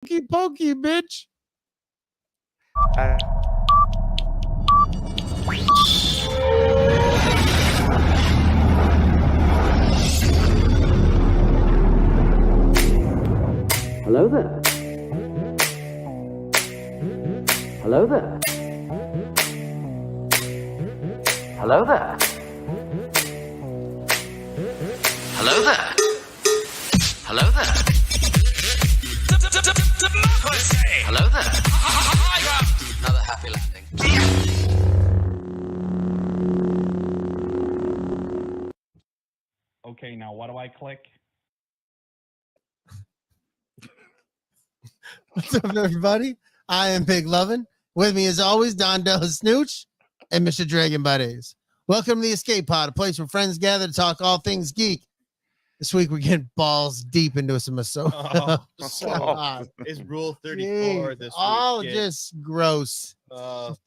Hokey pokey, bitch. Hello there. Hello there. Hello there. Hello there. Hello there. Hello there. Another happy landing. Okay, now what do I click? What's up, everybody? I am Big Lovin. With me, as always, Don DellaSnooch and Mr. Dragon Buddies. Welcome to the Escape Pod, a place where friends gather to talk all things geek. This week, we're getting balls deep into some Ahsoka. Is Rule 34 this week? All just gross.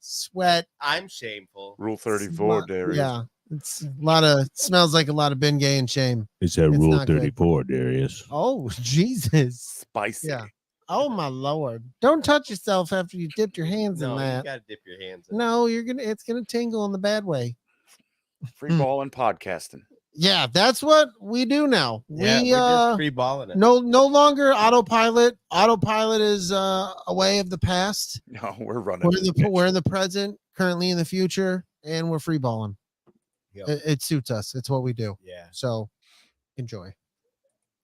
Sweat. I'm shameful. Rule 34, Darius. Yeah. It's a lot of, smells like a lot of Ben Gay and shame. It's that It's Rule not good. 34, Darius. Oh, Jesus. Spicy. Yeah. Oh, my Lord. Don't touch yourself after you dipped your hands in No, you that. gotta dip your hands in. No, it's gonna tingle in the bad way. Freeballin podcasting. Yeah, that's what we do now. Yeah, we we're just free balling it. no longer autopilot. Autopilot is a way of the past. No, we're running. We're in the present, currently in the future, and we're free balling. Yep. It suits us. It's what we do. Yeah. So enjoy.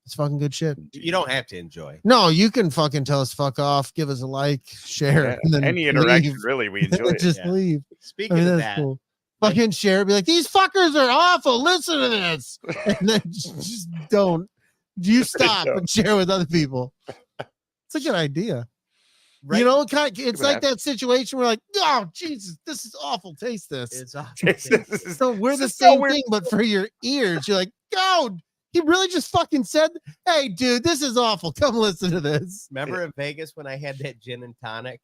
It's fucking good shit. You don't have to enjoy. No, you can fucking tell us fuck off, give us a like, share, and then Any interaction, leave. really, we enjoy it. Just Yeah. leave. Speaking of that, Cool. Fucking share, be like, these fuckers are awful. Listen to this. And then just don't. You stop and share with other people. It's a good idea. right, You know, it's like that. that situation where, like, oh, Jesus, this is awful. Taste this. it's awesome. So we're the this is so same weird. thing, but for your ears. You're like, oh, he really just fucking said, hey, dude, this is awful. Come listen to this. Remember in Vegas when I had that gin and tonic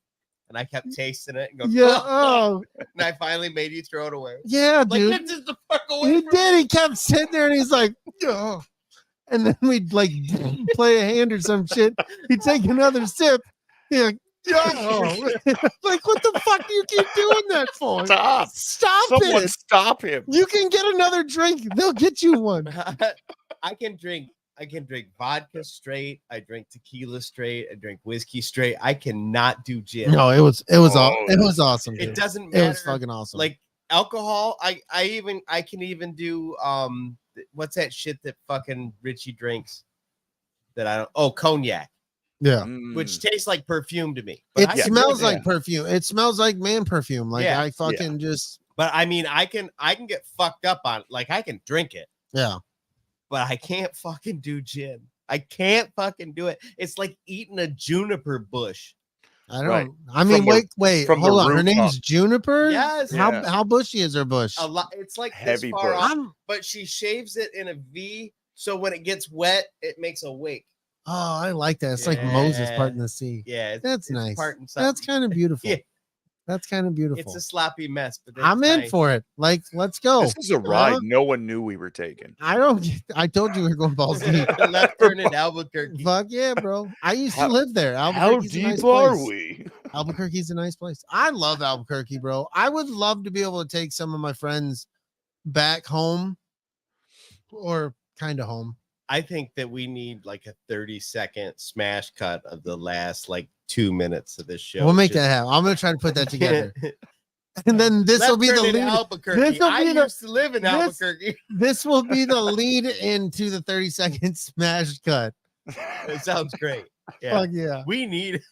and I kept tasting it and go, Yeah. Oh, and I finally made you throw it away. yeah, Like, dude. get this the fuck away He from did. me. He kept sitting there and he's like, oh. And then we'd like play a hand or some shit. He'd take another sip. He'd like, oh. Like, what the fuck do you keep doing that for? Stop. Stop Someone it. stop him. You can get another drink. They'll get you one. I can drink vodka straight. I drink tequila straight. I drink whiskey straight. I cannot do gin. No, it was Oh, awesome. it Dude. doesn't It matter. was fucking awesome. Like alcohol. I can even do what's that shit that fucking Richie drinks that I don't. Oh, cognac, yeah. which tastes like perfume to me. It I yeah. can smells do like that. perfume. It smells like man perfume. Like Yeah. I fucking just But I mean, I can get fucked up on it. Like I can drink it, yeah. but I can't fucking do gin. I can't fucking do it. It's like eating a juniper bush. I don't. Right. I mean, From the- wait. from the Hold on. Her roof name's up. Juniper. Yes. Yeah. How bushy is her bush? A lot. It's like Heavy this far bush. off, but she shaves it in a V. So when it gets wet, it makes a wake. Oh, I like that. It's like Moses Yeah. parting the sea. Yeah, That's it's nice. parting That's something. kind of beautiful. Yeah. That's kind of beautiful. It's a sloppy mess, but I'm it's in nice. for it. Like, let's go. This is a ride Huh? no one knew we were taking. I don't. I told you we were going balls deep. Left turn in Albuquerque. Fuck yeah, bro. I used to How- live there. How Albuquerque's a deep nice are place. we? Albuquerque's a nice place. I love Albuquerque, bro. I would love to be able to take some of my friends back home or kind of home. I think that we need like a 30-second smash cut of the last like 2 minutes of this show. We'll make Just- that happen. I'm going to try to put that together. And then this will Left be the turn in lead. Albuquerque. This'll I be the- used to live in this- Albuquerque. This will be the lead into the 30-second smash cut. It sounds great. Yeah, Fuck yeah. we need.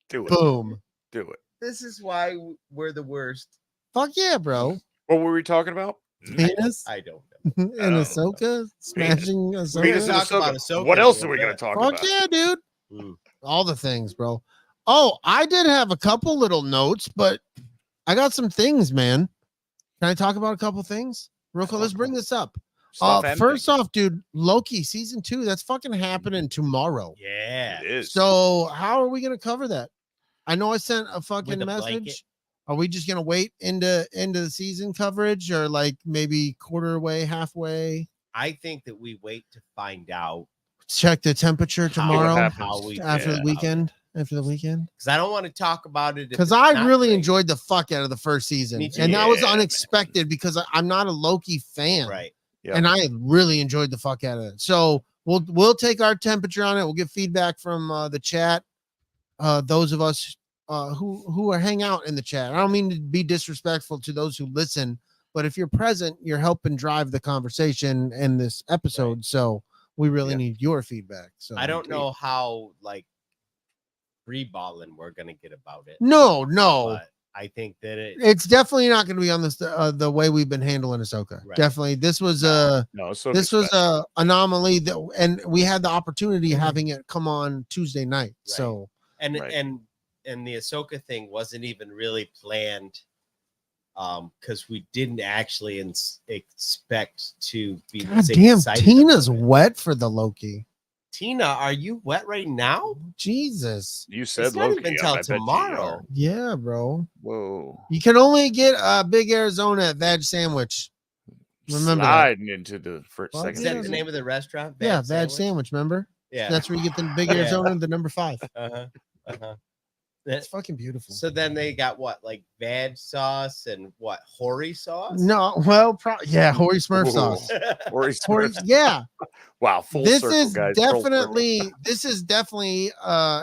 Do it. Boom. Do it. This is why we're the worst. Fuck yeah, bro. What were we talking about? Penis I don't know. and Ahsoka smashing We're Penis gonna and Ahsoka. talk about Ahsoka. Ahsoka What a else are little we going to bit. talk Fuck about? yeah, dude. Mm. All the things, bro. Oh, I did have a couple little notes, but I got some things, man. Can I talk about a couple things? Real quick, let's bring this up. Stuff ending. First off, dude, Loki season 2, that's fucking happening tomorrow. Yeah. It is. So how are we gonna cover that? I know I sent a fucking With a message. blanket? Are we just gonna wait into the season coverage, or like maybe quarter way, halfway? I think that we wait to find out Check the temperature tomorrow happens. how we after the Yeah. weekend. after the weekend? Because I don't want to talk about it. Because I really enjoyed the fuck out of the first season. Me too. And that was Yeah, unexpected because I'm not a Loki fan. Right. Yep. And I really enjoyed the fuck out of it. So we'll take our temperature on it. We'll get feedback from the chat. Those of us who are hang out in the chat. I don't mean to be disrespectful to those who listen, but if you're present, you're helping drive the conversation in this episode. Right. So we really need your feedback. So I don't know how like Freeballin we're gonna get about it. No. But I think that It's definitely not going to be on this the way we've been handling Ahsoka. Right. Definitely, this was No, so this was a anomaly that, and we had the opportunity of having it come on Tuesday night. Right. So and Right. and the Ahsoka thing wasn't even really planned, because we didn't actually expect to be. God damn, Tina's wet for the Loki. Tina, are you wet right now? Jesus. you said It's not Loki. even I till bet you tomorrow. are. Yeah, bro. Whoa. You can only get a big Arizona at Veg Sandwich. Remember that. Sliding into the first Well, second. Is that Yeah, the name of the restaurant? Yeah, Veg Sandwich. Remember? Yeah. That's where you get the big Yeah. Arizona, the number 5. Uh-huh. Uh-huh. It's fucking beautiful. So then they got what, like veg sauce and what, hoary sauce? No, well, yeah, Hoary Smurf Ooh. sauce. Or he's Hoary, yeah. wow, full This circle, is guys. Full circle. definitely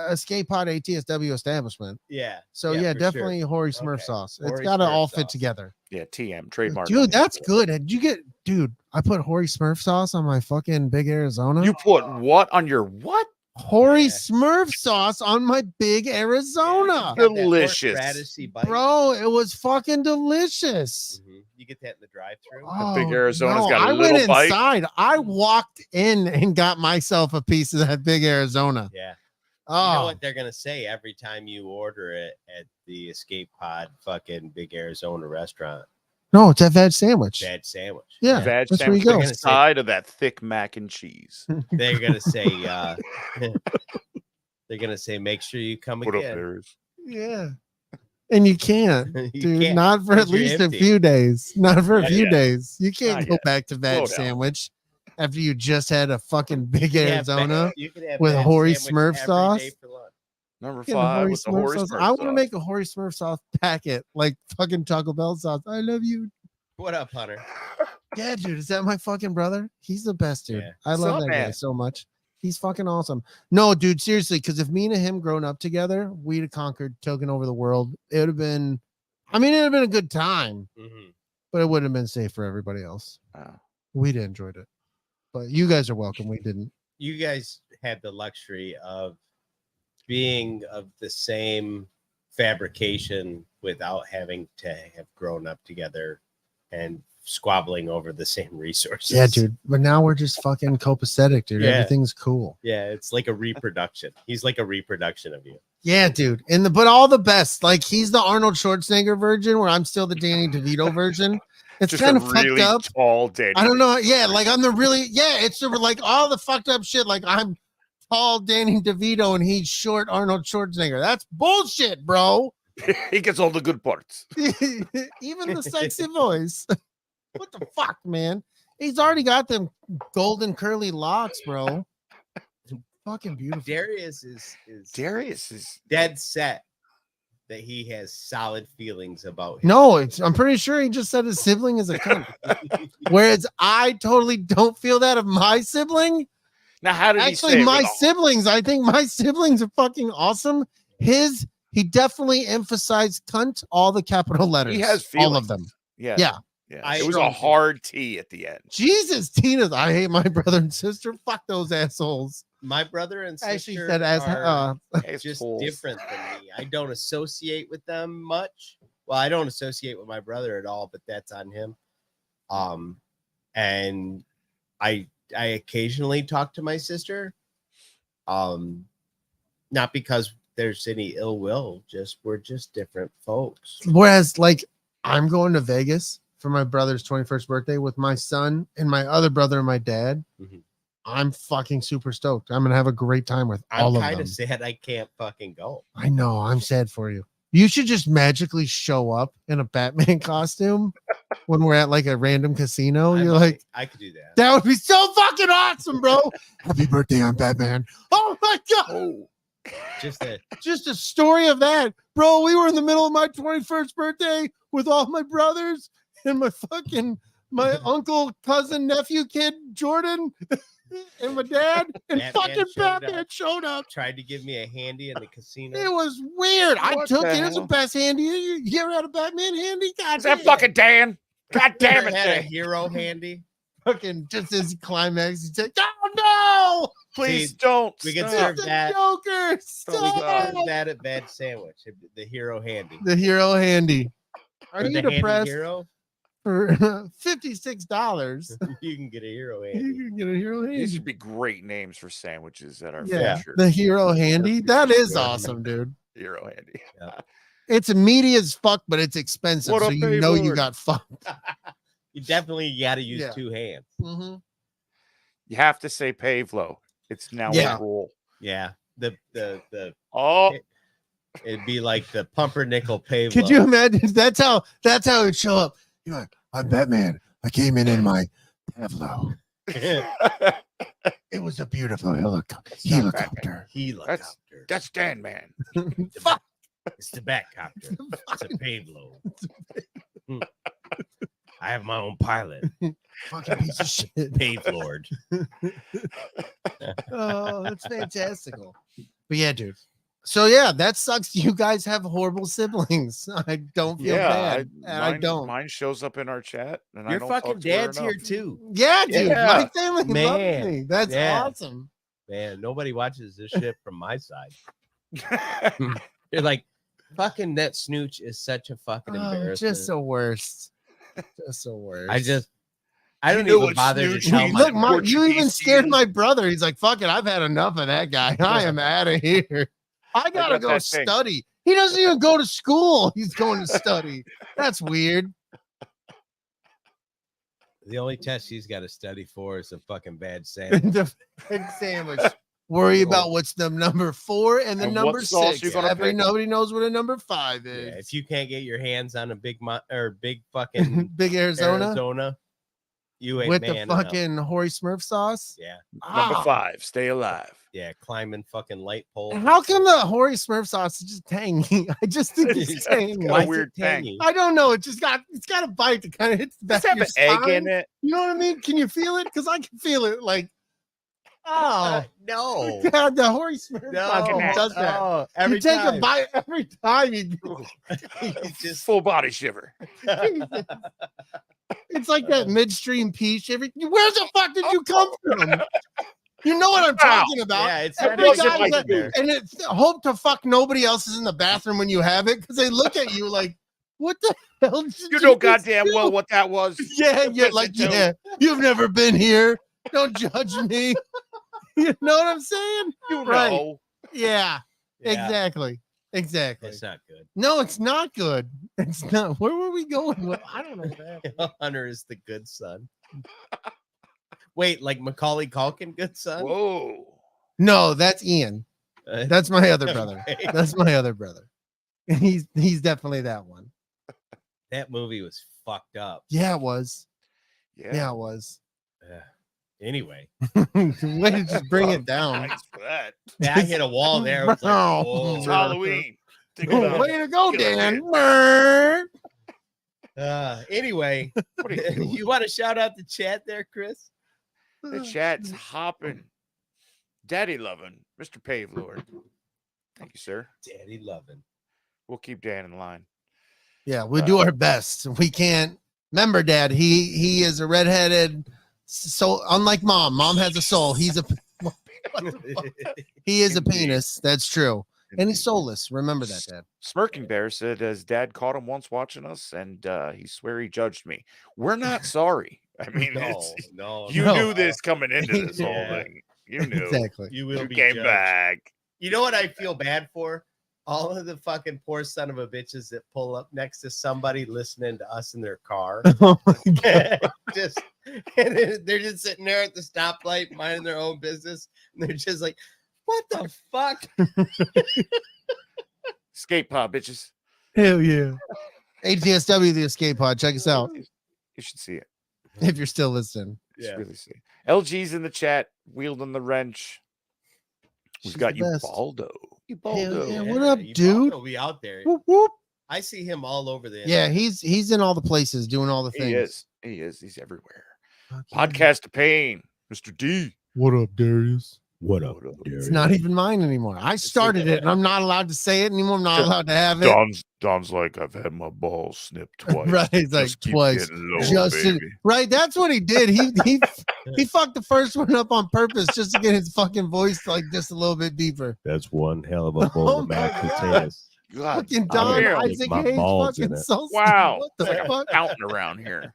Escape Pod ATSW establishment. Yeah. So Yeah, yeah, for definitely sure. Hoary Smurf Okay. sauce. It's Hoary got to Smurf all fit sauce. together. Yeah, TM trademark. Dude, that's good. Did you get, dude? I put Hoary Smurf sauce on my fucking big Arizona. You put what on your what? Hoary Yeah. Smurf sauce on my big Arizona. Yeah, you got that Delicious. horseradishy bite. Bro, it was fucking delicious. Mhm. You get that in the drive-through. big Arizona's got a I little went bite. inside. I walked in and got myself a piece of that big Arizona. Yeah. Oh, You know what they're gonna say every time you order it at the Escape Pod fucking Big Arizona restaurant? no, it's a veg sandwich. Bad sandwich. Yeah. Veg that's where you sandwich go. They're gonna say- side of that thick mac and cheese. They're gonna say they're gonna say make sure you come What up, again. Bears? Yeah. And you can't, You dude. can't, Not for at 'cause you're least empty. a few days. Not for a Not few yet. days. You can't Not go yet. back to veg Slow down. sandwich after you just had a fucking big You can have Arizona. you can have with that Hoary sandwich Smurf every sauce. day for lunch. Number Getting 5 Hoary with the Smurf Hoary sauce. Smurf I want to sauce. make a Hoary Smurf sauce packet like fucking Taco Bell sauce. I love you. What up, Hunter? Yeah, dude. Is that my fucking brother? He's the best, dude. Yeah. I love Sup, that guy man? so much. He's fucking awesome. No, dude, seriously, because if me and him grown up together, we'd have conquered, taken over the world. It would have been, I mean, it would have been a good time, Mhm. but it wouldn't have been safe for everybody else. Wow. We'd have enjoyed it. But you guys are welcome. We didn't. You guys had the luxury of being of the same fabrication without having to have grown up together and squabbling over the same resources. Yeah, dude. But now we're just fucking copacetic, dude. Yeah. Everything's cool. Yeah, it's like a reproduction. He's like a reproduction of you. Yeah, dude. And but all the best. Like he's the Arnold Schwarzenegger version, where I'm still the Danny DeVito version. It's Just kind a of really fucked up. tall Danny. I don't know. Yeah, like I'm the really it's sort of like all the fucked up shit. Like I'm tall Danny DeVito and he's short Arnold Schwarzenegger. That's bullshit, bro. He gets all the good parts. Even the sexy voice. What the fuck, man? He's already got them golden curly locks, bro. Fucking beautiful. Darius is Darius is dead set that he has solid feelings about him. No, I'm pretty sure he just said his sibling is a cunt. Whereas I totally don't feel that of my sibling. now. How did Actually, he say? my with all- siblings, I think my siblings are fucking awesome. He definitely emphasized cunt, all the capital letters. He has all of feelings. them. Yeah, Yeah. yeah. It was a hard T at the end. Jesus, Tina, I hate my brother and sister. Fuck those assholes. My brother and sister Actually said as are just Assholes. different than me. I don't associate with them much. Well, I don't associate with my brother at all, but that's on him. And I occasionally talk to my sister. Not because there's any ill will, just we're just different folks. Whereas, like, I'm going to Vegas for my brother's 21st birthday with my son and my other brother and my dad. Mhm. I'm fucking super stoked. I'm gonna have a great time with all I'm of kind them. of sad I can't fucking go. I know. I'm sad for you. You should just magically show up in a Batman costume when we're at like a random casino. You're like, I could do that. that would be so fucking awesome, bro. Happy birthday, I'm Batman. Oh my god. Oh, Just a Just a story of that, bro. We were in the middle of my 21st birthday with all my brothers and my uncle, cousin, nephew, kid, Jordan, and my dad, and Batman showed up. Tried to give me a handy in the casino. It was weird. I What took the it. It's the hell? best handy. You ever had a Batman handy? God Is that damn. fucking Dan? God damn Ever it, had a Dan. hero handy? Fucking just as climax, he's like, oh Please See, don't. we can stop. serve no, the that. Joker. We Stop. can serve that at Bad Sandwich. The hero handy. The hero handy. Are Or you the handy depressed? hero? For $56, You can get a hero you handy. can get a hero handy. These would be great names for sandwiches at our Yeah, future. the hero handy. That is awesome, dude. Hero handy. It's meaty as fuck, but it's expensive, What so up, you know you Lord? got fucked. You definitely got to use Yeah. two hands. Mm-hmm. You have to say Pavlo. It's now Yeah. a rule. Yeah. The Oh, it'd be like the pumpernickel Pavlo. Could you imagine? That's how it'd show up. You're like, I'm Batman. I came in my Pavlo. It was a beautiful helicopter. Helicopter. that's Dan, man. Fuck. It's the Batcopter. It's a Pavlo. I have my own pilot, Fucking piece of shit. Pave Lord. Oh, that's fantastical. But yeah, dude. So yeah, that sucks. You guys have horrible siblings. I don't feel bad. I don't. Mine shows up in our chat. And I Your don't fucking talk to her dad's here enough. too. Yeah, dude. Yeah. My family loves Man. me. That's Yeah. awesome. Man, nobody watches this shit from my side. You're like, fucking that snooch is such a fucking Oh, embarrassment. just the worst. Just the worst. I don't You know even what bother to snooch tell means? my Look, you even Portuguese scared season. my brother. He's like, fuck it, I've had enough of that guy. I am out of here. I gotta got go that thing. study. He doesn't even go to school. He's going to study. That's weird. The only test he's got to study for is a fucking bad sandwich. The big sandwich. Worry about what's the number 4 and the And number what sauce 6. you gonna pick? Nobody knows what a number 5 Yeah, is. if you can't get your hands on a big fucking Big Arizona, you ain't with the man enough. fucking Hory Smurf sauce. Yeah, Number Ah. 5, stay alive. yeah, climbing fucking light pole. And how come the Hory Smurf sauce is just tangy? I just think it's tangy. got Why a is weird it tangy? I don't know. It's got a bite that kind of hits the back Does of it your have an egg spine. in it? You know what I mean? Can you feel it? Because I can feel it. Like, oh No, God, the Hory Smurf sauce no, does that. no. You Every take time. a bite every time. You You just Full body shiver. it's like that midstream peach. Where the fuck did you come from? You know what I'm talking about. yeah, it's Every wasn't guy like that- there. and it hope to fuck nobody else is in the bathroom when you have it because they look at you like, what the hell? Did You know just goddamn do? well what that was. Yeah, What yeah, was like it, Joe? yeah. You've never been here. Don't judge me. You know what I'm saying? You Right. know. Yeah, Yeah, exactly. it's not good. No, it's not good. It's not. Where were we going? With? I don't know. Hunter is the good son. Wait, like Macaulay Culkin, good son? Whoa. No, that's Ian. That's my other brother. Okay. That's my other brother. He's definitely that one. That movie was fucked up. Yeah, it was. Yeah. Yeah, it was. Anyway, Way to just bring it down. Thanks for that. I hit a wall there. I was like, Oh. whoa. It's Halloween. Think about Way it. to go, Good Dan. Anyway, What are you doing? you want to shout out the chat there, Chris? The chat's hopping. Daddy loving. Mr. Pave Lord. Thank you, sir. Daddy loving. We'll keep Dan in line. Yeah, we'll do our best. We can't remember, Dad. He is a redheaded soul, unlike Mom. Mom has a soul. He is a penis. That's true. And he's soulless. Remember that, Dad. Smirking Bear said his dad caught him once watching us, and he swear he judged me. We're not sorry. I mean, No, you No. knew this coming into this whole Yeah. thing. You knew. Exactly. You will You be came judged. back. You know what I feel bad for? All of the fucking poor son of a bitches that pull up next to somebody listening to us in their car. Oh my God. just and they're just sitting there at the stoplight minding their own business. And they're just like, what the fuck? Skate pod, bitches. Hell yeah. ATSW, the escape pod. Check us out You should see it. if you're still listening. You should really see it. LG's in the chat, wielding the wrench. We've She's got the you, best. Baldo. Hell yeah. Yeah, What up, Ubaldo dude? will be out there. Whoop, whoop. I see him all over the Yeah, internet. he's in all the places doing all the He things. is. He is. He's everywhere. Fuck yeah. Podcast of Pain, Mr. D. What up, Darius? What up, It's not even mine anymore. I started it and I'm not allowed to say it anymore. I'm not allowed to have it. Don's like, I've had my balls snipped twice. Right, he's like Just keep twice. getting low, Just baby. right, that's what he did. He fucked the first one up on purpose just to get his fucking voice like just a little bit deeper. That's one hell of a bowl Oh of my mashed God. potatoes. God, Fucking I Don would Isaac stick my Hayes balls fucking in it. Sulski. wow. What the It's like a fuck? fountain around here.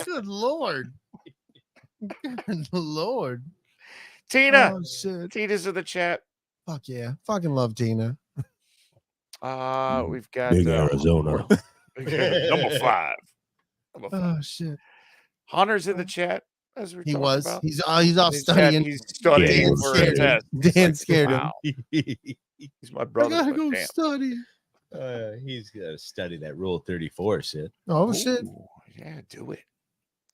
Good Lord. Good Lord. Tina. Oh shit. Tina's in the chat. Fuck yeah. Fucking love Tina. We've got Arizona. number 5. Number 5. Oh shit. Hunter's in the chat as we're He talking was. about. He's off He's studying. studying Dan for a scared him. test. It's Dan like, scared him. wow. He's my I brother. gotta but go damn. study. He's gonna study that Rule 34 shit. Oh shit. Ooh, yeah, do it.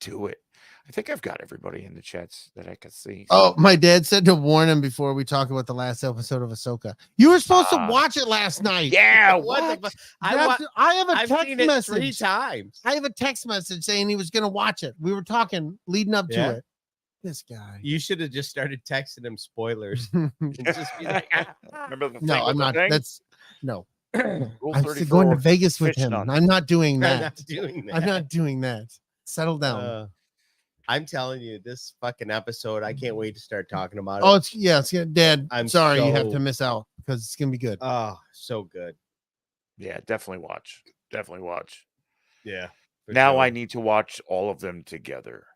Do it. I think I've got everybody in the chats that I can see. Oh, my dad said to warn him before we talk about the last episode of Ahsoka. You were supposed to watch it last night. Yeah, What the what? fu- I have a I've text seen it 3 message. times. I have a text message saying he was going to watch it. We were talking leading up Yeah. to it. This guy. You should have just started texting him spoilers. And just be like, Remember the thing No, with I'm the not. thing? That's no. Rule I'm 34 going to Vegas with fishing him. on. I'm not doing I'm that. not doing that. I'm not doing that. Settle down. I'm telling you, this fucking episode, I can't wait to start talking about it. Oh, it's good. Dad, I'm I'm sorry you have so- to miss out because it's gonna be good. Oh, so good. Yeah, definitely watch. Definitely watch. Yeah. for Now sure. I need to watch all of them together.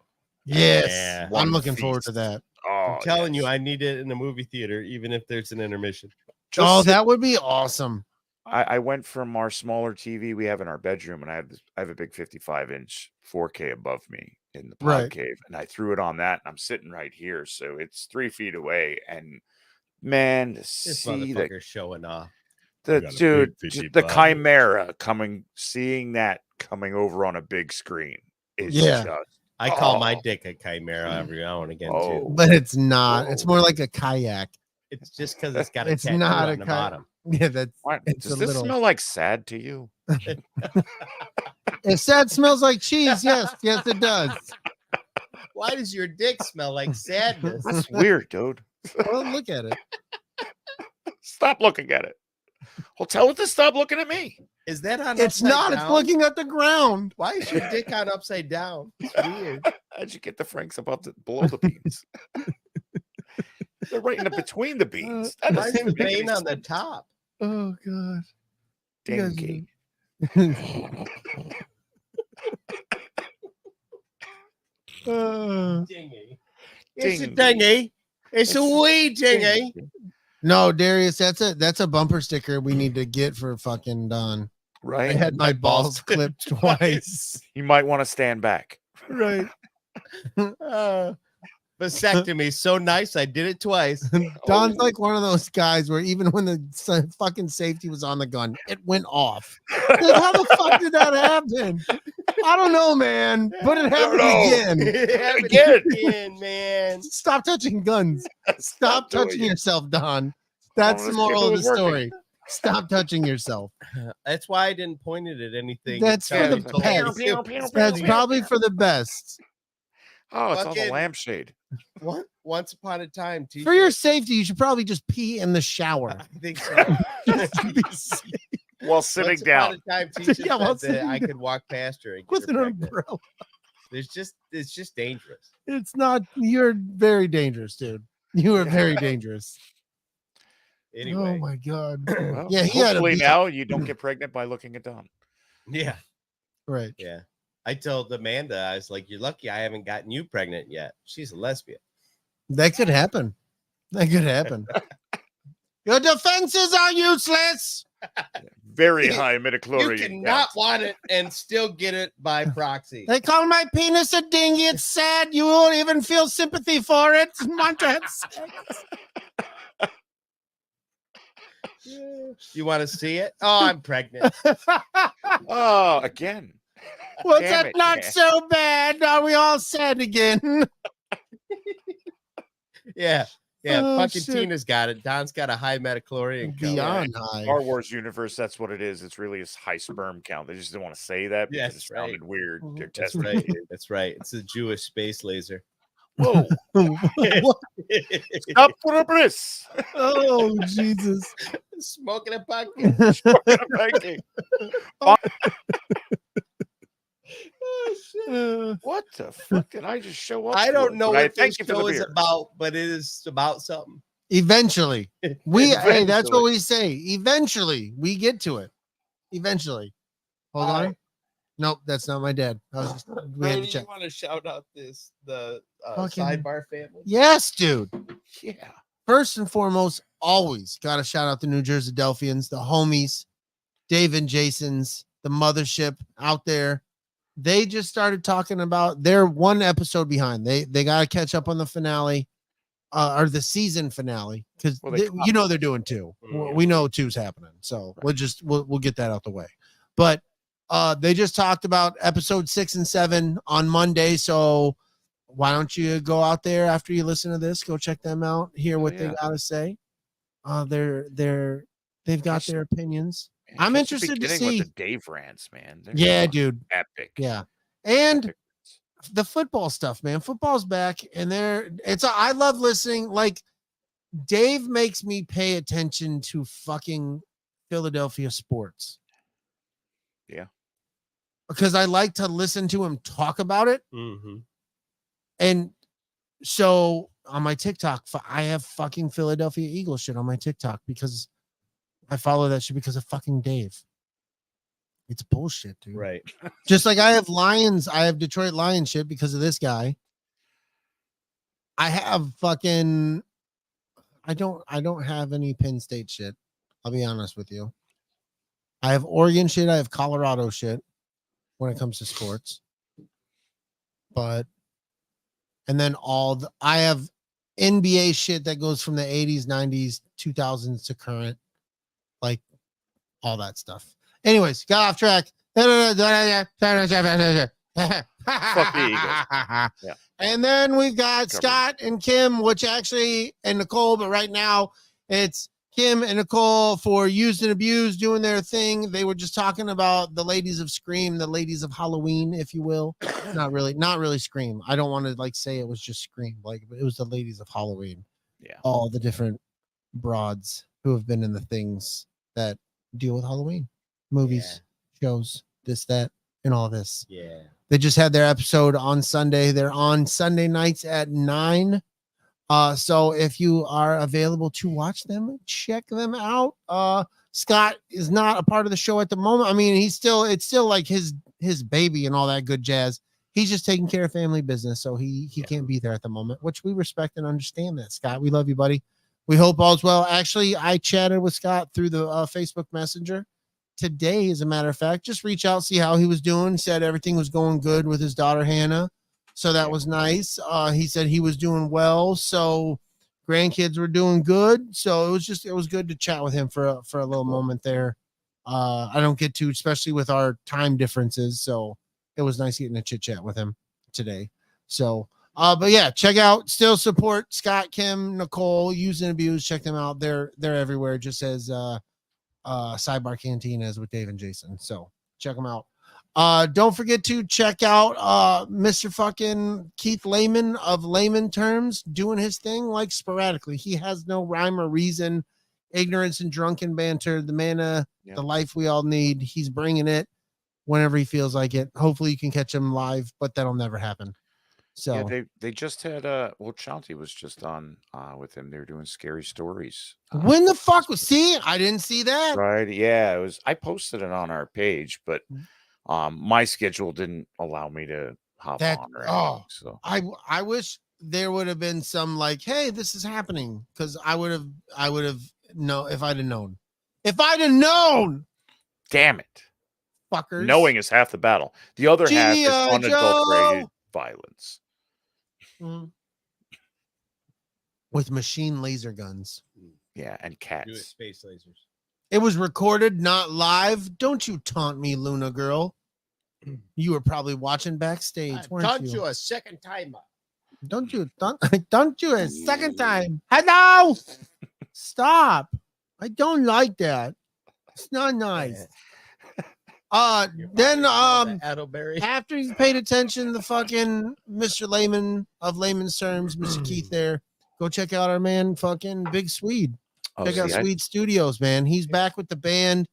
Yes, Yeah. I'm One looking forward to feast. that. Oh, I'm telling you, yes. I need it in the movie theater, even if there's an intermission. Just Oh, sit- that would be awesome. I went from our smaller TV we have in our bedroom, and I have a big 55-inch 4K above me in the pod Right. cave, and I threw it on that, and I'm sitting right here, so it's 3 feet away, and man, to This see motherfucker's showing off. the got a dude, big the 55. Chimera seeing that coming over on a big screen is Yeah. just I call my Oh. dick a chimera every now and again, Oh. too. But it's not. It's Whoa. more like a kayak. It's just because it's got a It's tattoo not on a the ki- bottom. Yeah, that's what? it's Does a this little. smell like sad to you? If sad smells like cheese, yes, yes, it does. Why does your dick smell like sadness? That's weird, dude. Well, look at it. Stop looking at it. Well, tell it to stop looking at me. Is that on It's upside not. down? It's looking at the ground. Why is your dick on upside down? It's weird. How'd you get the Franks below the beans? They're right in the between the beans. That Why is doesn't the even make vein any on the sense. top? Oh God. You Dang guys gate. Dingy. It's a Ding. dingy. It's a wee dingy. No, Darius, that's a bumper sticker we need to get for fucking Don. I Right? had my balls clipped twice. You might want to stand back. Right. Vasectomy, so nice. I did it twice. Don's like one of those guys where even when the fucking safety was on the gun, it went off. Like, how the fuck did that happen? I don't know, man. But it happened know. again. It happened Again. again, man. Stop touching guns. Stop doing touching it. yourself, Don. That's Oh, the this moral cable of the was working. story. Stop touching yourself. That's why I didn't point it at anything. That's until for you the told best. me. That's probably for the best. Oh, it's on the Fucking- lampshade. Once upon a time, teacher. For your safety, you should probably just pee in the shower. I think so. Just to be safe. While sitting Once down. upon a time, teacher Yeah, while said that I sitting could walk past her and get With her an pregnant. umbrella. It's just dangerous. It's not. You're very dangerous, dude. You are very dangerous. Anyway, Oh my god. Well, Yeah, he had a hopefully beat. now you don't get pregnant by looking at Don. yeah, Right. yeah. I told Amanda, I was like, "You're lucky I haven't gotten you pregnant yet." She's a lesbian. That could happen. That could happen. Your defenses are useless. Very high You midichlorian. cannot count. want it and still get it by proxy. They call my penis a dinghy. It's sad. You won't even feel sympathy for it. Want to have sex. You want to see it? Oh, I'm pregnant. Oh, again. Was Damn that it, not man. so bad? Are we all sad again? Yeah, Yeah, Oh, fucking shit. Tina's got it. Don's got a high metachlorian count. Beyond high. Star Wars universe, that's what it is. It's really a high sperm count. They just didn't want to say that because Yes, it sounded right. weird. They're That's testing right. it. That's right. It's a Jewish space laser. Whoa. What? Stop for a bliss. Oh, Jesus. Smoking a pancake. Pancake. Oh, shit. What the fuck did I just show up? I don't for? know But I what this thank you for the show is beer. about, but it is about something. Eventually. Hey, that's what Eventually. we say. Eventually, we get to it. Eventually. Hold on. Nope, that's not my dad. I was just, we had to Brady, check. you want to shout out the Fucking- sidebar family? Yes, dude. Yeah. First and foremost, always got to shout out the New Jersey Delphians, the homies, Dave and Jason's, the mothership out there. They just started talking about they're one episode behind. They got to catch up on the finale, or the season finale, because Well, you know they're doing two. Mm. We know two's happening, so we'll get that out the way. But they just talked about episode 6 and 7 on Monday, so why don't you go out there after you listen to this, go check them out, hear what they yeah. got to say. They've got their opinions. Man, I'm catch the interested to beginning see. with the Dave rants, man. They're Yeah, fucking dude. Epic. Yeah. And Epic. the football stuff, man. Football's back, and I love listening. Like, Dave makes me pay attention to fucking Philadelphia sports. Yeah. Because I like to listen to him talk about it. Mm-hmm. And so on my TikTok, I have fucking Philadelphia Eagles shit on my TikTok because I follow that shit because of fucking Dave. It's bullshit, dude. Right. Just like I have Detroit Lions shit because of this guy. I have fucking I don't have any Penn State shit. I'll be honest with you. I have Oregon shit, I have Colorado shit when it comes to sports. But and then I have NBA shit that goes from the 80s, 90s, 2000s to current, like all that stuff. Anyways, got off track. Fuck the Eagles. Yeah. And then we've got Covered. Scott and Kim, and Nicole, but right now it's Kim and Nicole for Used and Abused doing their thing. They were just talking about the ladies of Scream, the ladies of Halloween, if you will. Not really Scream. I don't want to like say it was just Scream, like it was the ladies of Halloween. Yeah. All the different broads who have been in the things that deal with Halloween. Movies, shows, this, that, and all this. Yeah. They just had their episode on Sunday. They're on Sunday nights at 9. So if you are available to watch them, check them out. Scott is not a part of the show at the moment. I mean, it's still like his baby and all that good jazz. He's just taking care of family business, so he can't be there at the moment, which we respect and understand that, Scott. We love you, buddy. We hope all's well. Actually, I chatted with Scott through the Facebook Messenger today, as a matter of fact. Just reach out, see how he was doing. Said everything was going good with his daughter Hannah, so that was nice. He said he was doing well, so grandkids were doing good. So it was good to chat with him for a little moment there. I don't get to, especially with our time differences, so it was nice getting a chit chat with him today. So but yeah, check out, still support Scott, Kim, Nicole, Used and Abused. Check them out. They're everywhere. Just as Sidebar Cantinas with Dave and Jason. So check them out. Don't forget to check out Mr. fucking Keith Layman of Layman Terms doing his thing like sporadically. He has no rhyme or reason. Ignorance and drunken banter, the mana, the life we all need. He's bringing it whenever he feels like it. Hopefully you can catch him live, but that'll never happen. So yeah, they just had Chauncey was just on with him. They were doing scary stories. When the fuck was I didn't see that. Right. Yeah, it was. I posted it on our page, but my schedule didn't allow me to hop on or anything. So I wish there would have been some like, hey, this is happening, because I would have if I'd have known. If I'd have known. Damn it. Fuckers. Knowing is half the battle. The other half is unadulterated violence. With machine laser guns. Yeah, and cats. Space lasers. It was recorded, not live. Don't you taunt me, Luna girl. You were probably watching backstage, weren't Taught you? you a second timer. Don't you a second time. Hello. Stop. I don't like that. It's not nice. Then Adelberry. after you paid attention to fucking Mr. Layman of Layman's Terms, Mr. Keith there, go check out our man fucking Big Swede. Check out Swede Studios, man. He's back with the band.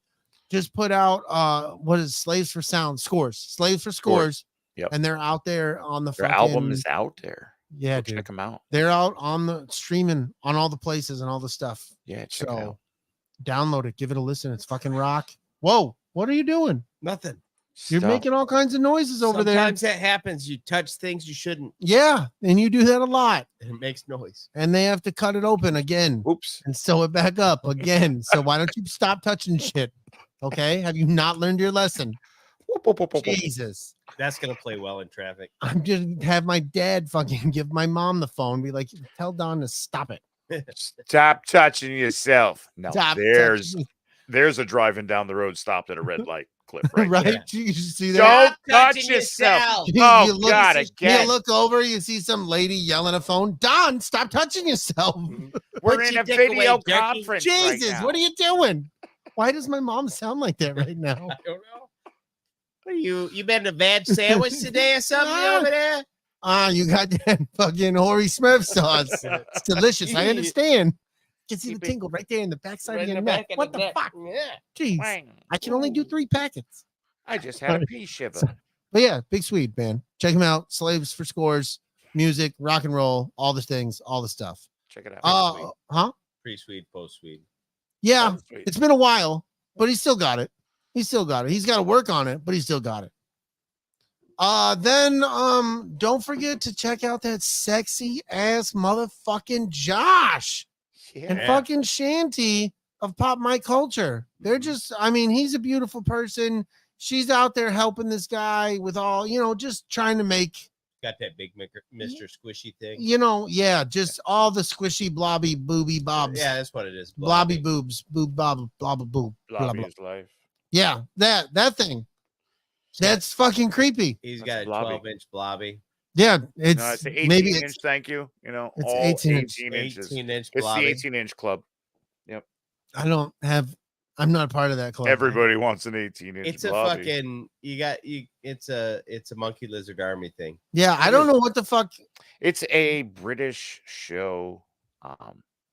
Just put out what is Slaves for Sound Scores. Slaves for Scores. Yep. And they're out there on the Their fucking album is out there. Yeah, Go dude. check them out. They're out on the streaming on all the places and all the stuff. Yeah, check it out. Download it, give it a listen. It's fucking rock. Whoa, what are you doing? Nothing. You're making all kinds of noises over there. Sometimes that happens. You touch things you shouldn't. Yeah, and you do that a lot. And it makes noise. And they have to cut it open again. Oops. And sew it back up again. So why don't you stop touching shit? Okay. Have you not learned your lesson? Jesus. That's gonna play well in traffic. I'm just have my dad fucking give my mom the phone, be like, tell Don to stop it. Stop touching yourself. No, Stop there's a driving down the road stopped at a red light clip right, right? there. You see that? Don't touch yourself. Oh, look, God, again. You look over, you see some lady yelling a phone. Don, stop touching yourself. We're in a video conference. Jesus, right what are you doing? Why does my mom sound like that right now? I don't know. What are you been a veg sandwich today or something over there? You got that fucking Hoary Smurf sauce. It's delicious. I understand. You can see the tingle right there in the backside of your neck. What the fuck? Yeah. Jeez. I can only do 3 packets. I just had a pea shiver. But yeah, Big Swede, man. Check him out. Slaves for Scores, music, rock and roll, all the things, all the stuff. Check it out. Huh? Pre-Swede, post-Swede. Yeah, it's been a while, but he's still got it. He's still got it. He's got to work on it, but he's still got it. Then don't forget to check out that sexy ass motherfucking Josh and fucking Shanty of Pop My Culture. They're just, I mean, he's a beautiful person. She's out there helping this guy with all, just trying to make. Got that big Mr. Squishy thing. Just all the squishy blobby booby bobs. Yeah, that's what it is. Blobby boobs, boob bob, blobba boob. Blobby is life. Yeah, that thing. That's fucking creepy. He's got a 12-inch blobby. Yeah, it's 18 maybe inch. Thank you. It's all 18 inches. 18-inch It's blobby. the 18-inch club. Yep. I'm not part of that club. Everybody wants an 18-inch. It's blobby. a fucking. It's a monkey lizard army thing. Yeah, I don't know what the fuck. It's a British show.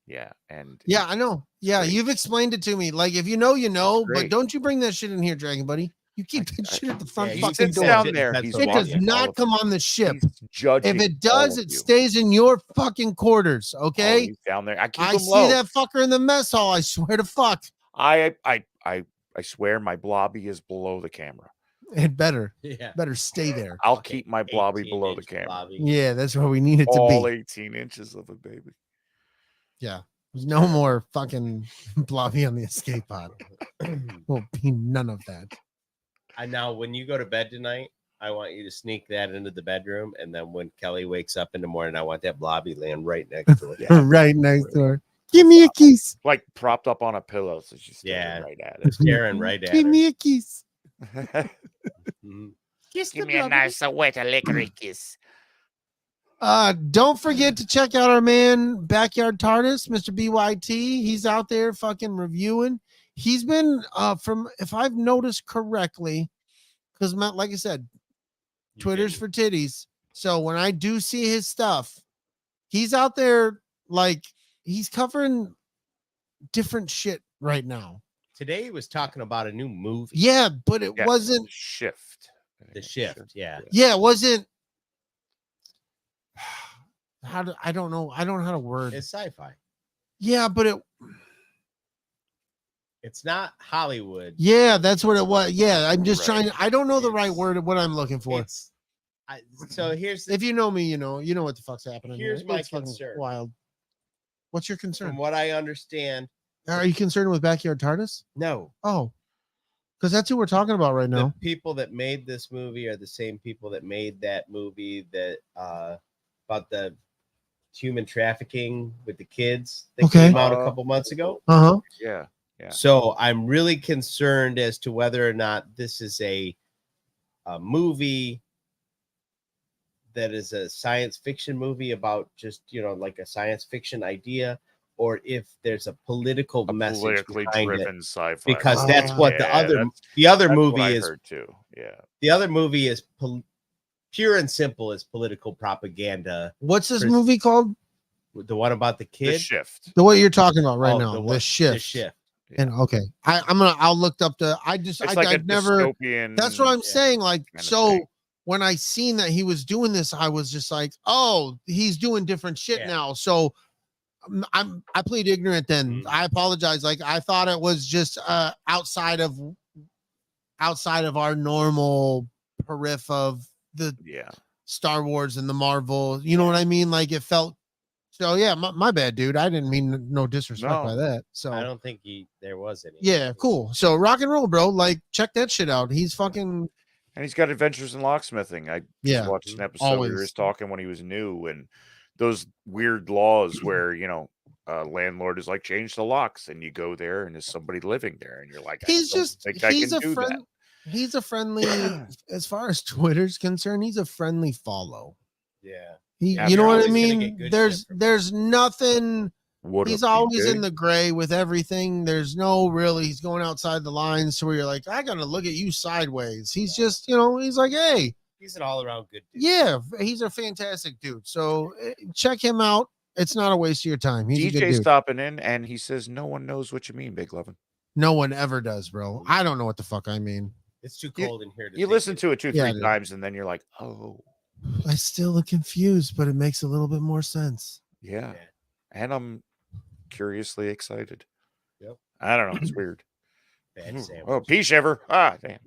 Yeah, I know. Yeah, you've explained it to me. Like, if you know, but don't you bring that shit in here, Dragon Buddy. You keep that shit at the front fucking door. Down there. It does not come on the ship. If it does, it stays in your fucking quarters. Okay. He's down there. I see that fucker in the mess hall. I swear to fuck. I swear my blobby is below the camera. It better. Yeah. Better stay there. I'll keep my blobby below the camera. Blobby. Yeah, that's where we need it to All be. 18 inches of a baby. Yeah. There's no more fucking blobby on the escape pod. Won't be none of that. Now, when you go to bed tonight, I want you to sneak that into the bedroom, and then when Kelly wakes up in the morning, I want that blobby laying right next to it. Right next to her. Give me a kiss. Like propped up on a pillow, so she's staring right at it. Staring right at Give her. me a kiss. Give me a nice wet licorice kiss. Don't forget to check out our man Backyard TARDIS, Mr. BYT. He's out there fucking reviewing. He's been from, if I've noticed correctly, because like I said, Twitter's for titties. So when I do see his stuff, he's out there like he's covering different shit right now. Today he was talking about a new movie. Yeah, but it wasn't Shift. The Shift. Yeah. Yeah, it wasn't. I don't know. I don't know how to word. It's sci-fi. Yeah, but it's not Hollywood. Yeah, that's what it was. Yeah, I'm just trying. I don't know the right word of what I'm looking for. So here's if you know me, you know what the fuck's happening. Here's my concern. Wild. What's your concern? From what I understand. Are you concerned with Backyard TARDIS? No. Oh, because that's who we're talking about right now. The people that made this movie are the same people that made that movie that about the human trafficking with the kids that came out a couple months ago. Yeah. So I'm really concerned as to whether or not this is a movie that is a science fiction movie about just, like a science fiction idea, or if there's a political message politically behind driven it, sci-fi. because that's what the other that's movie what I is. heard too. Yeah. The other movie is pure and simple is political propaganda. What's this movie called? The one about the kid? The Shift. The what you're talking about right Oh, now. The Shift. The Shift. And okay, I'll look up I've never. Dystopian, That's what I'm saying. Like, so thing. when I seen that he was doing this, I was just like, oh, he's doing different shit now. So I plead ignorant then. I apologize. Like, I thought it was just outside of our normal periph of the Star Wars and the Marvel. You know what I mean? Like, it felt. So yeah, my bad, dude. I didn't mean no disrespect by that. So I don't think there was any. Yeah, cool. So rock and roll, bro. Like, check that shit out. He's fucking. And he's got Adventures in Locksmithing. I just watched an episode where he was talking when he was new, and those weird laws where a landlord is like, change the locks, and you go there and there's somebody living there, and you're like, he's a friendly as far as Twitter's concerned. He's a friendly follow. Yeah. You know what I mean? There's nothing. He's always in the gray with everything. There's no really. He's going outside the lines to where you're like, I gotta look at you sideways. He's just, he's like, hey. He's an all around good dude. Yeah, he's a fantastic dude. So check him out. It's not a waste of your time. He's DJ a good dude. Stopping in, and he says, "No one knows what you mean, Big Lovin'." No one ever does, bro. I don't know what the fuck I mean. It's too cold in here. You listen to it 2-3 times, and then you're like, oh. I still look confused, but it makes a little bit more sense. Yeah. And I'm curiously excited. Yep. I don't know. It's weird. Bad sandwich. Oh, pea shiver. Ah, damn.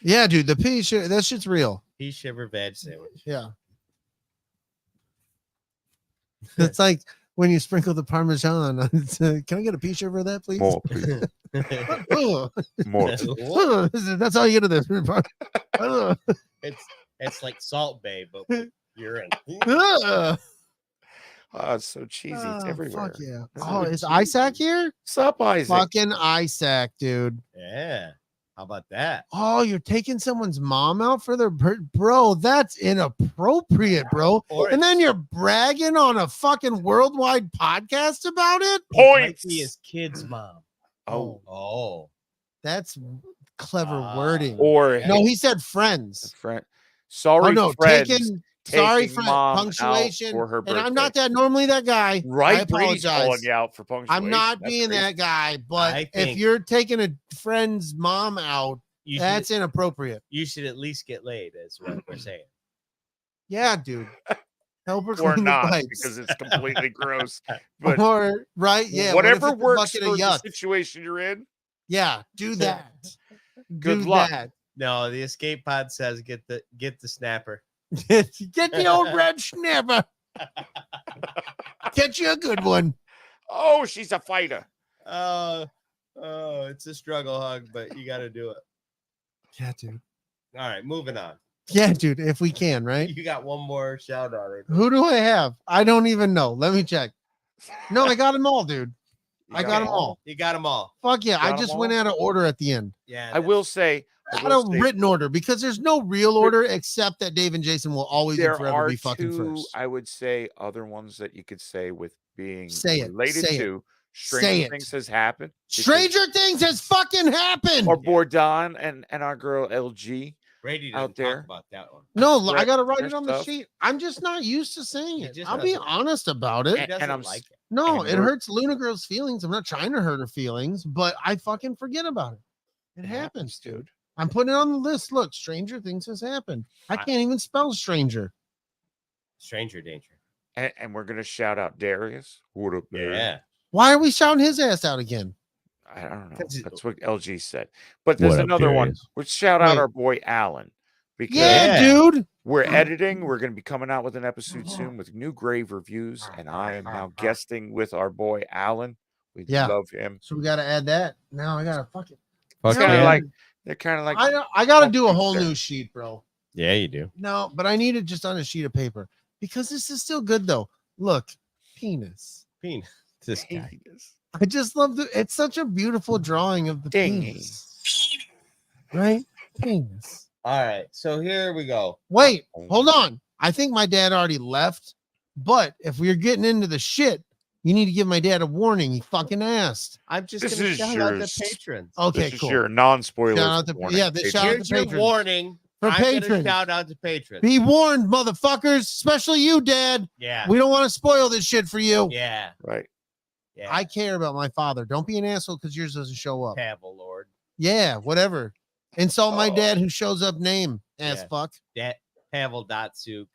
Yeah, dude. The pea shiver, that shit's real. Pea shiver veg sandwich. Yeah. It's like when you sprinkle the Parmesan. Can I get a pea shiver of that, please? More, please. More. That's all you get of this. It's like Salt Bay, but with urine. Oh, it's so cheesy. It's everywhere. Fuck yeah. Oh, is Isaac here? What's up, Isaac? Fucking Isaac, dude. Yeah. How about that? Oh, you're taking someone's mom out for their bro. That's inappropriate, bro. And then you're bragging on a fucking worldwide podcast about it. Points. He his kid's mom. Oh. That's clever wording. Or no, he said friends. Sorry, friends. Sorry, friend. Punctuation. For her birthday. And I'm not normally that guy. Right, I apologize. Brady's calling you out for punctuation. I'm not being that guy, but if you're taking a friend's mom out, that's inappropriate. You should at least get laid, is what we're saying. Yeah, dude. Help her or clean not, the pipes. because it's completely gross. But yeah, whatever works for the situation you're in. Yeah, do that. Good luck. No, the escape pod says get the snapper. Get the old red snapper. Get you a good one. Oh, she's a fighter. Oh, it's a struggle hug, but you got to do it. Yeah, dude. All right, moving on. Yeah, dude, if we can, right? You got one more shout out. Who do I have? I don't even know. Let me check. No, I got them all, dude. I got them all. You got them all. Fuck yeah. I just went out of order at the end. Yeah. I will say. Out of written order, because there's no real order except that Dave and Jason will always and forever be fucking first. I would say other ones that you could say with being related to Stranger Things has happened. Stranger Things has fucking happened. Our boy Don and our girl LG. Brady out there talk about that one. No, I gotta write it on the sheet. I'm just not used to saying it. I'll be honest about it. And I'm like it. No, it hurts Luna Girl's feelings. I'm not trying to hurt her feelings, but I fucking forget about it. It happens, dude. I'm putting it on the list. Look, Stranger Things has happened. I can't even spell stranger. Stranger danger. And we're gonna shout out Darius. What up, there? Yeah. Why are we shouting his ass out again? I don't know. That's what LG said. But there's another one. Let's shout out our boy Alan. Because dude. We're editing. We're going to be coming out with an episode soon with new grave reviews. And I am now guesting with our boy Alan. We love him. So we got to add that. Now I got to fucking. They're kind of like. I got to do a whole new sheet, bro. Yeah, you do. No, but I need it just on a sheet of paper because this is still good, though. Look, penis. This guy. I just love it's such a beautiful drawing of the penis. Right? Penis. All right. So here we go. Wait, hold on. I think my dad already left, but if we're getting into the shit, you need to give my dad a warning. He fucking asked. I'm just This going to is shout out the patrons. Okay, This cool. is your non-spoiler. Shout out to warning. yeah, this shout out Here's to your patrons. warning. For I'm going to patrons. shout out to patrons. Be warned, motherfuckers, especially you, Dad. Yeah. We don't want to spoil this shit for you. Yeah. Right. Yeah. I care about my father. Don't be an asshole because yours doesn't show up. Pavel Lord. Yeah, whatever. Insult my dad who shows up name, ass Yeah. fuck. Pavel Datsuk.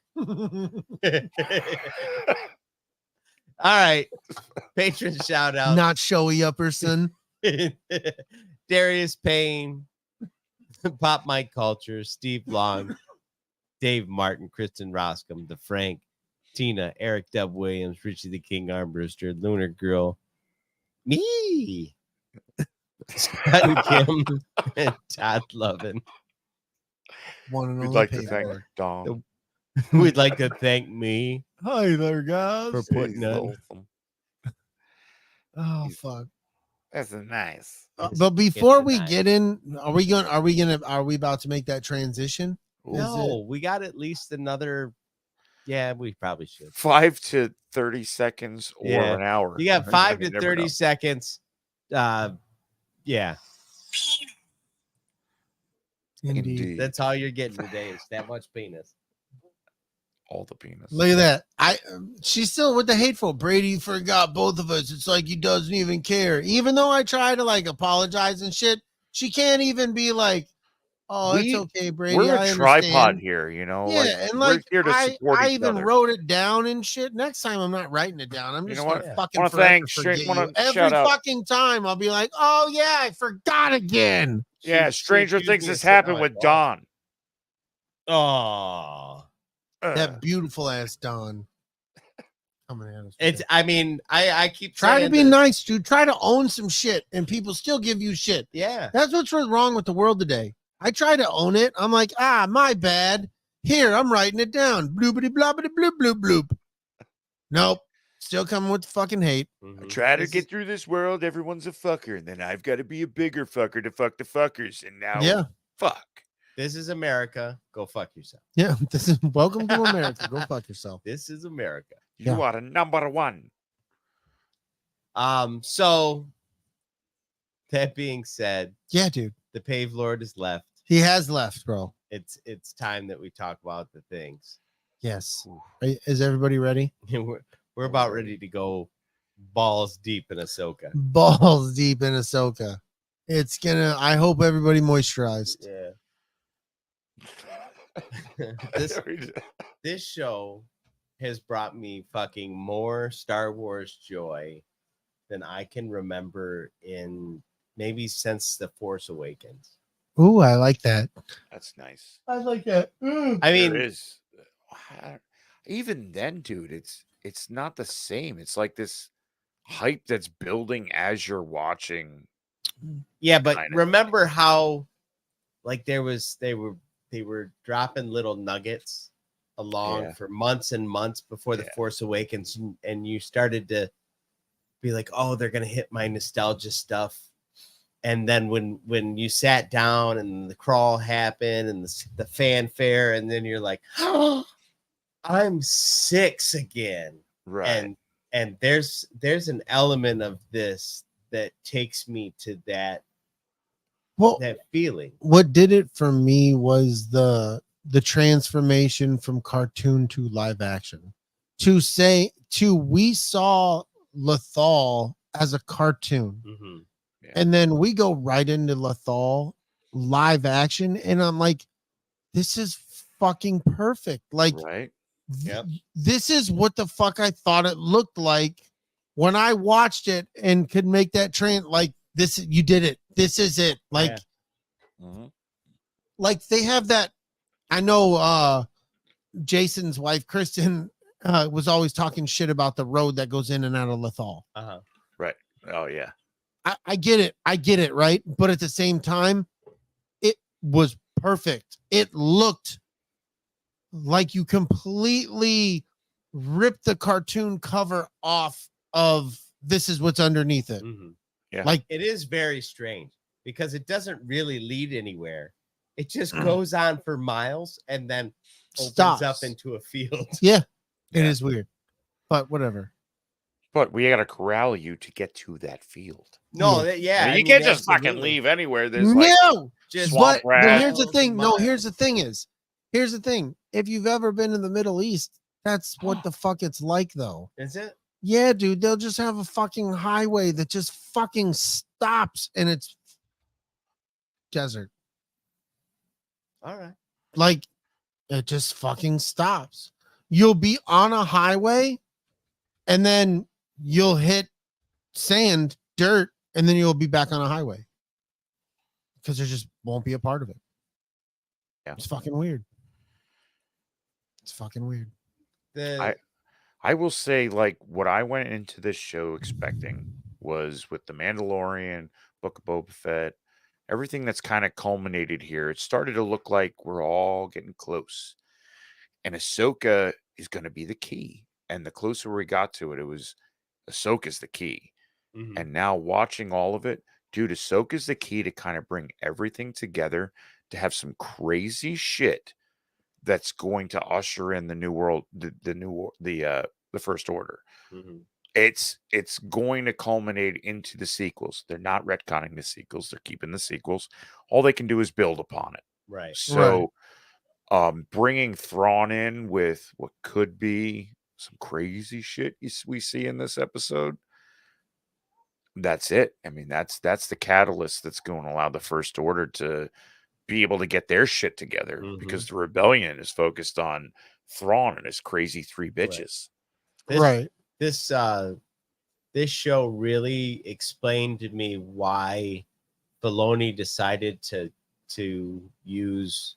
All right. Patron shout out. Not showy upperson. Darius Payne, Pop Mike Culture, Steve Long, Dave Martin, Kristen Roscom, The Frank, Tina, Eric Dub Williams, Richie the King Armbruster, Lunar Girl, me, Scott and Kim, and Todd Lovin. One and We'd only like to paid thank for. Dom. We'd like to thank me Hi there, guys. for putting on. Oh fuck. That's nice. But before It's we nice. get in, are we about to make that transition? No, we got at least another. Yeah, we probably should. 5 to 30 seconds or Yeah. an hour. You got 5 You to never 30 know. seconds. Yeah, Indeed. that's all you're getting today is that much penis. All the penis. Look at that. She's still with the hateful. Brady forgot both of us. It's like he doesn't even care. Even though I try to like apologize and shit, she can't even be like, "Oh, it's okay, Brady." We're I a tripod understand. here, you know. Yeah, and we're like here to support I each even other. wrote it down and shit. Next time I'm not writing it down. I'm You just know gonna what? fucking Wanna forever thank- forget wanna you. Every shout out- fucking time I'll be like, "Oh yeah, I forgot again." Yeah, She Stranger accused Things me of has saying, happened "Oh, with I Dawn. Oh, That beautiful ass Dawn coming at us. it's. I mean, I keep Try to saying be that- nice, dude. Try to own some shit, and people still give you shit. Yeah, That's what's wrong with the world today. I try to own it. I'm like, my bad. Here, I'm writing it down. Bloopity bloopity bloop bloop bloop. Nope. Still coming with the fucking hate. I try to This get is- through this world. Everyone's a fucker. And then I've got to be a bigger fucker to fuck the fuckers. And now, Yeah. fuck. This is America. Go fuck yourself. Yeah. This is welcome to America. Go fuck yourself. This is America. You Yeah. are the number one. So that being said, Yeah, dude. the Pave Lord is left. He has left, bro. It's time that we talk about the things. Yes. Is everybody ready? We're about ready to go balls deep in Ahsoka. Balls deep in Ahsoka. It's gonna. I hope everybody moisturized. Yeah. This show has brought me fucking more Star Wars joy than I can remember in maybe since The Force Awakens. Ooh, I like that. That's nice. I like that. I mean, There is. Even then, dude, it's not the same. It's like this hype that's building as you're watching. yeah, but kind of remember how like they were dropping little nuggets along Yeah. for months and months before The Yeah. Force Awakens, and you started to be like, oh, they're gonna hit my nostalgia stuff. And then when you sat down and the crawl happened and the fanfare, and then you're like, oh, I'm 6 again. Right. And there's an element of this that takes me to that feeling. What did it for me was the transformation from cartoon to live action. We saw Lethal as a cartoon. Mm-hmm. And then we go right into Lethal live action, and I'm like, this is fucking perfect. Like, Right. Yep. This is what the fuck I thought it looked like when I watched it, and could make that train. Like, this, you did it. This is it. Like, Mhm. like they have that. I know Jason's wife, Kristen, was always talking shit about the road that goes in and out of Lethal. Uh-huh. Right. Oh yeah. I get it, right? But at the same time, it was perfect. It looked like you completely ripped the cartoon cover off of this is what's underneath it. Mm-hmm. Yeah. Like, It is very strange because it doesn't really lead anywhere. It just goes on for miles, and then stops up into a field. Yeah, it is weird, but whatever. But we got to corral you to get to that field. No, you can't just fucking leave anywhere. There's just swamp but here's the thing. No, here's the thing. If you've ever been in the Middle East, that's what the fuck it's like, though. Is it? Yeah, dude. They'll just have a fucking highway that just fucking stops, and it's desert. All right. Like, it just fucking stops. You'll be on a highway, and then you'll hit sand, dirt, and then you'll be back on a highway because there just won't be a part of it. Yeah, it's fucking weird. It's fucking weird. I will say, like, what I went into this show expecting was with the Mandalorian, Book of Boba Fett, everything that's kind of culminated here. It started to look like we're all getting close, and Ahsoka is going to be the key. And the closer we got to it, it was Ahsoka's the key. Mm-hmm. And now watching all of it, dude, Ahsoka's the key to kind of bring everything together to have some crazy shit that's going to usher in the new world, the First Order. Mm-hmm. It's going to culminate into the sequels. They're not retconning the sequels. They're keeping the sequels. All they can do is build upon it. Right. So bringing Thrawn in with what could be some crazy shit we see in this episode, that's it. I mean, that's the catalyst that's going to allow the First Order to be able to get their shit together, because the rebellion is focused on Thrawn and his crazy three bitches. This show really explained to me why Filoni decided to use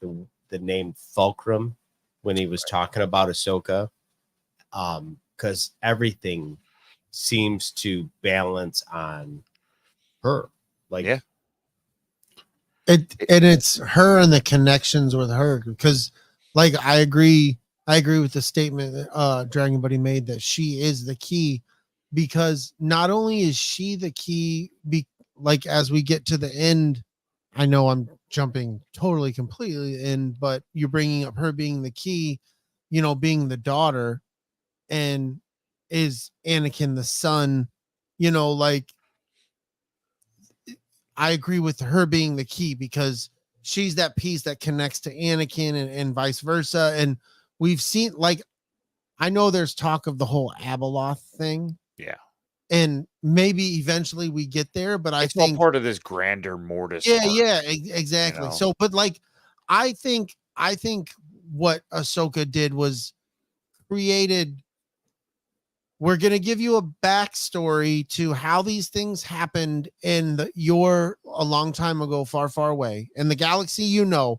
the name Fulcrum when he was talking about Ahsoka, because everything seems to balance on her. It's her and the connections with her, because like I agree with the statement that Dragon Buddy made, that she is the key, because not only is she the key, like as we get to the end, I know I'm jumping totally completely in, but you're bringing up her being the key, being the daughter, and is Anakin the son, like I agree with her being the key, because she's that piece that connects to Anakin and vice versa. And we've seen, like, I know there's talk of the whole Abeloth thing. Yeah. And maybe eventually we get there, but I think all part of this grander Mortis. Yeah, exactly. So, but like, I think what Ahsoka did was created, we're going to give you a backstory to how these things happened in a long time ago, far, far away in the galaxy. I'm going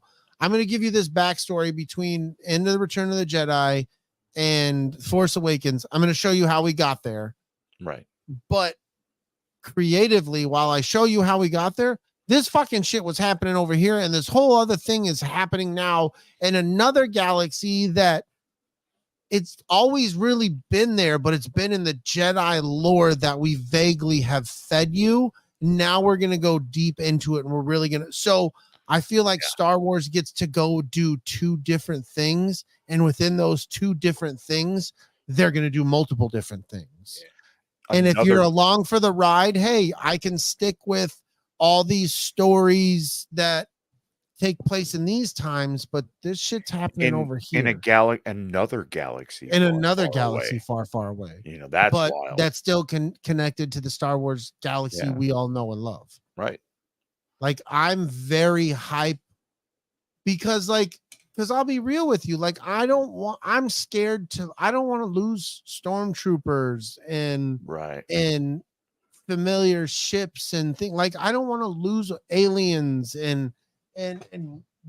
to give you this backstory between End of the Return of the Jedi and Force Awakens. I'm going to show you how we got there. Right. But creatively, while I show you how we got there, this fucking shit was happening over here. And this whole other thing is happening now in another galaxy that it's always really been there, but it's been in the Jedi lore that we vaguely have fed you. Now we're going to go deep into it, and we're really going to. So I feel like Star Wars gets to go do two different things. And within those two different things, they're going to do multiple different things. Yeah. And if you're along for the ride, hey, I can stick with all these stories that take place in these times, but this shit's happening over here in another galaxy, far, far away. That's but wild. That's still connected to the Star Wars galaxy we all know and love. Right. Like, I'm very hyped because I'll be real with you. Like, I'm scared I don't want to lose stormtroopers and familiar ships and things. Like, I don't want to lose aliens and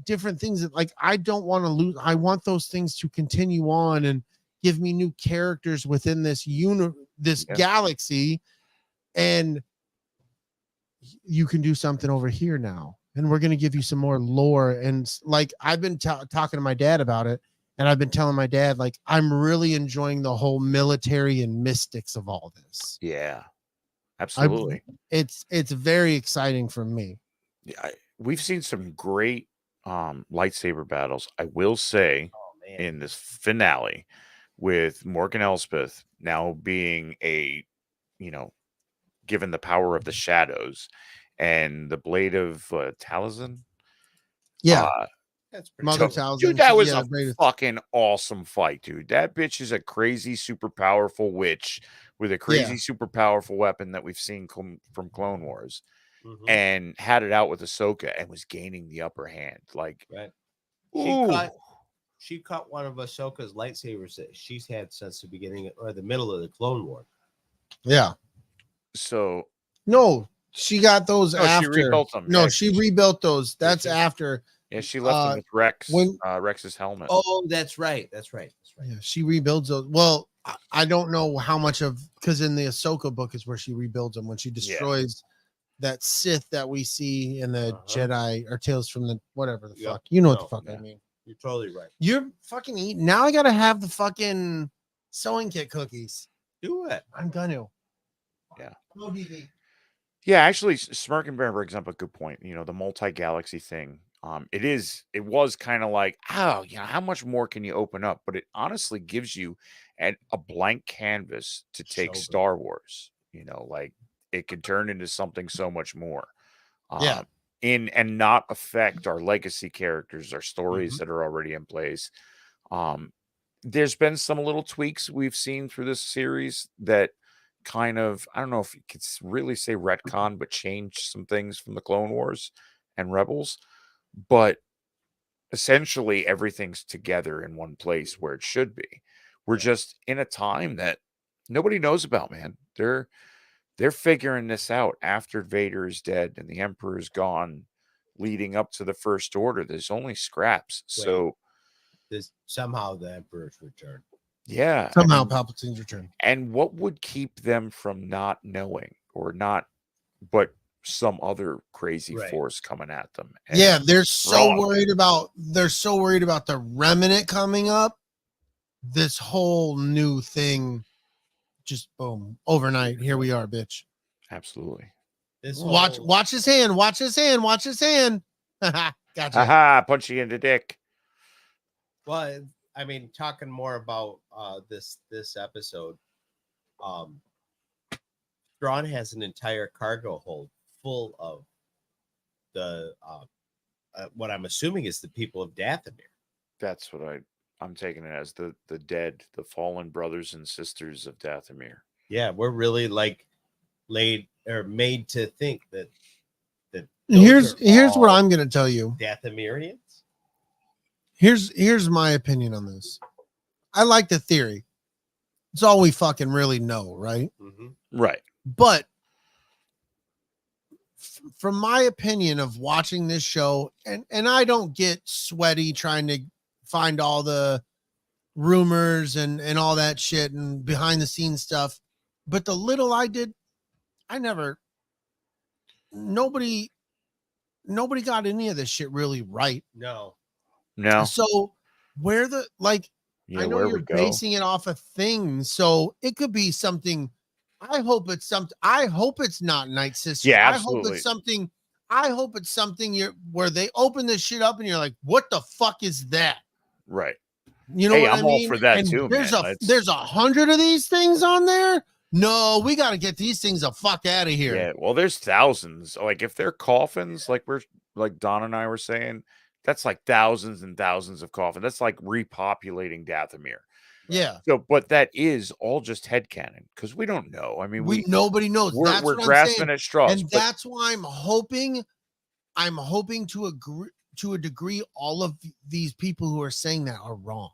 different things that, like, I don't want to lose. I want those things to continue on and give me new characters within this galaxy. And you can do something over here now. And we're going to give you some more lore. And like, I've been talking to my dad about it. And I've been telling my dad, like, I'm really enjoying the whole military and mystics of all this. Yeah, absolutely. It's very exciting for me. Yeah, we've seen some great lightsaber battles. I will say in this finale with Morgan Elspeth now being a, given the power of the shadows and the blade of Taliesin. Yeah. That's Mother pretty Taliesin. Dude, that was yeah, a fucking awesome fight, dude. That bitch is a crazy, super powerful witch with a crazy, super powerful weapon that we've seen from Clone Wars, and had it out with Ahsoka and was gaining the upper hand. Like, she cut one of Ahsoka's lightsabers that she's had since the beginning or the middle of the Clone War. Yeah. So no, she got those after. She rebuilt them. No, she rebuilt those. That's after. Yeah, she left them with Rex. Rex's helmet. Oh, that's right. Yeah, she rebuilds those. Well, I don't know how much of, because in the Ahsoka book is where she rebuilds them when she destroys that Sith that we see in the Jedi or Tales from the whatever the fuck. You know what the fuck I mean. You're totally right. You're fucking eating. Now I gotta have the fucking sewing kit cookies. Do it. I'm gonna. Yeah. No DV. Yeah, actually, Smirk and Bear brings up a good point. The multi-galaxy thing. It was kind of like, how much more can you open up? But it honestly gives you a blank canvas to take Star Wars. Like it could turn into something so much more. And not affect our legacy characters, our stories that are already in place. There's been some little tweaks we've seen through this series that kind of, I don't know if you could really say retcon, but change some things from the Clone Wars and Rebels. But essentially everything's together in one place where it should be. We're just in a time that nobody knows about, man. They're figuring this out after Vader is dead and the Emperor is gone, leading up to the First Order. There's only scraps. So somehow the Emperor's return. Yeah. Somehow Palpatine's return. And what would keep them from not knowing but some other crazy force coming at them? And they're so worried about the remnant coming up. This whole new thing, just boom, overnight. Here we are, bitch. Absolutely. Watch his hand. Watch his hand. Gotcha. Aha, punch you in the dick. Well, I mean, talking more about this episode, Thrawn has an entire cargo hold full of the what I'm assuming is the people of Dathomir. That's what I'm taking it as the dead, the fallen brothers and sisters of Dathomir. Yeah, we're really like made to think that here's what I'm gonna tell you. Dathomirians. Here's my opinion on this. I like the theory. It's all we fucking really know, right? Right. But from my opinion of watching this show, and I don't get sweaty trying to find all the rumors and all that shit and behind the scenes stuff, but the little I did, nobody got any of this shit really right. No. So where I know you're basing it off of things, so it could be something. I hope it's not Night Sister. Yeah, absolutely. I hope it's something where they open this shit up and you're like, what the fuck is that? Right. You know what I mean? I'm all for that too. There's 100 of these things on there. No, we got to get these things the fuck out of here. Yeah. Well, there's thousands. Like if they're coffins, like Don and I were saying, that's like thousands and thousands of coffins. That's like repopulating Dathomir. Yeah. So, but that is all just headcanon because we don't know. I mean, nobody knows. We're grasping at straws, and that's why I'm hoping to a degree all of these people who are saying that are wrong.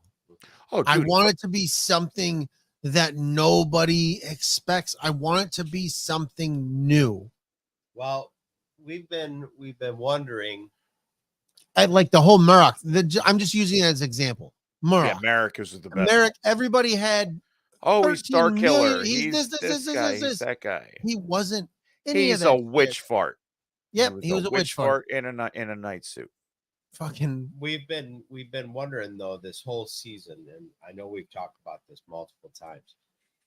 Oh, dude, I want it to be something that nobody expects. I want it to be something new. Well, we've been wondering. I like the whole Murrock. I'm just using it as an example. Murrock. Yeah, Merrick was the best. Merrick, everybody had. He's Star Killer. He's this guy. He's that guy. He wasn't any He's of that a witch fart. Yep, he was a witch fart in a night suit. Fucking. We've been wondering though this whole season, and I know we've talked about this multiple times,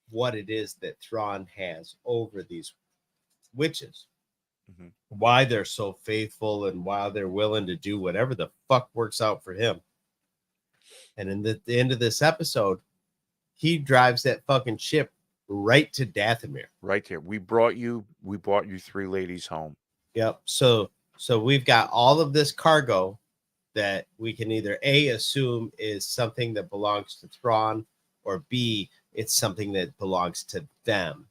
what it is that Thrawn has over these witches. why they're so faithful and why they're willing to do whatever the fuck works out for him. And in the end of this episode, he drives that fucking ship right to Dathomir. Right there. We brought you 3 ladies home. Yep. So we've got all of this cargo that we can either A, assume is something that belongs to Thrawn, or B, it's something that belongs to them.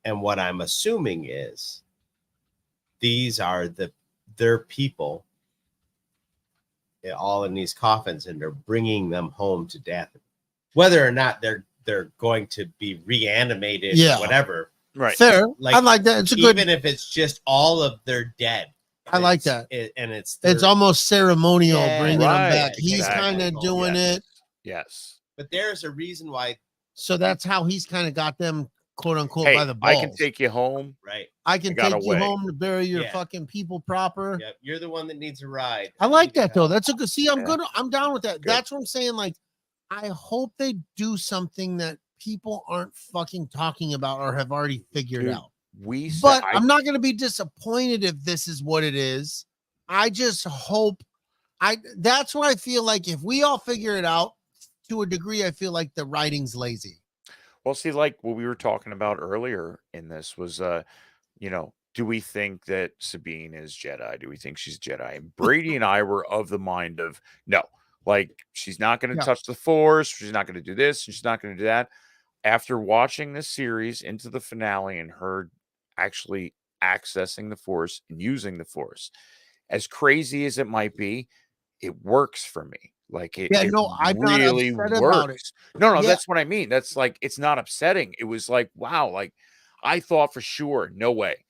And what I'm assuming is these are their people all in these coffins, and they're bringing them home to Dathomir. Whether or not they're going to be reanimated, whatever. Right. Fair. I like that. It's even if it's just all of their dead. I like that. It's almost ceremonial bringing them back. Exactly. He's kind of doing it. Yes. But there's a reason why. So that's how he's kind of got them, quote unquote, Hey, by the balls. I can take you home. Right. I can take you home to bury your fucking people proper. Yep. You're the one that needs a ride. I like that though. That's a good. See, I'm good. I'm down with that. Good. That's what I'm saying. Like, I hope they do something that people aren't fucking talking about or have already figured out. I'm not going to be disappointed if this is what it is. I just hope that's what I feel like. If we all figure it out to a degree, I feel like the writing's lazy. Well, see, like what we were talking about earlier in this was, do we think that Sabine is Jedi? Do we think she's Jedi? And Brady and I were of the mind of no, like she's not going to touch the Force. She's not going to do this. And she's not going to do that. After watching this series into the finale and her actually accessing the Force and using the Force, as crazy as it might be, it works for me. Like it I'm really not upset works. about it. No, that's what I mean. That's like, it's not upsetting. It was like, wow, like I thought for sure, no way.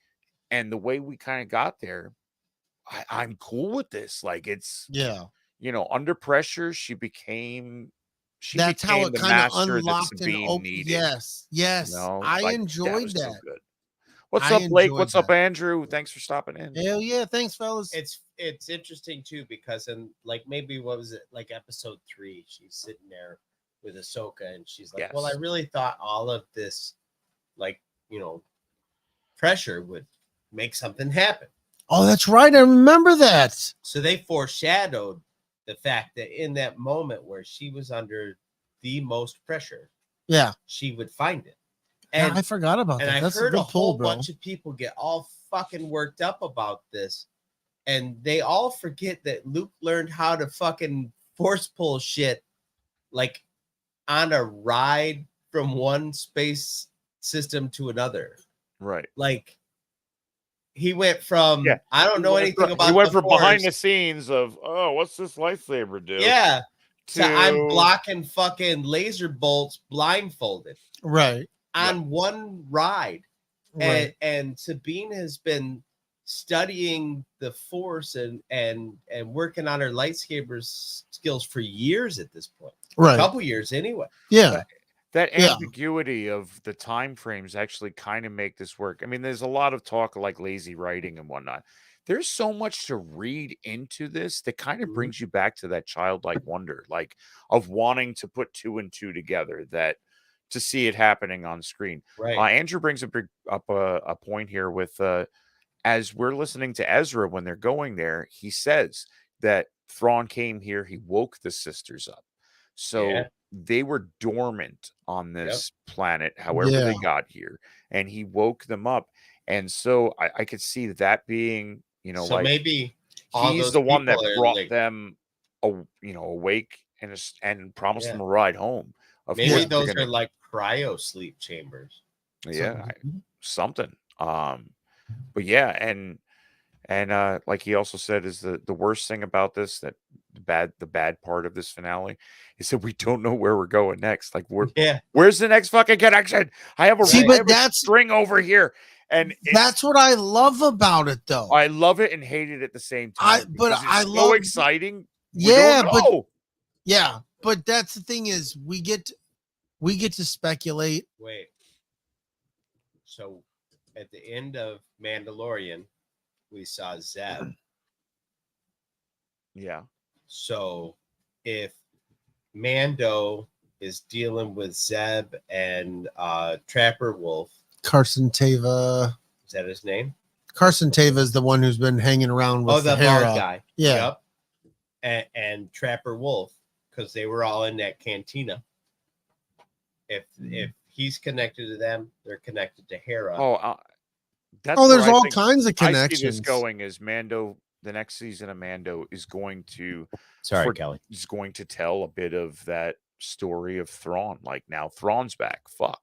And the way we kind of got there, I'm cool with this. Like it's, under pressure, she became how it the kind of master unlocked that Sabine and needed. Yes. I enjoyed that. So good. What's up, Blake? What's up, Andrew? Thanks for stopping in. Hell yeah, thanks, fellas. It's interesting too, because in like maybe what was it, like episode 3, she's sitting there with Ahsoka and she's like, well, I really thought all of this, like, pressure would make something happen. Oh, that's right. I remember that. So they foreshadowed the fact that in that moment where she was under the most pressure, she would find it. And I forgot about that. And I've heard a whole bunch of people get all fucking worked up about this, and they all forget that Luke learned how to fucking force pull shit like on a ride from one space system to another. Right. Like he went from I don't know anything about. He went from behind the scenes of what's this lightsaber do? Yeah. To I'm blocking fucking laser bolts blindfolded. Right. On one ride. Right. And Sabine has been studying the Force and working on her lightsaber skills for years at this point. Right. A couple years anyway. Yeah. That ambiguity of the time frames actually kind of make this work. I mean, there's a lot of talk of like lazy writing and whatnot. There's so much to read into this that kind of brings you back to that childlike wonder, like of wanting to put 2 and 2 together, that to see it happening on screen. Right. Andrew brings up a point here with as we're listening to Ezra when they're going there, he says that Thrawn came here, he woke the sisters up. So they were dormant on this planet, however they got here, and he woke them up. And so I could see that being, so like maybe he's the one that brought them, awake and promised them a ride home. Maybe those are like cryo sleep chambers. Yeah, something. But yeah, and like he also said, is the worst thing about this, that the bad part of this finale is that we don't know where we're going next. Like where's the next fucking connection? I have a string over here. And that's what I love about it, though. I love it and hate it at the same time. I love so exciting. But that's the thing is we get to speculate. Wait. So at the end of Mandalorian, we saw Zeb. Yeah. So if Mando is dealing with Zeb and Trapper Wolf, Carson Teva, is that his name? Carson Teva is the one who's been hanging around with the Hera. bald guy. Yeah. Yep. And Trapper Wolf, because they were all in that cantina. If he's connected to them, they're connected to Hera. There's all kinds of connections. I see this going as Mando. The next season of Mando is going to. Sorry, Kelly. Is going to tell a bit of that story of Thrawn. Like, now Thrawn's back. Fuck,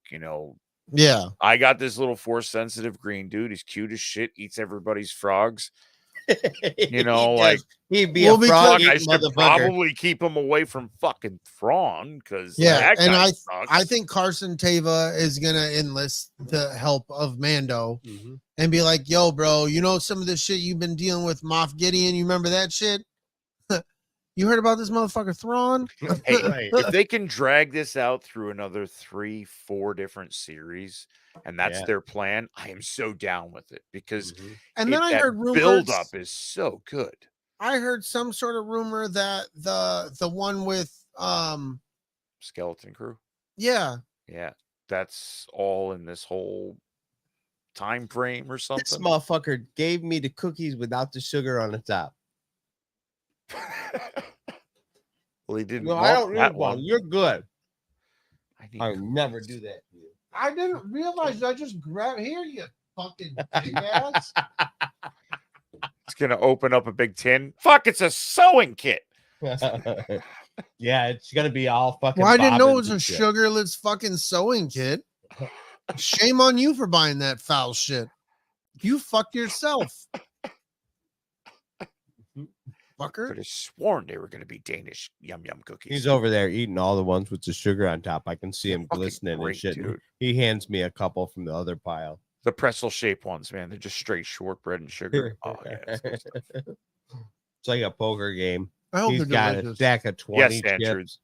Yeah. I got this little force sensitive green dude. He's cute as shit. Eats everybody's frogs. He'd be a frog. I should probably keep him away from fucking Thrawn because I think Carson Teva is gonna enlist the help of Mando and be like, "Yo, bro, some of this shit you've been dealing with Moff Gideon. You remember that shit? You heard about this motherfucker Thrawn?" Hey, if they can drag this out through another 3-4 different series, and that's their plan, I am so down with it because and then I heard rumors, build up is so good. I heard some sort of rumor that the one with Skeleton Crew. Yeah, that's all in this whole time frame or something. This motherfucker gave me the cookies without the sugar on the top. Well, he didn't. No, I don't need one. You're good. I never do that to you. I didn't realize. I just grabbed here, you fucking big ass. It's gonna open up a big tin. Fuck! It's a sewing kit. Yeah, it's gonna be all fucking. Well, I didn't know it was a sugarless fucking sewing kit. Shame on you for buying that foul shit. You fucked yourself. Fucker. Could have sworn they were going to be Danish yum cookies. He's over there eating all the ones with the sugar on top. I can see him glistening and shit. Dude. He hands me a couple from the other pile. The pretzel shaped ones, man. They're just straight shortbread and sugar. Oh yeah, it's like a poker game. I hope he's got a stack of 20 chips,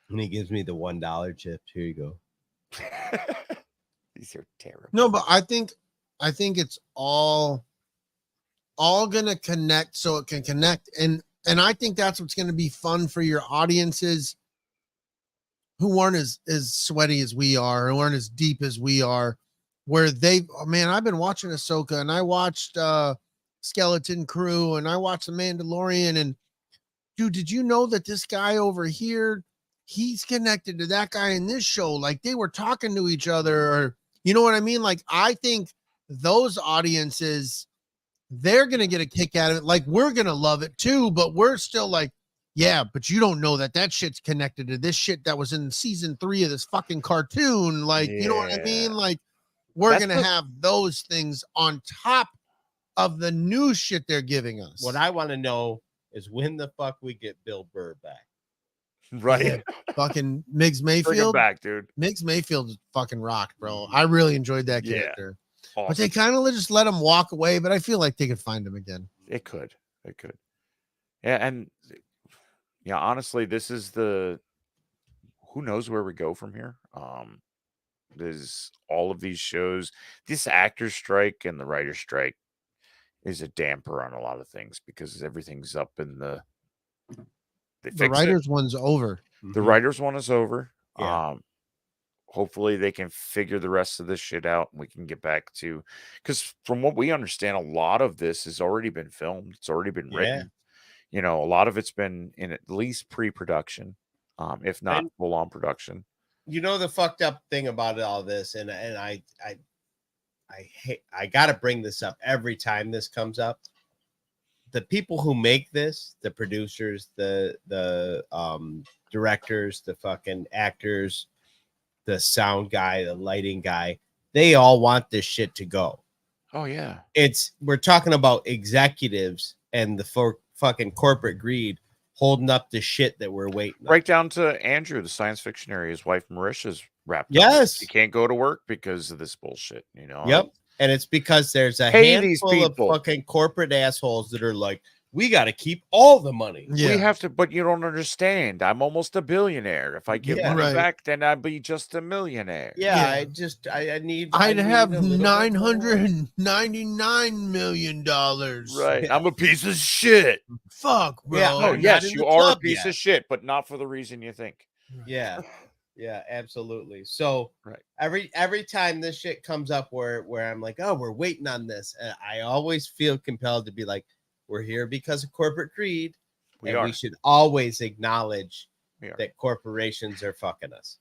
and he gives me the $1 chips. Here you go. These are terrible. No, but I think it's all gonna connect so it can connect, and I think that's what's gonna be fun for your audiences who aren't as sweaty as we are, who aren't as deep as we are, where I've been watching Ahsoka, and I watched Skeleton Crew, and I watched The Mandalorian, and dude, did you know that this guy over here, he's connected to that guy in this show? Like, they were talking to each other, or you know what I mean? Like, I think those audiences, they're going to get a kick out of it. Like, we're going to love it too, but we're still like, yeah, but you don't know that shit's connected to this shit that was in season 3 of this fucking cartoon. Like, you know what I mean? Like, we're going to have those things on top of the new shit they're giving us. What I want to know is when the fuck we get Bill Burr back. Right. Yeah, fucking Miggs Mayfield. Bring him back, dude. Miggs Mayfield fucking rocked, bro. I really enjoyed that character. Awesome. But they kind of just let him walk away, but I feel like they could find him again. It could. Yeah, and honestly, this is who knows where we go from here. There's all of these shows. This actor strike and the writer strike is a damper on a lot of things because everything's up in the writers one's over. The writers one is over. Yeah. Hopefully they can figure the rest of this shit out and we can get back to, because from what we understand, a lot of this has already been filmed. It's already been written. A lot of it's been in at least pre-production, if not full-on production. You know the fucked up thing about all this, and I got to bring this up every time this comes up. The people who make this, the producers, the directors, the fucking actors, the sound guy, the lighting guy, they all want this shit to go. Oh yeah. We're talking about executives and the fucking corporate greed holding up the shit that we're waiting right down to Andrew, the science fictionary. His wife Marisha's wrapped up. Yes. He can't go to work because of this bullshit, Yep. And it's because there's a handful of fucking corporate assholes that are like, we got to keep all the money. Yeah. We have to, but you don't understand. I'm almost a billionaire. If I give money back, then I'd be just a millionaire. Yeah. I'd have $999 million. Right. I'm a piece of shit. Fuck, bro. Yeah. Oh, yes, you are a piece of shit, but not for the reason you think. Yeah. Yeah, absolutely. So Right. every time this shit comes up where I'm like, oh, we're waiting on this, and I always feel compelled to be like, we're here because of corporate greed. We should always acknowledge that corporations are fucking us.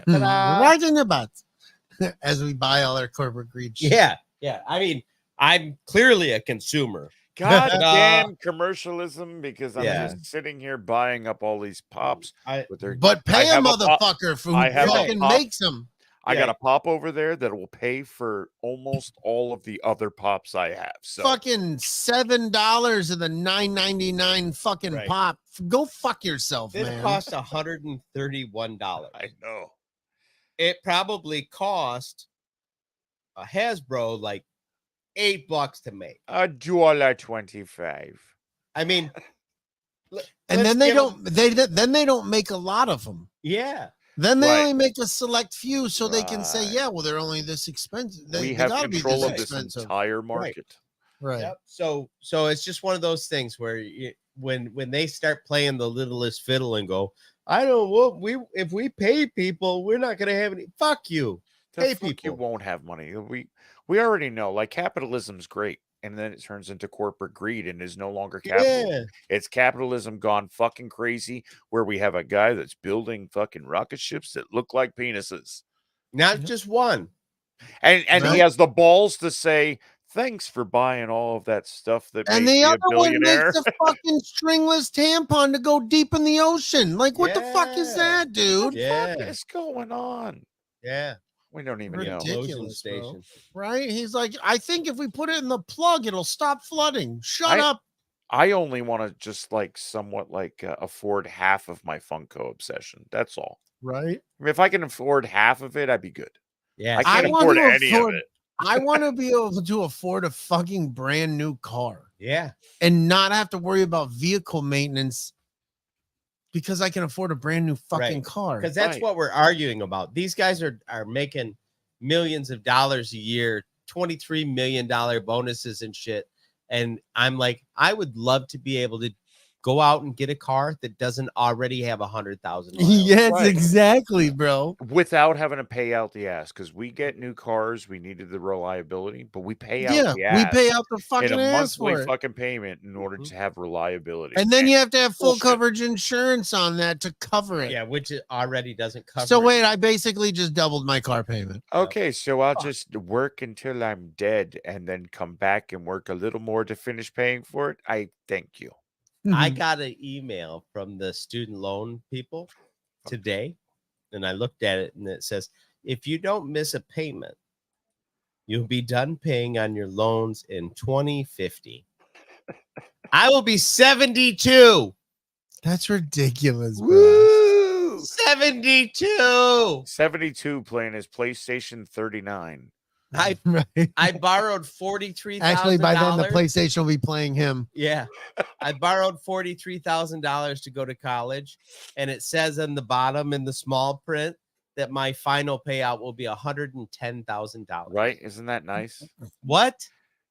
Right in the butt. As we buy all our corporate greed shit. Yeah. Yeah. I mean, I'm clearly a consumer. Goddamn commercialism, because I'm Yeah. just sitting here buying up all these pops. But pay a motherfucker for who fucking makes them. I got a pop over there that will pay for almost all of the other pops I have. So fucking $7 of the $9.99 fucking pop. Go fuck yourself, This man. cost $131. I know. It probably cost a Hasbro like $8 to make. $1.25. I mean, and then they don't make a lot of them. Yeah. Then they only make a select few, so they can say, yeah, well, they're only this expensive. We have control of this entire market. Right. Yep. So it's just one of those things where when they start playing the littlest fiddle and go, I don't know, if we pay people, we're not gonna have any. Fuck you. Pay people. You won't have money. We already know, like, capitalism's great, and then it turns into corporate greed and is no longer capitalism. Yeah. It's capitalism gone fucking crazy, where we have a guy that's building fucking rocket ships that look like penises. Not just one. And he has the balls to say, thanks for buying all of that stuff that and made the me a other one billionaire. makes a fucking stringless tampon to go deep in the ocean. Like, what the fuck is that, dude? What the fuck is going on? Yeah. We don't even Ridiculous, know. bro. Right? He's like, I think if we put it in the plug, it'll stop flooding. Shut up. I only want to just like somewhat like afford half of my Funko obsession. That's all. Right. I mean, if I can afford half of it, I'd be good. Yeah. I can't afford any of it. I want to be able to afford a fucking brand new car. Yeah. And not have to worry about vehicle maintenance because I can afford a brand new fucking car. Because that's what we're arguing about. These guys are making millions of dollars a year, $23 million bonuses and shit. And I'm like, I would love to be able to go out and get a car that doesn't already have 100,000. Yes, exactly, bro. Without having to pay out the ass, because we get new cars, we needed the reliability, but we pay out the ass. We pay out the fucking in a ass monthly for it. fucking payment in order to have reliability. And then you have to have full coverage insurance on that to cover it. Yeah, which it already doesn't cover. So wait, I basically just doubled my car payment. Okay, so I'll just work until I'm dead and then come back and work a little more to finish paying for it. I thank you. I got an email from the student loan people today, and I looked at it, and it says, if you don't miss a payment, you'll be done paying on your loans in 2050. I will be 72. That's ridiculous, bro. Woo! 72. 72 playing his PlayStation 39. I borrowed $43,000. Actually, by then the PlayStation will be playing him. Yeah. I borrowed $43,000 to go to college, and it says on the bottom in the small print that my final payout will be $110,000. Right? Isn't that nice? What?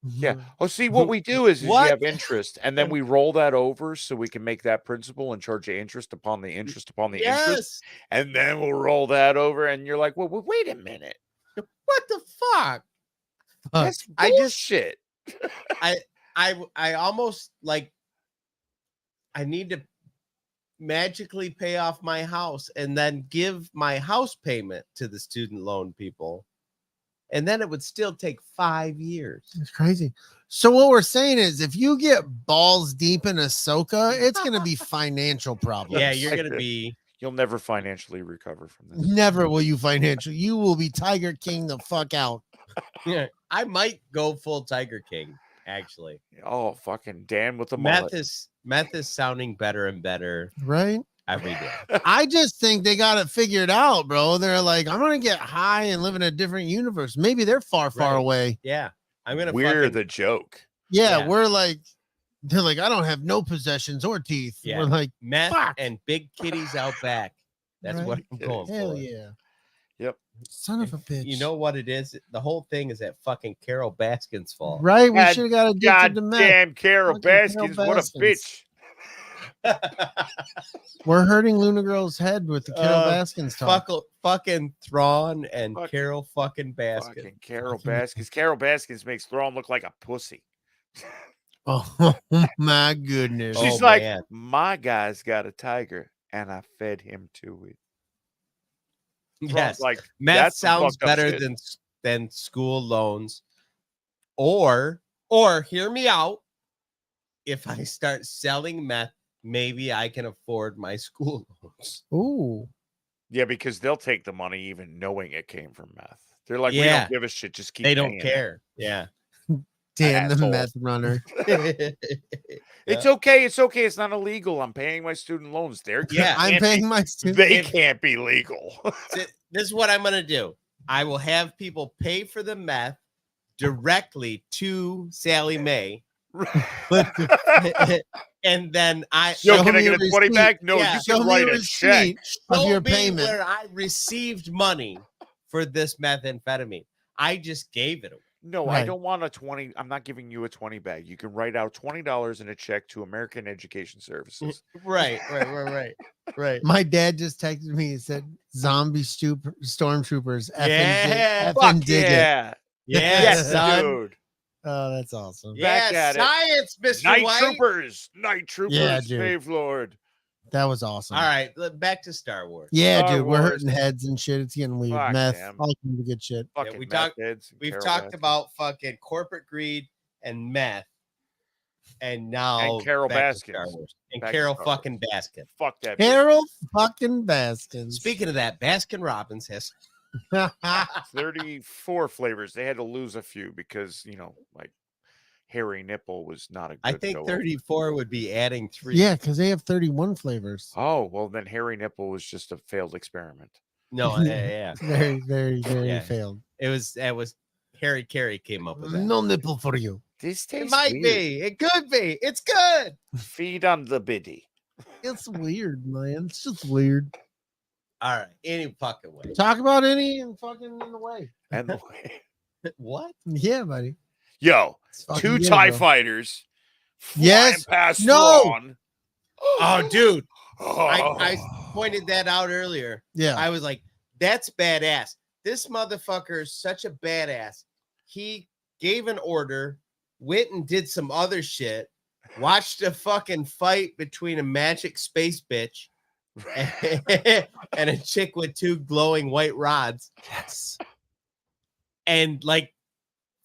Yeah. Oh, see, what we do is you have interest, and then we roll that over so we can make that principal and charge you interest upon the interest upon the interest. And then we'll roll that over, and you're like, well, wait a minute. What the fuck? That's bullshit. I almost like I need to magically pay off my house and then give my house payment to the student loan people. And then it would still take 5 years. It's crazy. So what we're saying is if you get balls deep in Ahsoka, it's going to be financial problems. Yeah, you're going to be... You'll never financially recover from this. Never will you financially. You will be Tiger King the fuck out. Yeah, I might go full Tiger King, actually. Oh, fucking Dan with the meth is sounding better and better. Right? Every day. I just think they got it figured out, bro. They're like, I'm going to get high and live in a different universe. Maybe they're far away. Yeah. We're the joke. Yeah, we're like, they're like, I don't have no possessions or teeth. Yeah. We're like, meth and big kitties out back. That's what I'm going for. Hell yeah. Yep. Son of a bitch. You know what it is? The whole thing is that fucking Carol Baskin's fault. Right? We should have got addicted to meth. Damn Carol Baskins. What a bitch. We're hurting Luna Girl's head with the Carol Baskins talk. Fucking Thrawn and Fuck- Carol fucking Baskin. Fucking Carol Baskins. Carol Baskins makes Thrawn look like a pussy. Oh my goodness. She's Oh, like, man. my guy's got a tiger, and I fed him to it. Thrawn's Yes, like meth that's some sounds fucked up better shit. than school loans. Or hear me out. If I start selling meth, maybe I can afford my school loans. Ooh. Yeah, because they'll take the money even knowing it came from meth. They're like, we Yeah. don't give a shit. Just keep They don't paying. care. Yeah. Dan the Asshole. meth runner. It's okay. It's okay. It's not illegal. I'm paying my student loans. Yeah, I'm paying my student. They can't be legal. This is what I'm gonna do. I will have people pay for the meth directly to Sally Mae. And then I Yo, Show can I me get a a 20 receipt. back? No, Yeah. you Show can me write a a check. receipt of your show me payment. where I received money for this methamphetamine. I just gave it away. No, Right. I don't want a 20. I'm not giving you a 20 bag. You can write out $20 in a check to American Education Services. Right. My dad just texted me. He said, "Zombie stormtroopers." Yeah. Fuck dig it. yeah. Yeah, Yes, son. dude. Oh, that's awesome. Back Yeah, at it. science, Mr. Night White. Troopers. Night Troopers. Yeah, dude. Fave Lord. That was awesome. All right, back to Star Wars. Yeah, Star dude, we're Wars. hurting heads and shit. It's getting weird. Fuck Meth, them. all kinds of good shit. Fucking we meth talked- heads and We've Carol talked Baskin. about fucking corporate greed and meth, and now And Carol back to Baskins. Star Wars. And Back to Carol Star fucking Baskin. Fuck that. bitch. Harold fucking Baskins. Speaking of that, Baskin Robbins has 34 flavors. They had to lose a few because, like hairy nipple was not a good I think go-over. 34 would be adding 3. Yeah, because they have 31 flavors. Oh, well, then hairy nipple was just a failed experiment. No, yeah. Very, very, very Yeah. failed. That was Harry Carey came up with that. No nipple for you. This It tastes might weird. be. It could be. It's good. Feed on the biddy. It's weird, man. It's just weird. All right. Any fucking way. Talk about any and fucking in the way. And the way. What? Yeah, buddy. Yo, It's fucking two good, TIE bro. fighters. Yes. flying Past No. Thrawn. Oh, dude. Oh. I pointed that out earlier. Yeah. I was like, that's badass. This motherfucker is such a badass. He gave an order, went and did some other shit, watched a fucking fight between a magic space bitch and a chick with 2 glowing white rods. Yes. And like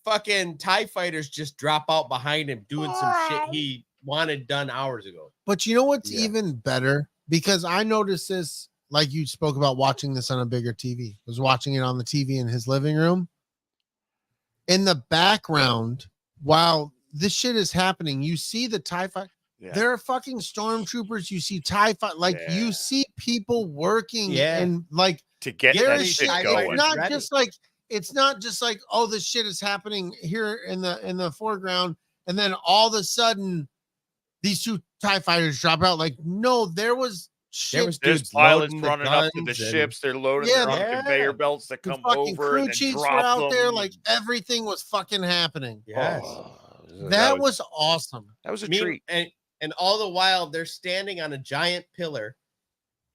fucking TIE fighters just drop out behind him doing some shit he wanted done hours ago. But you know what's Yeah. even better? Because I noticed this, like you spoke about watching this on a bigger TV. I was watching it on the TV in his living room. In the background, while this shit is happening, you see the TIE fight. Yeah. There are fucking stormtroopers. You see TIE fight. Like Yeah. you see people working Yeah. and like to get there that is shit TIE shit. going. It's not ready. just like oh, this shit is happening here in the foreground, and then all of a sudden these 2 TIE fighters drop out. Like, no, there was shit. There was There's dudes pilots loading the running up to the guns and- ships. They're loading Yeah, their yeah. conveyor belts that the come fucking over crew and then chiefs were drop out there. them. Like everything was fucking happening. Yes. That was awesome. that was a Me- treat. and all the while they're standing on a giant pillar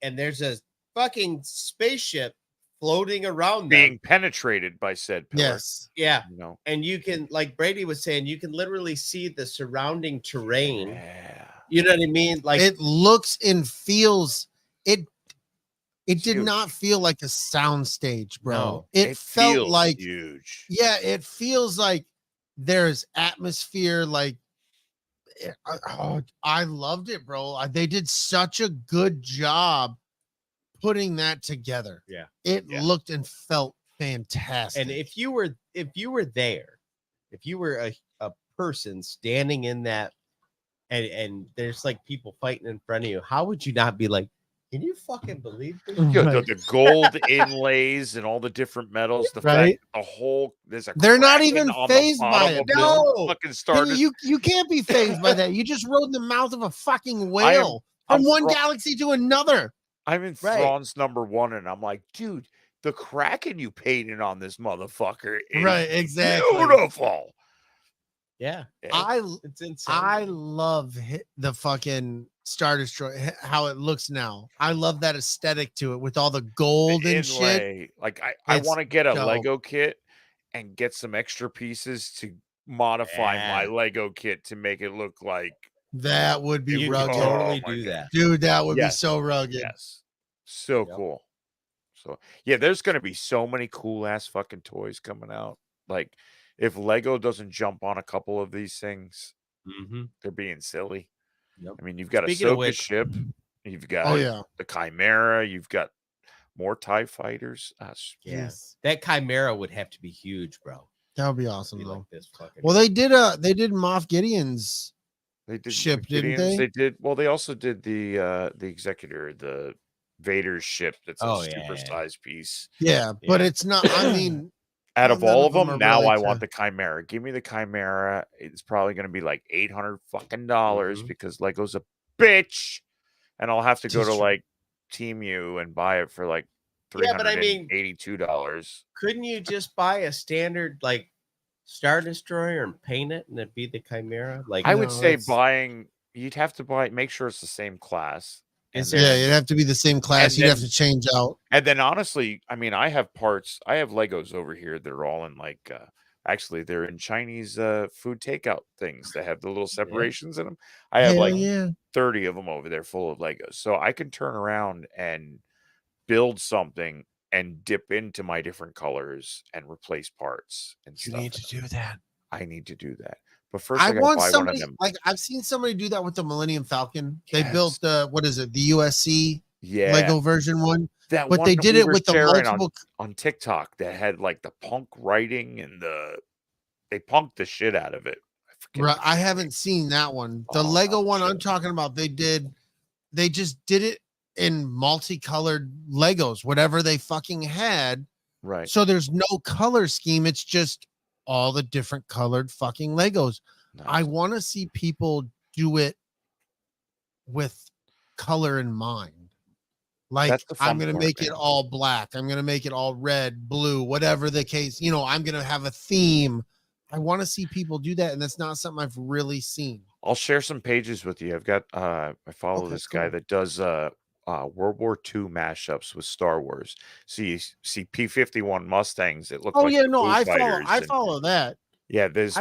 and there's a fucking spaceship floating around them. Being penetrated by said pillar. Yes. Yeah. You And you can, like Brady was saying, you can literally see the surrounding terrain. Yeah. You know what I mean? Like It looks and feels it. It did Huge. not feel like a sound stage, bro. No, it felt feels like huge. yeah, it feels like there's atmosphere. Like, I loved it, bro. They did such a good job putting that together. Yeah. It Yeah. looked and felt fantastic. and if you were there, if you were a person standing in that and there's like people fighting in front of you, how would you not be like, can you fucking believe this? Yo, Right. the gold inlays and all the different metals. The Right. fact the whole there's a They're not kraken even on the fazed by bottom it. of this No. fucking And started. you can't be phased by that. You just rode the mouth of a fucking whale I'm from one Thra- galaxy to another. I'm in Right. Thrawn's #1, and I'm like, dude, the kraken you painted on this motherfucker is exactly. beautiful. Yeah, Yeah. it's insane. I love the fucking Star Destroyer, how it looks now. I love that aesthetic to it with all the gold and shit. Like I want to get a dope. Lego kit and get some extra pieces to modify my Lego kit to make it look like that would be you rugged. Could totally do that, dude. That would be so rugged. Yes, so cool. So yeah, there's gonna be so many cool ass fucking toys coming out. Like if Lego doesn't jump on a couple of these things, they're being silly. Yep. I mean, you've got Ahsoka ship, you've got the Chimera, you've got more TIE fighters. Yes, that Chimera would have to be huge, bro. That would be awesome, though. Like well, they did Moff Gideon's ship, didn't they? They did. Well, they also did the Executor, the Vader's ship. That's a super size piece. Yeah, but it's not. I mean, out of all of them, now I want the Chimera. Give me the Chimera. It's probably going to be like $800 fucking dollars because Lego's a bitch, and I'll have to go to like Temu and buy it for like $382. Couldn't you just buy a standard like Star Destroyer and paint it, and it'd be the Chimera? Like I would say you'd have to make sure it's the same class. It'd have to be the same class. You'd have to change out. And then honestly, I mean, I have Legos over here. They're all in like, actually they're in Chinese food takeout things that have the little separations in them. I have 30 of them over there full of Legos. So I can turn around and build something and dip into my different colors and replace parts and stuff. You need to do that. I need to do that. But first, I want somebody like I've seen somebody do that with the Millennium Falcon. They built the USC Lego version one. But they did it with the multiple on TikTok that had like the punk writing and they punked the shit out of it. I haven't seen that one. The Lego one I'm talking about, they just did it in multicolored Legos, whatever they fucking had. Right. So there's no color scheme. It's just all the different colored fucking Legos. Nice. I want to see people do it with color in mind. Like I'm going to make it all black. I'm going to make it all red, blue, whatever the case, I'm going to have a theme. I want to see people do that. And that's not something I've really seen. I'll share some pages with you. I've got, I follow this guy that does, World War II mashups with Star Wars. So you see P-51 Mustangs. It looks like I follow that. Yeah, this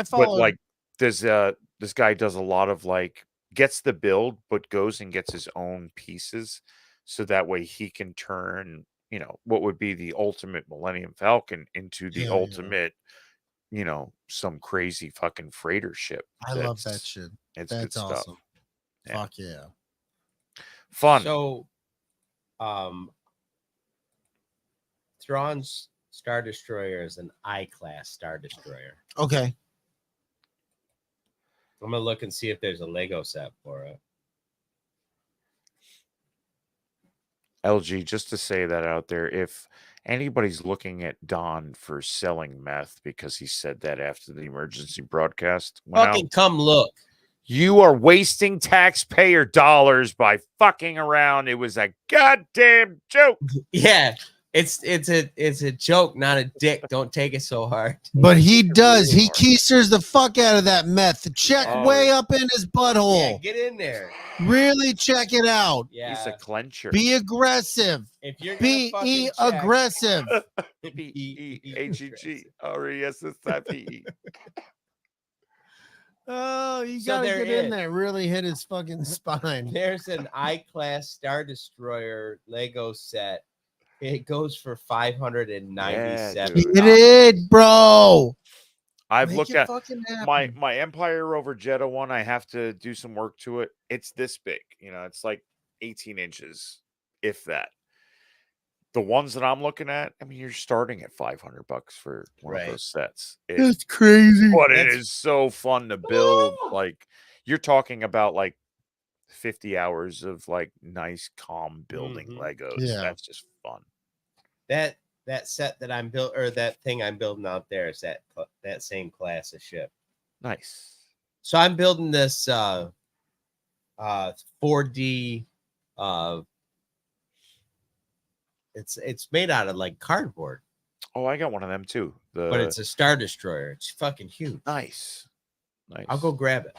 guy does a lot of like gets the build, but goes and gets his own pieces, so that way he can turn what would be the ultimate Millennium Falcon into the ultimate, some crazy fucking freighter ship. I love that shit. That's awesome. Stuff. Yeah. Fuck yeah, fun. So, Thrawn's Star Destroyer is an I-class Star Destroyer. Okay. I'm gonna look and see if there's a Lego set for it. LG, just to say that out there, if anybody's looking at Don for selling meth because he said that after the emergency broadcast, come look. You are wasting taxpayer dollars by fucking around. It was a goddamn joke. Yeah, it's a joke, not a dick. Don't take it so hard. But he does. He keisters the fuck out of that meth. Check way up in his butthole. Yeah, get in there. Really check it out. Yeah. He's a clencher. Be aggressive. If you're Be aggressive. BEAGGRESSIPE. Oh, you gotta get in there. Really hit his fucking spine. There's an I-class Star Destroyer Lego set. It goes for $597. Get it, bro. I've looked at my Empire over Jeddah one. I have to do some work to it. It's this big, it's like 18 inches, if that. The ones that I'm looking at, I mean, you're starting at $500 for one of those sets. It's crazy, but it is so fun to build. Like you're talking about like 50 hours of like nice, calm building Legos. Yeah. That's just fun. That set that I'm built, or that thing I'm building out there, is that same class of ship. Nice. So I'm building this 4D. It's made out of like cardboard. Oh, I got one of them too. But it's a Star Destroyer. It's fucking huge. Nice. I'll go grab it.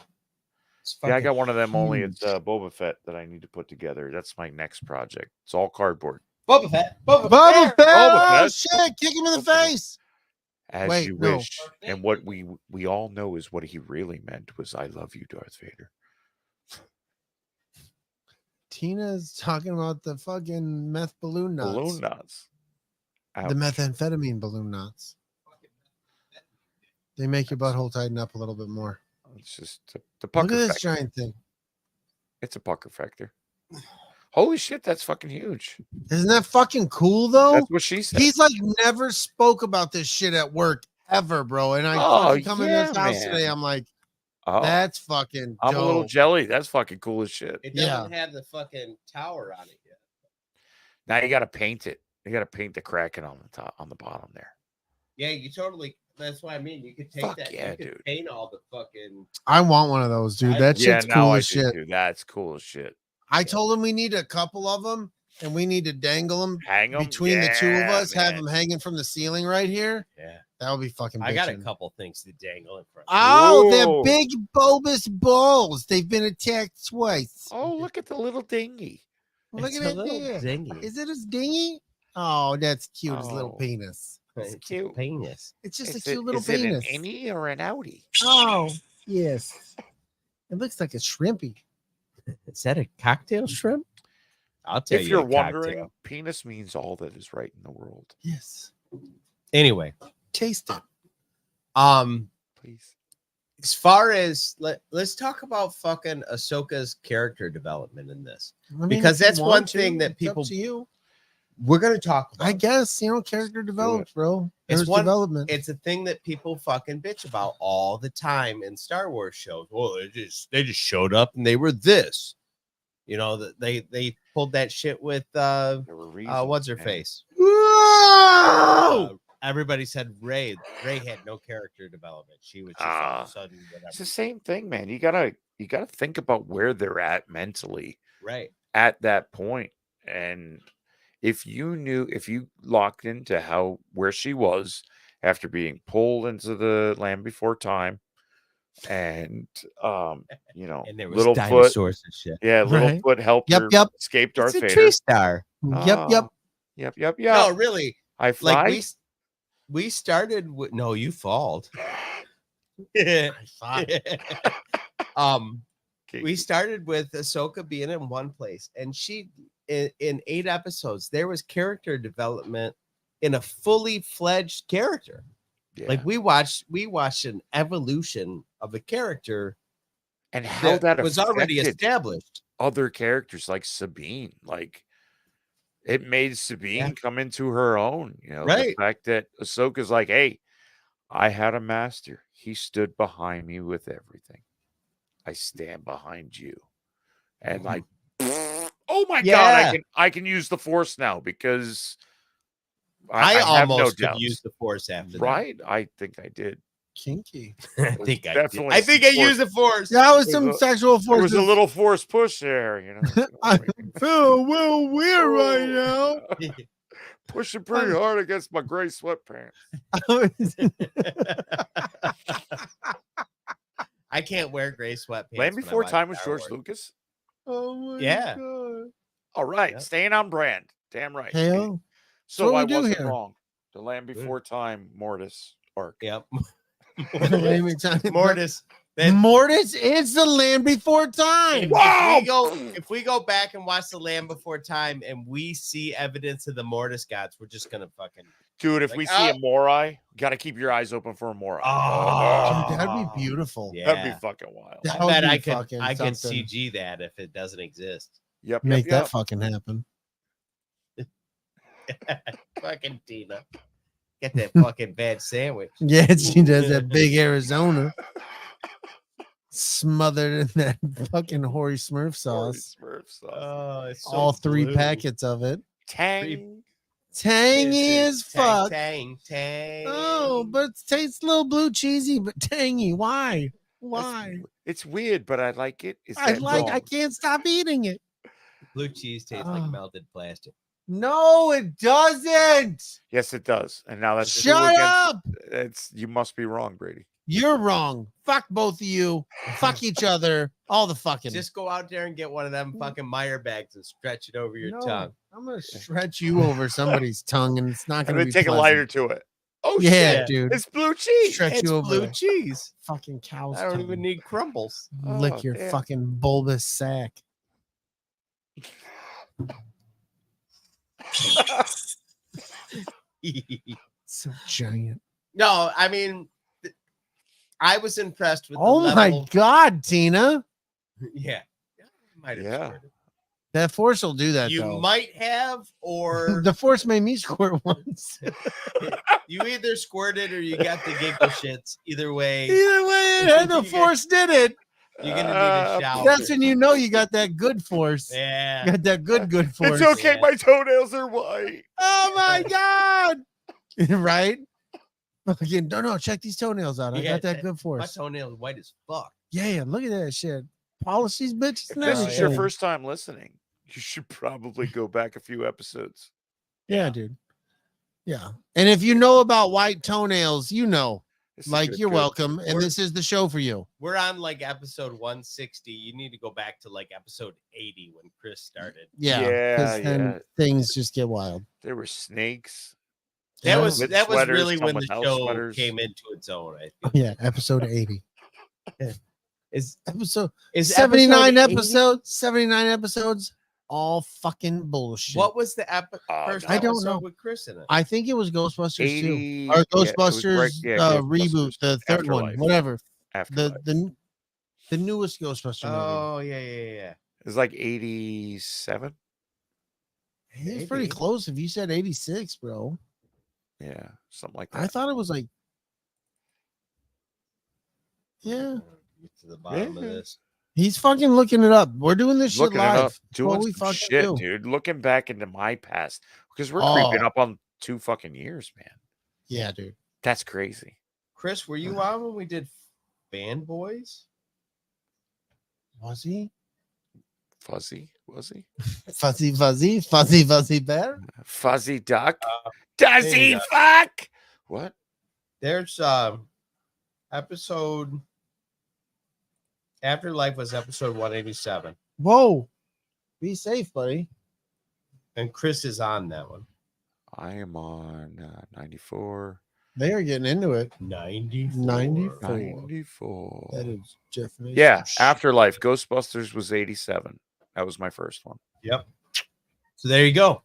Yeah, I got one of them. Only huge. it's Boba Fett that I need to put together. That's my next project. It's all cardboard. Boba Fett. Boba Fett. Boba Oh Fett. shit! Kick him in the Boba Fett. face. As Wait, you no. wish. And what we all know is what he really meant was "I love you, Darth Vader." Tina's talking about the fucking meth balloon knots. Balloon knots. The Ouch. methamphetamine balloon knots. They make your butthole tighten up a little bit more. It's just the pucker Look at this factor. giant thing. It's a pucker factor. Holy shit, that's fucking huge. Isn't that fucking cool though? That's what she said. He's like never spoke about this shit at work ever, bro. And I fucking come in this house today. I'm like, that's fucking dope. I'm a little jelly. That's fucking cool as shit. It doesn't have the fucking tower on it yet. Now you got to paint it. You got to paint the cracking on the top, on the bottom there. Yeah, you totally. That's what I mean. You could take that. Yeah, you could dude. paint all the fucking. I want one of those, dude. That shit's cool as shit. Dude, that's cool as shit. I told him we need a couple of them, and we need to dangle them, hang them between the two of us. Man. Have them hanging from the ceiling right here. Yeah, that would be fucking. I got a couple things to dangle in front. Oh, they're big bulbous balls. They've been attacked twice. Oh, look at the little dingy. Look at it there. Dingy. Is it a dingy? Oh, that's cute. His little penis. It's cute. Penis. It's just a cute little penis. Is it an innie or an outie? Oh, yes. It looks like a shrimpy. Is that a cocktail shrimp? I'll tell you. If you're wondering, penis means all that is right in the world. Yes. Anyway, taste it. Please. As far as let's talk about fucking Ahsoka's character development in this, because that's one thing that people. To you. We're gonna talk about. I guess character develops, bro. There's development. It's a thing that people fucking bitch about all the time in Star Wars shows. Well, they just showed up and they were this. They pulled that shit with what's her face? Everybody said Rey. Rey had no character development. She was just all of a sudden whatever. It's the same thing, man. You gotta think about where they're at mentally, right at that point. And if you locked into where she was after being pulled into the Land Before Time, and and there was dinosaurs and shit. Yeah, Littlefoot helped her escape Darth Vader. Tree star. Yep. No, really. I fly. Like we started with you falled. I thought. We started with Ahsoka being in one place, and she in 8 episodes there was character development in a fully fledged character. Yeah. Like we watched an evolution of a character, and how that was already established. Other characters like Sabine, like it made Sabine come into her own. The fact that Ahsoka's like, hey, I had a master. He stood behind me with everything. I stand behind you. And like, oh my God, I can use the Force now because I almost could use the Force after that. Right? I think I did. Kinky. I think I used the Force. That was some sexual force. There was a little Force push there, I feel real weird right now. Pushing pretty hard against my gray sweatpants. I can't wear gray sweatpants. Land Before Time was George Lucas. Oh my God. All right, staying on brand. Damn right. Hell. So I wasn't wrong. The Land Before Time Mortis arc. Yep. Mortis. Mortis is the Land Before Time. Wow. If we go back and watch the Land Before Time and we see evidence of the Mortis gods, we're just gonna fucking dude. If we see a Morai, got to keep your eyes open for a Morai. Oh, dude, that'd be beautiful. Yeah. That'd be fucking wild. I bet I can CG that if it doesn't exist. Yep. Make that fucking happen. Fucking Tina. Get that fucking bad sandwich. Yeah, she does that big Arizona. Smothered in that fucking hoary Smurf sauce. Oh, it's so all 3 blue. Packets of it. Tangy as fuck. Tang. Oh, but it tastes a little blue cheesy, but tangy. Why? It's weird, but I like it. I can't stop eating it. Blue cheese tastes like melted plastic. No, it doesn't. Yes, it does. And now that's shut up. You must be wrong, Brady. You're wrong. Fuck both of you. Fuck each other. All the fucking. Just go out there and get one of them fucking Meyer bags and stretch it over your tongue. I'm gonna stretch you over somebody's tongue, and it's not gonna be take pleasant. a lighter to it. Oh yeah, shit, dude! It's blue cheese. Stretch It's you over blue there. cheese. Fucking cow's I don't tongue. even need crumbles. Lick your damn. fucking bulbous sack. So giant. No, I mean, I was impressed with. Oh the my level. god, Tina! Yeah, might have Yeah. squirted. That force will do that. You though. might have, or The force made me squirt once. you either squirted or you got the giggle shits. Either way, Either way, the force did it. you're gonna need a shower. That's when you know you got that good force. Yeah. You got that good force. It's okay. My toenails are white. Oh my god! Right? Fucking no, check these toenails out. I got that good My force. toenails white as fuck. Yeah, look at that shit. Polish these bitches. If And this is your everything. first time listening, you should probably go back a few episodes. Yeah, dude. Yeah. And if you know about white toenails, you know. This is Like, good, you're good. welcome. And this is the show for you. We're on like episode 160. You need to go back to like episode 80 when Chris started. Yeah. Yeah, Because then yeah. things just get wild. There were snakes. That Yeah. was With that was sweaters, really some when the without show sweaters. came into its own. I Oh, think. yeah. Episode 80. Is Episode is 79 episode 80? episodes. 79 episodes. All fucking bullshit. What was the first I don't episode know. with Chris in it? I think it was Ghostbusters 80, too. Or yeah, it was Ghostbusters right- yeah, reboot, Ghostbusters the third one, Afterlife. whatever. Afterlife. The newest Ghostbuster movie. Oh yeah. It was like 87. It's pretty maybe. close if you said 86, bro. Yeah, something like that. I thought it was like, yeah. Get to the bottom of Yeah. this. He's fucking looking it up. We're doing this shit Looking it live. up, doing What we some fucking shit, do. dude. Looking back into my past because we're Oh. creeping up on 2 fucking years, man. Yeah, dude. That's crazy. Chris, were you on when we did Fanboys? Was he? Fuzzy, was he? Fuzzy bear? Fuzzy duck. Does there he you go. fuck? What? There's episode Afterlife was episode 187, Whoa. Be safe, buddy. and Chris is on that one. I am on 94. They are getting into it. 94. 94. 94. That is Jeff Mason. Yeah, Afterlife. Ghostbusters was 87. That was my first one. Yep. So there you go.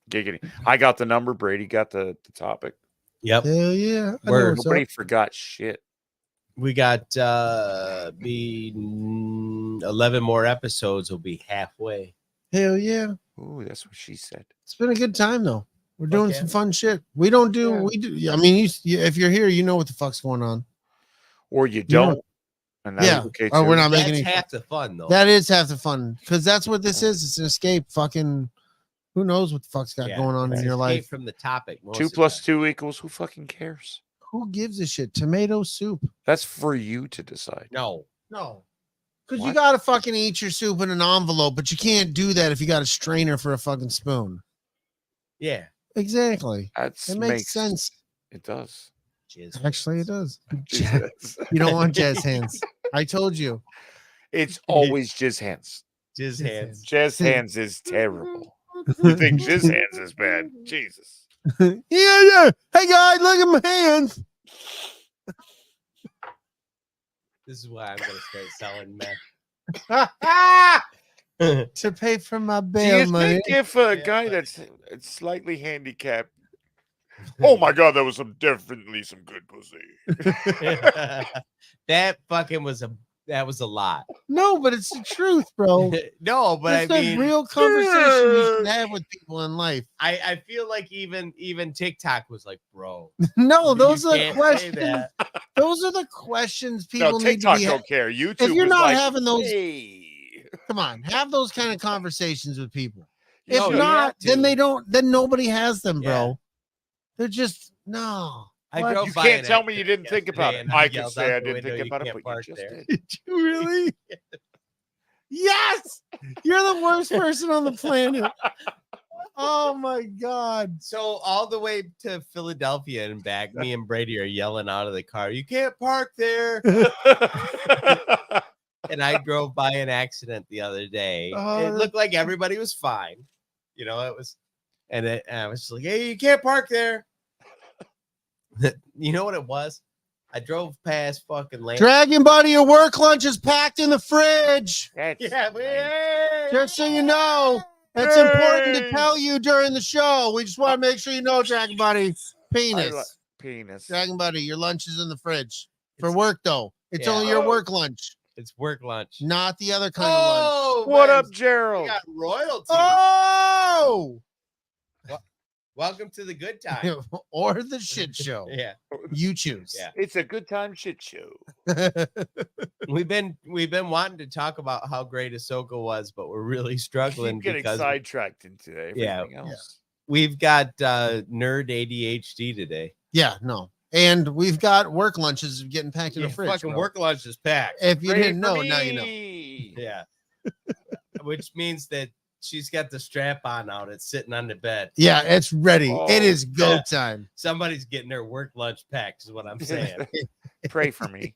Giggity. I got the number. Brady got the topic. Yep. Hell yeah. I know Word. what's Nobody up. forgot shit. We got 11 more episodes. Will be halfway. Hell yeah. Ooh, that's what she said. It's been a good time though. We're doing yeah. some fun shit. We don't do. Yeah. We do. I mean, if you're here, you know what the fuck's going on. Or you know- don't. And that's Yeah. okay Or we're too. not That's making any. half the fun, though. That is half the fun because that's what this is. It's an escape. Fucking, who knows what the fuck's got Yeah, going on it's in your escape life? from the topic. most 2 of the plus time. 2 equals who fucking cares? Who gives a shit? Tomato soup. That's for you to decide. No. Because you What? gotta fucking eat your soup in an envelope, but you can't do that if you got a strainer for a fucking spoon. Yeah. Exactly. That's It makes sense. It does. Jizz. Actually, it does. It's You don't want jazz hands. I told you. always jizz hands. Jizz hands. Jazz hands is terrible. You think jizz hands is bad? Jesus. Yeah. Hey guys, look at my hands. This is why I'm gonna start selling meth. To pay for my Do bail you money. think if a guy that's slightly handicapped? Oh my god, that was definitely some good pussy. That fucking was a lot. No, but it's the truth, bro. No, but It's I a mean, real conversation we should have with people in life. I feel like even TikTok was like, bro. No, you those are the can't say questions. that. Those are the questions No, people need to TikTok be. don't care. YouTube. you're is not like, having those- hey. Come on, have those kind of conversations with people. You If should. you not, have to. then they don't. Then nobody has them, bro. Yeah. They're just no. I What? drove You by can't an tell me you accident didn't think about yesterday it. and I can yelled say out I the didn't window, think "You about it, can't but park you just there." did. Did you really? Yes. You're the worst person on the planet. Oh my God. So all the way to Philadelphia and back, me and Brady are yelling out of the car, "You can't park there." And I drove by an accident the other day. It looked like everybody was fine. You know, it was, and I was just like, "Hey, you can't park there." You know what it was? I drove past fucking land. Dragon Buddy, your work lunch is packed in the fridge. Just so you know, it's important to tell you during the show. We just want to make sure you know, Dragon Buddy. Penis. Dragon Buddy, your lunch is in the fridge. For work, though. It's only your work lunch. It's work lunch. Not the other kind of lunch. What up, Gerald? We got royalty. Oh! Welcome to the good time. Or the shit show. Yeah. You choose. Yeah. It's a good time shit show. We've been wanting to talk about how great Ahsoka was, but we're really struggling. Keep getting sidetracked into everything else. We've got nerd ADHD today. Yeah, no. And we've got work lunches getting packed in the fridge. Fucking work lunch is packed. If you didn't know, now you know. Yeah. Which means that she's got the strap on out. It's sitting on the bed. Yeah, it's ready. It is go time. Somebody's getting their work lunch packed, is what I'm saying. Pray for me.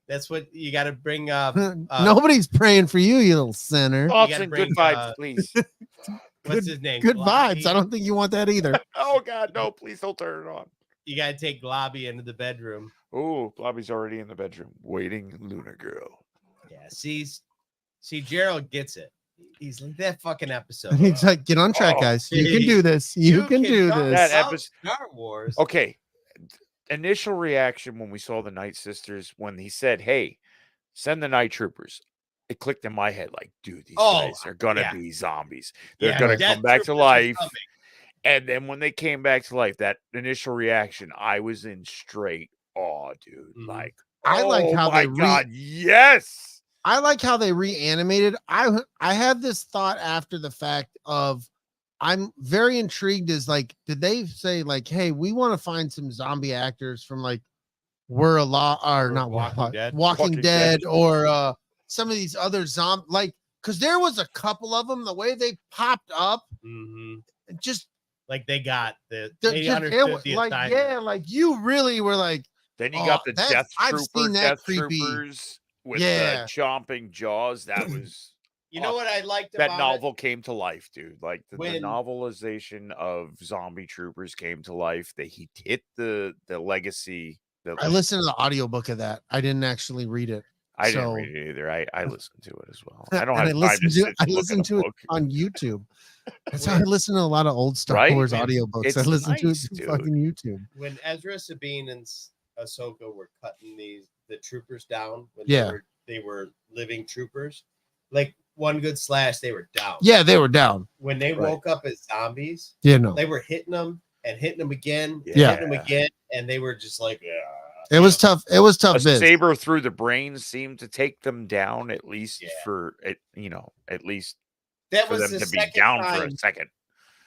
That's what you got to bring up. Nobody's praying for you, you little sinner. Olson, good vibes, please. What's his name? Good vibes. I don't think you want that either. Oh, God, no. Please don't turn it on. You got to take Globby into the bedroom. Oh, Globby's already in the bedroom waiting, Lunar Girl. Yeah, see, Gerald gets it. He's like that fucking episode. He's like, get on track, guys. You can do this. You can do this. That episode, Star Wars. Okay. Initial reaction when we saw the Night Sisters, when he said, "Hey, send the Night Troopers," it clicked in my head like, dude, these guys are gonna be zombies. They're gonna come back to life. And then when they came back to life, that initial reaction, I was in straight awe, dude. Like, I like how they yes. I like how they reanimated. I had this thought after the fact of, I'm very intrigued. Is like, did they say like, hey, we want to find some zombie actors from like We're a Lot or not Walking Dead or some of these other zombie, like, because there was a couple of them, the way they popped up, just like they got the like you really were like. Then you got the Death creepy. Troopers with the chomping jaws. That was. You know what I liked that about novel came to life, dude. Like the novelization of Zombie Troopers came to life. He hit the legacy. I listened to the audiobook of that. I didn't actually read it. I didn't read it either. I listened to it as well. I don't have time to I listened to it on YouTube. That's how I listen to a lot of old Star Wars audiobooks. I listen to it through fucking YouTube. When Ezra, Sabine, and Ahsoka were cutting the troopers down when they were living troopers, like one good slash, they were down. Yeah, they were down. When they woke up as zombies, they were hitting them and hitting them again, hitting them again, and they were just like, it was tough. It was tough. A saber through the brain seemed to take them down, at least for it. At least that for was them the to be down for a second.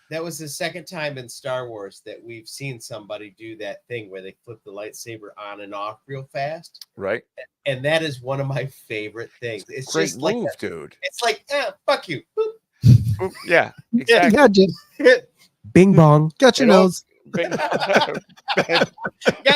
That was the second time in Star Wars that we've seen somebody do that thing where they flip the lightsaber on and off real fast. Right. And that is one of my favorite things. It's great just move, like dude. It's like, fuck you. Boop. Yeah, exactly. Bing bong. Got your nose. Got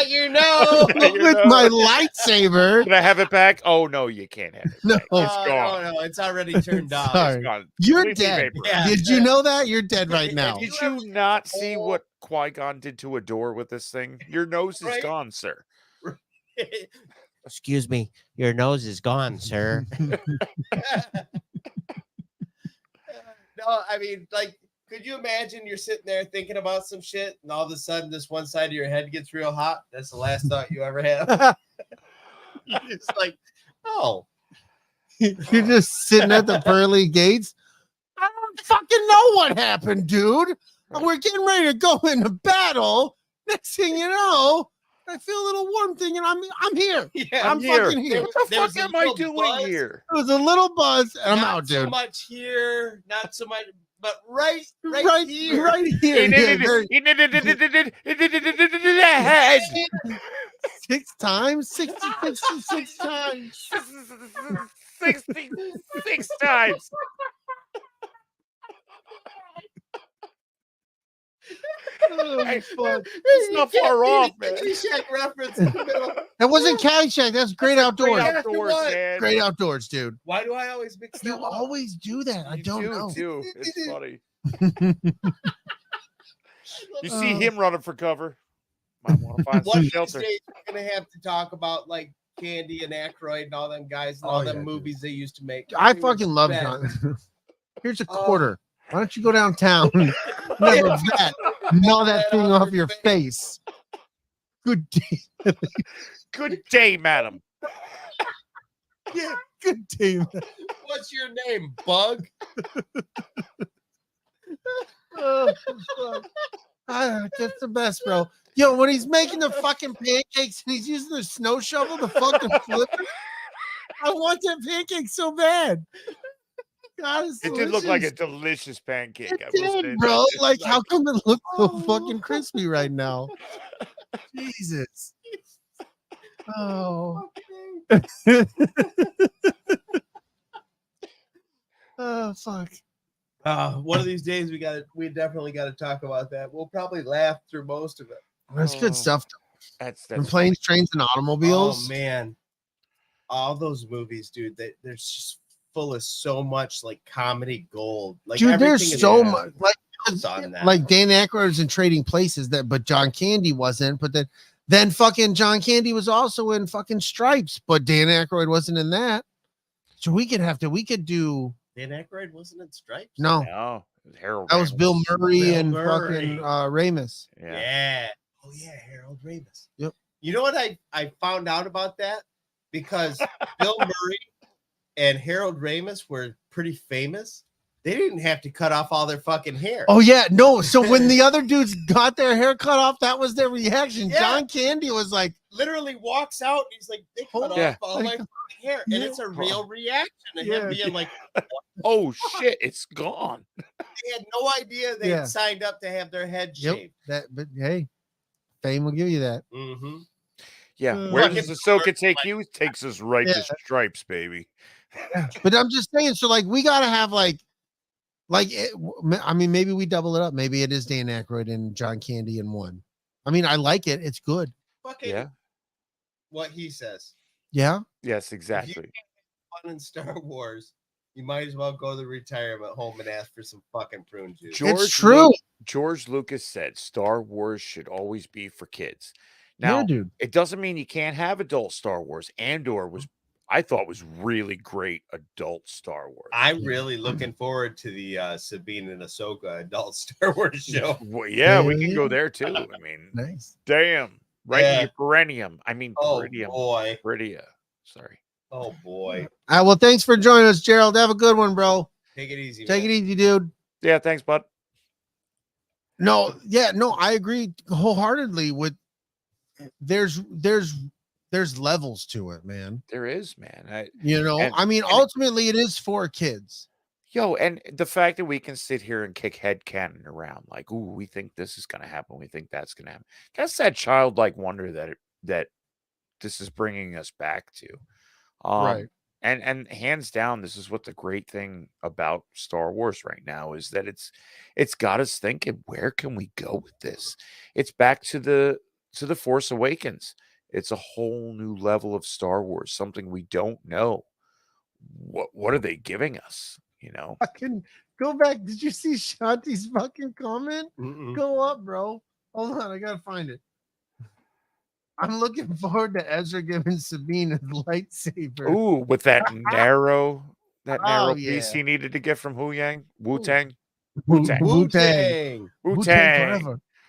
your nose. With my lightsaber. Can I have it back? Oh no, you can't have it. No, it's gone. No, it's already turned off. Sorry. It's gone. You're dead. Yeah. Did you know that? You're dead right now. Did you not see what Qui-Gon did to a door with this thing? Your nose is gone, sir. Excuse me, your nose is gone, sir. No, I mean, like, could you imagine you're sitting there thinking about some shit and all of a sudden this one side of your head gets real hot? That's the last thought you ever have. You're just like, oh. You're just sitting at the pearly gates. I don't fucking know what happened, dude. We're getting ready to go into battle. Next thing you know, I feel a little warm thing, and I'm here. Yeah, I'm fucking here. What the fuck am I doing here? It was a little buzz, and I'm out, dude. Not so much here, not so much, but right here. Right here. 6 times? 66 times. 66 times. It's not far off, man. Caddyshack reference in the middle. That wasn't Caddyshack. That's Great Outdoors. Great Outdoors, man. Great Outdoors, dude. Why do I always mix them You up? always do that. I don't know. Too. It's funny. You see him running for cover. Might want to find some shelter. We're gonna have to talk about like Candy and Aykroyd and all them guys and all them movies they used to make. I fucking love John. Here's a quarter. Why don't you go downtown? Never that. Gnaw that thing off your face. Good day. Good day, madam. Yeah, good day. What's your name, Bug? Oh, fuck. That's the best, bro. Yo, when he's making the fucking pancakes and he's using the snow shovel to fucking flip it, I want that pancake so bad. God, it did look like a delicious pancake. It did, bro. Like, how come it looks so fucking crispy right now? Jesus. Oh. Oh, fuck. One of these days we definitely got to talk about that. We'll probably laugh through most of it. That's good stuff. That's and planes, trains, and automobiles. Oh man, all those movies, dude. They're just full of so much like comedy gold. Like, dude, there's so much like Dan Aykroyd was in Trading Places, but John Candy wasn't. But then fucking John Candy was also in fucking Stripes, but Dan Aykroyd wasn't in that. So we could do. Dan Aykroyd wasn't in Stripes. No, Harold. That was Bill Murray and fucking Ramis. Yeah. Oh yeah, Harold Ramis. Yep. You know what I found out about that? Because Bill Murray and Harold Ramis were pretty famous. They didn't have to cut off all their fucking hair. Oh yeah, no. So when the other dudes got their hair cut off, that was their reaction. Yeah. John Candy was like, literally walks out and he's like, they cut off all my hair, and it's a real reaction to him being like, oh shit, it's gone. They had no idea they had signed up to have their head shaved. But hey, fame will give you that. Mm-hmm. Yeah, where does Ahsoka take you? Takes us right to Stripes, baby. But I'm just saying, so like we gotta have I mean, maybe we double it up. Maybe it is Dan Aykroyd and John Candy in one. I mean, I like it. It's good. Fucking what he says. Yeah. Yes, exactly. If you can't have fun in Star Wars, you might as well go to the retirement home and ask for some fucking prune juice. It's true. George Lucas said Star Wars should always be for kids. Now, dude, it doesn't mean you can't have adult Star Wars. Andor I thought was really great adult Star Wars. I'm really looking forward to the Sabine and Ahsoka adult Star Wars show. Well, yeah, we can go there too. I mean, nice. Damn. Right in your perineum. I mean, peridium. Boy. Peridia. Sorry. Oh, boy. Well, thanks for joining us, Gerald. Have a good one, bro. Take it easy. Take it easy, dude. Yeah, thanks, bud. No, I agree wholeheartedly with there's levels to it, man. There is, man. Ultimately it is for kids. Yo, and the fact that we can sit here and kick headcanon around like, ooh, we think this is going to happen. We think that's going to happen. That's that childlike wonder that this is bringing us back to. Right. And hands down, this is what the great thing about Star Wars right now is that it's got us thinking, where can we go with this? It's back to the Force Awakens. It's a whole new level of Star Wars, something we don't know. What are they giving us? You know, I can go back. Did you see Shanti's fucking comment? Mm-mm. Go up, bro. Hold on, I gotta find it. I'm looking forward to Ezra giving Sabine a lightsaber. Ooh, with that narrow piece he needed to get from Wu-Tang. Wu-Tang. Wu-Tang.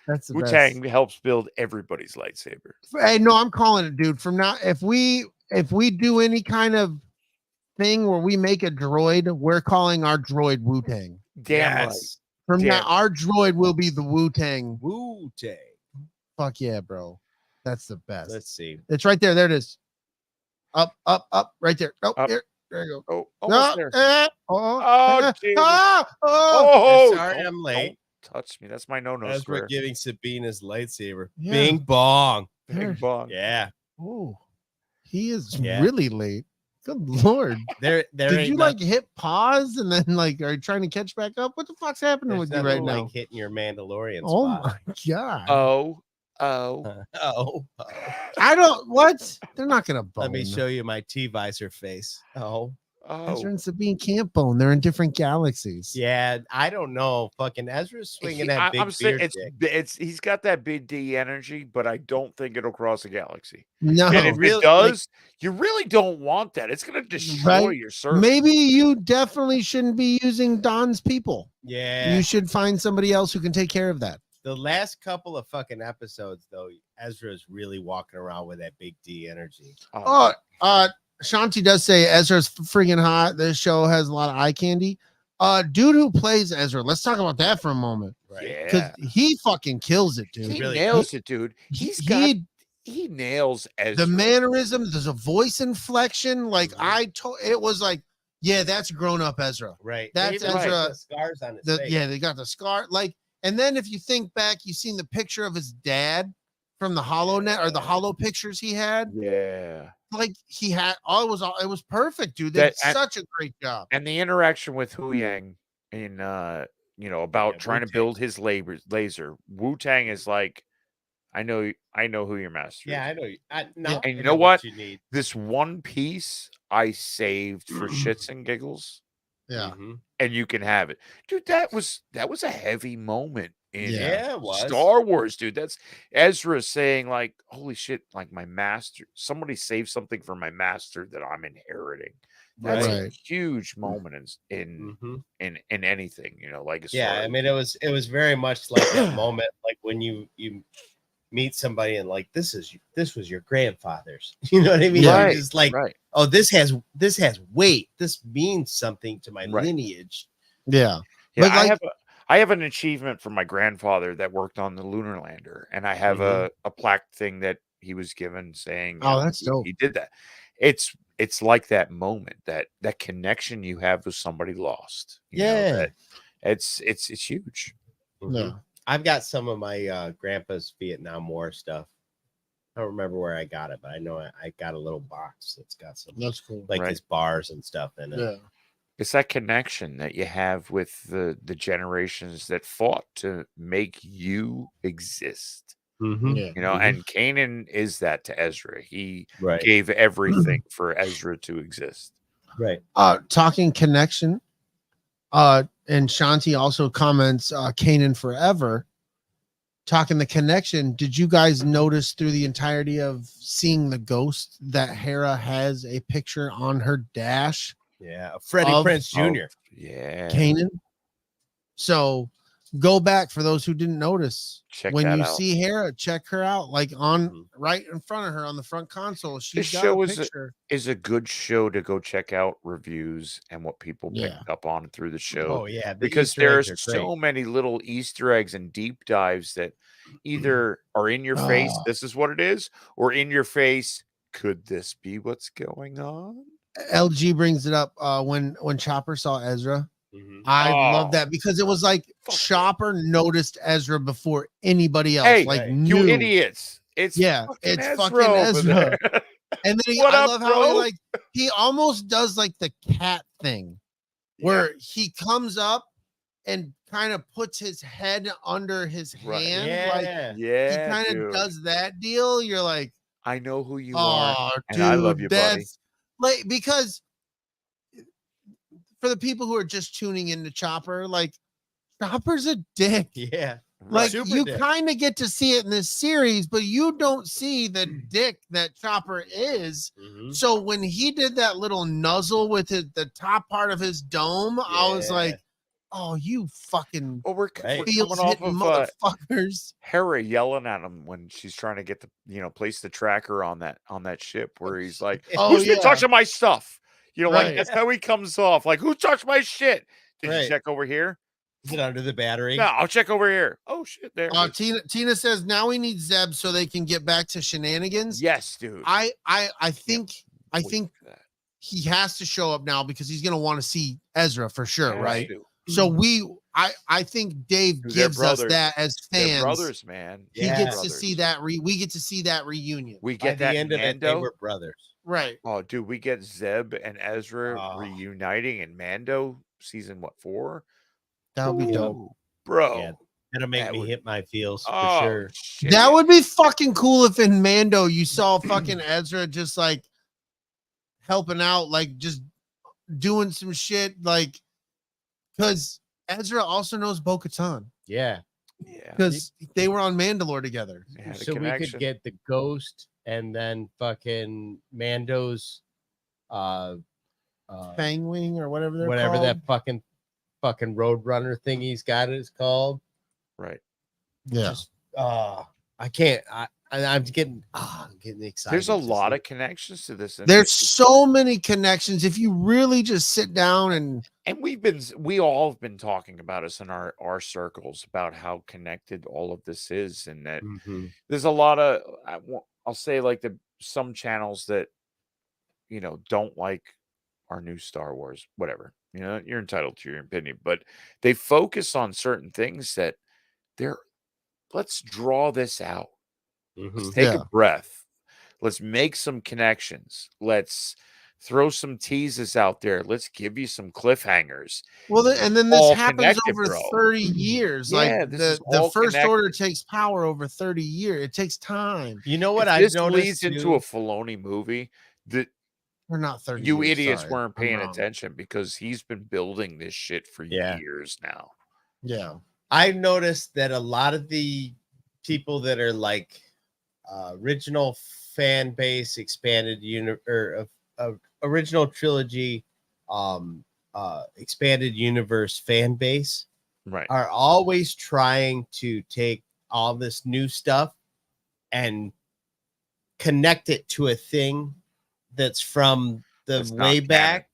That's the Wu-Tang best. helps build everybody's lightsaber. Hey, no, I'm calling it, dude. From now, if we do any kind of thing where we make a droid, we're calling our droid Wu-Tang. Damn right. From now, our droid will be the Wu-Tang. Wu-Tang. Fuck yeah, bro. That's the best. Let's see. It's right there. There it is. Up, right there. Oh, Up. There you go. Oh, almost there. Sorry, I'm late. Don't touch me. That's my no-no. As we're giving Sabine his lightsaber. Yeah. Bing bong. Bing bong. Yeah. Oh, he is really late. Good Lord. There Did you like hit pause and then like are you trying to catch back up? What the fuck's happening with you right now? Like hitting your Mandalorian Oh spot. my God. Oh. I don't, what? They're not going to bone. Let me show you my T-visor face. Ezra and Sabine can't bone. They're in different galaxies. Yeah, I don't know. Fucking Ezra's swinging that big beard dick. He's got that big D energy, but I don't think it'll cross a galaxy. No. And if it does, you really don't want that. It's going to destroy your service. Maybe you definitely shouldn't be using Don's people. Yeah. You should find somebody else who can take care of that. The last couple of fucking episodes, though, Ezra's really walking around with that big D energy. Shanti does say Ezra's freaking hot. This show has a lot of eye candy. Dude who plays Ezra, let's talk about that for a moment. Right. Because he fucking kills it, dude. He really nails it, dude. He nails Ezra. The mannerism, there's a voice inflection. Like it was like, yeah, that's grown up Ezra. Right. That's Ezra. The scars on his face. Yeah, they got the scar. Like, and then if you think back, you've seen the picture of his dad from the HoloNet or the Holo pictures he had. Yeah. Like he had it was perfect, dude. They did such a great job. And the interaction with Hu Yang in about trying to build his laser. Wu-Tang is like, I know who your master is. Yeah, I know. And you know what? You need. This one piece I saved for shits and giggles. Yeah. And you can have it. Dude, that was a heavy moment in it was. Star Wars, dude. That's Ezra saying, like, holy shit, like my master, somebody saved something for my master that I'm inheriting. That's a huge moment in anything, like I mean, it was very much like that moment, like when you meet somebody and like this was your grandfather's. You know what I mean? Right. It's like, oh, this has weight. This means something to my lineage. Yeah. Yeah, But I have an achievement from my grandfather that worked on the lunar lander, and I have a plaque thing that he was given saying, that's dope. He did that. It's like that moment, that connection you have with somebody lost. It's huge. No. I've got some of my grandpa's Vietnam War stuff. I don't remember where I got it, but I know I got a little box that's got some. That's cool. Like his bars and stuff in it. Yeah. It's that connection that you have with the generations that fought to make you exist. And Kanan is that to Ezra. He gave everything for Ezra to exist. Right. Talking connection. And Shanti also comments, Kanan forever. Talking the connection. Did you guys notice through the entirety of seeing the ghost that Hera has a picture on her dash? Yeah, Freddie Prinze Jr. Yeah, Kanan. So go back for those who didn't notice. When you see Hera, check her out, like on right in front of her on the front console. This show is a good show to go check out reviews and what people picked up on through the show. Oh yeah, because there's so many little Easter eggs and deep dives that either are in your face, this is what it is, or in your face, could this be what's going on? LG brings it up when Chopper saw Ezra. I love that because it was like Chopper noticed Ezra before anybody else. Hey, knew. You idiots! It's fucking Ezra. And then I love how he almost does like the cat thing, where he comes up and kind of puts his head under his hand. He kind of does that deal. You're like, I know who you are, and dude, I love you, buddy. Like, because for the people who are just tuning into Chopper, like Chopper's a dick. Yeah. Like you kind of get to see it in this series, but you don't see the dick that Chopper is. So when he did that little nuzzle with the top part of his dome, I was like, oh, you fucking we're coming off of motherfuckers. Hera yelling at him when she's trying to get the place the tracker on that ship, where he's like, who's been touching my stuff? Like that's how he comes off. Like, who touched my shit? Did you check over here? Is it under the battery? No, I'll check over here. Oh shit, there. Tina says now we need Zeb so they can get back to shenanigans. Yes, dude. I think he has to show up now because he's gonna want to see Ezra for sure, right? So I think Dave gives us that as fans. They're brothers, man. He gets to see that. We get to see that reunion. We get By the end of it, they were brothers. Right. Oh, dude, we get Zeb and Ezra reuniting in Mando season 4? That would be dope, bro. Yeah, that'll make me hit my feels for sure. Shit. That would be fucking cool if in Mando you saw fucking Ezra just like helping out, like just doing some shit, like because Ezra also knows Bo-Katan. Yeah, because they were on Mandalore together. So we could get the Ghost and then fucking Mando's Fang Wing or whatever they're whatever called. that fucking Roadrunner thing he's got is called. Right. Yeah. Just, I can't. I'm getting excited. There's a lot of connections to this. There's so many connections. If you really just sit down and we all have been talking about us in our circles about how connected all of this is, and that there's a lot of, I'll say like some channels that, you know, don't like our new Star Wars, whatever, you know, you're entitled to your opinion, but they focus on certain things that let's draw this out. Let's take a breath. Let's make some connections. Let's throw some teases out there. Let's give you some cliffhangers. Well, and then this happens over 30 years. Yeah, like the First Order takes power over 30 years. It takes time. You know what? This leads into a Filoni movie that we're not 30. You years, idiots sorry. weren't paying attention because he's been building this shit for years now. Yeah, I've noticed that a lot of the people that are like original fan base, expanded original trilogy, expanded universe fan base, right, are always trying to take all this new stuff and connect it to a thing that's from the way back,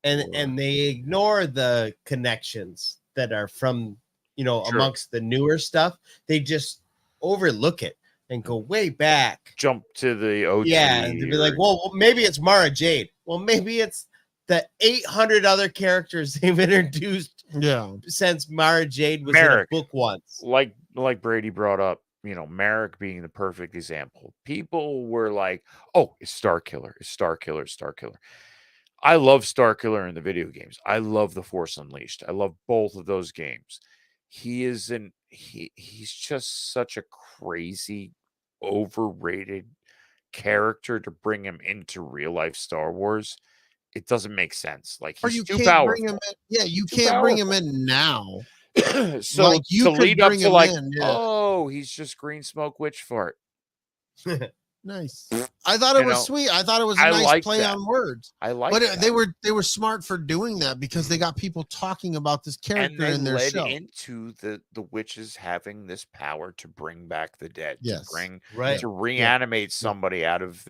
and they ignore the connections that are from, you know, amongst the newer stuff. They just overlook it and go way back, jump to the OG. Yeah, and they'd be like, well, maybe it's Mara Jade. Well, maybe it's the 800 other characters they've introduced. Yeah, since Mara Jade was Merrick, in a book once. Like Brady brought up, you know, Merrick being the perfect example. People were like, "Oh, it's Starkiller. It's Starkiller. It's Starkiller." I love Starkiller in the video games. I love The Force Unleashed. I love both of those games. He's just such a crazy, overrated character to bring him into real life Star Wars. It doesn't make sense. Like, he's too powerful. Bring him in. You can't bring him in now. So like you to lead up to like, oh, he's just green smoke witch fart. Nice. I thought it was sweet. I thought it was a nice play on words. I like, but they were smart for doing that because they got people talking about this character in their show. Into the witches having this power to bring back the dead, to reanimate somebody out of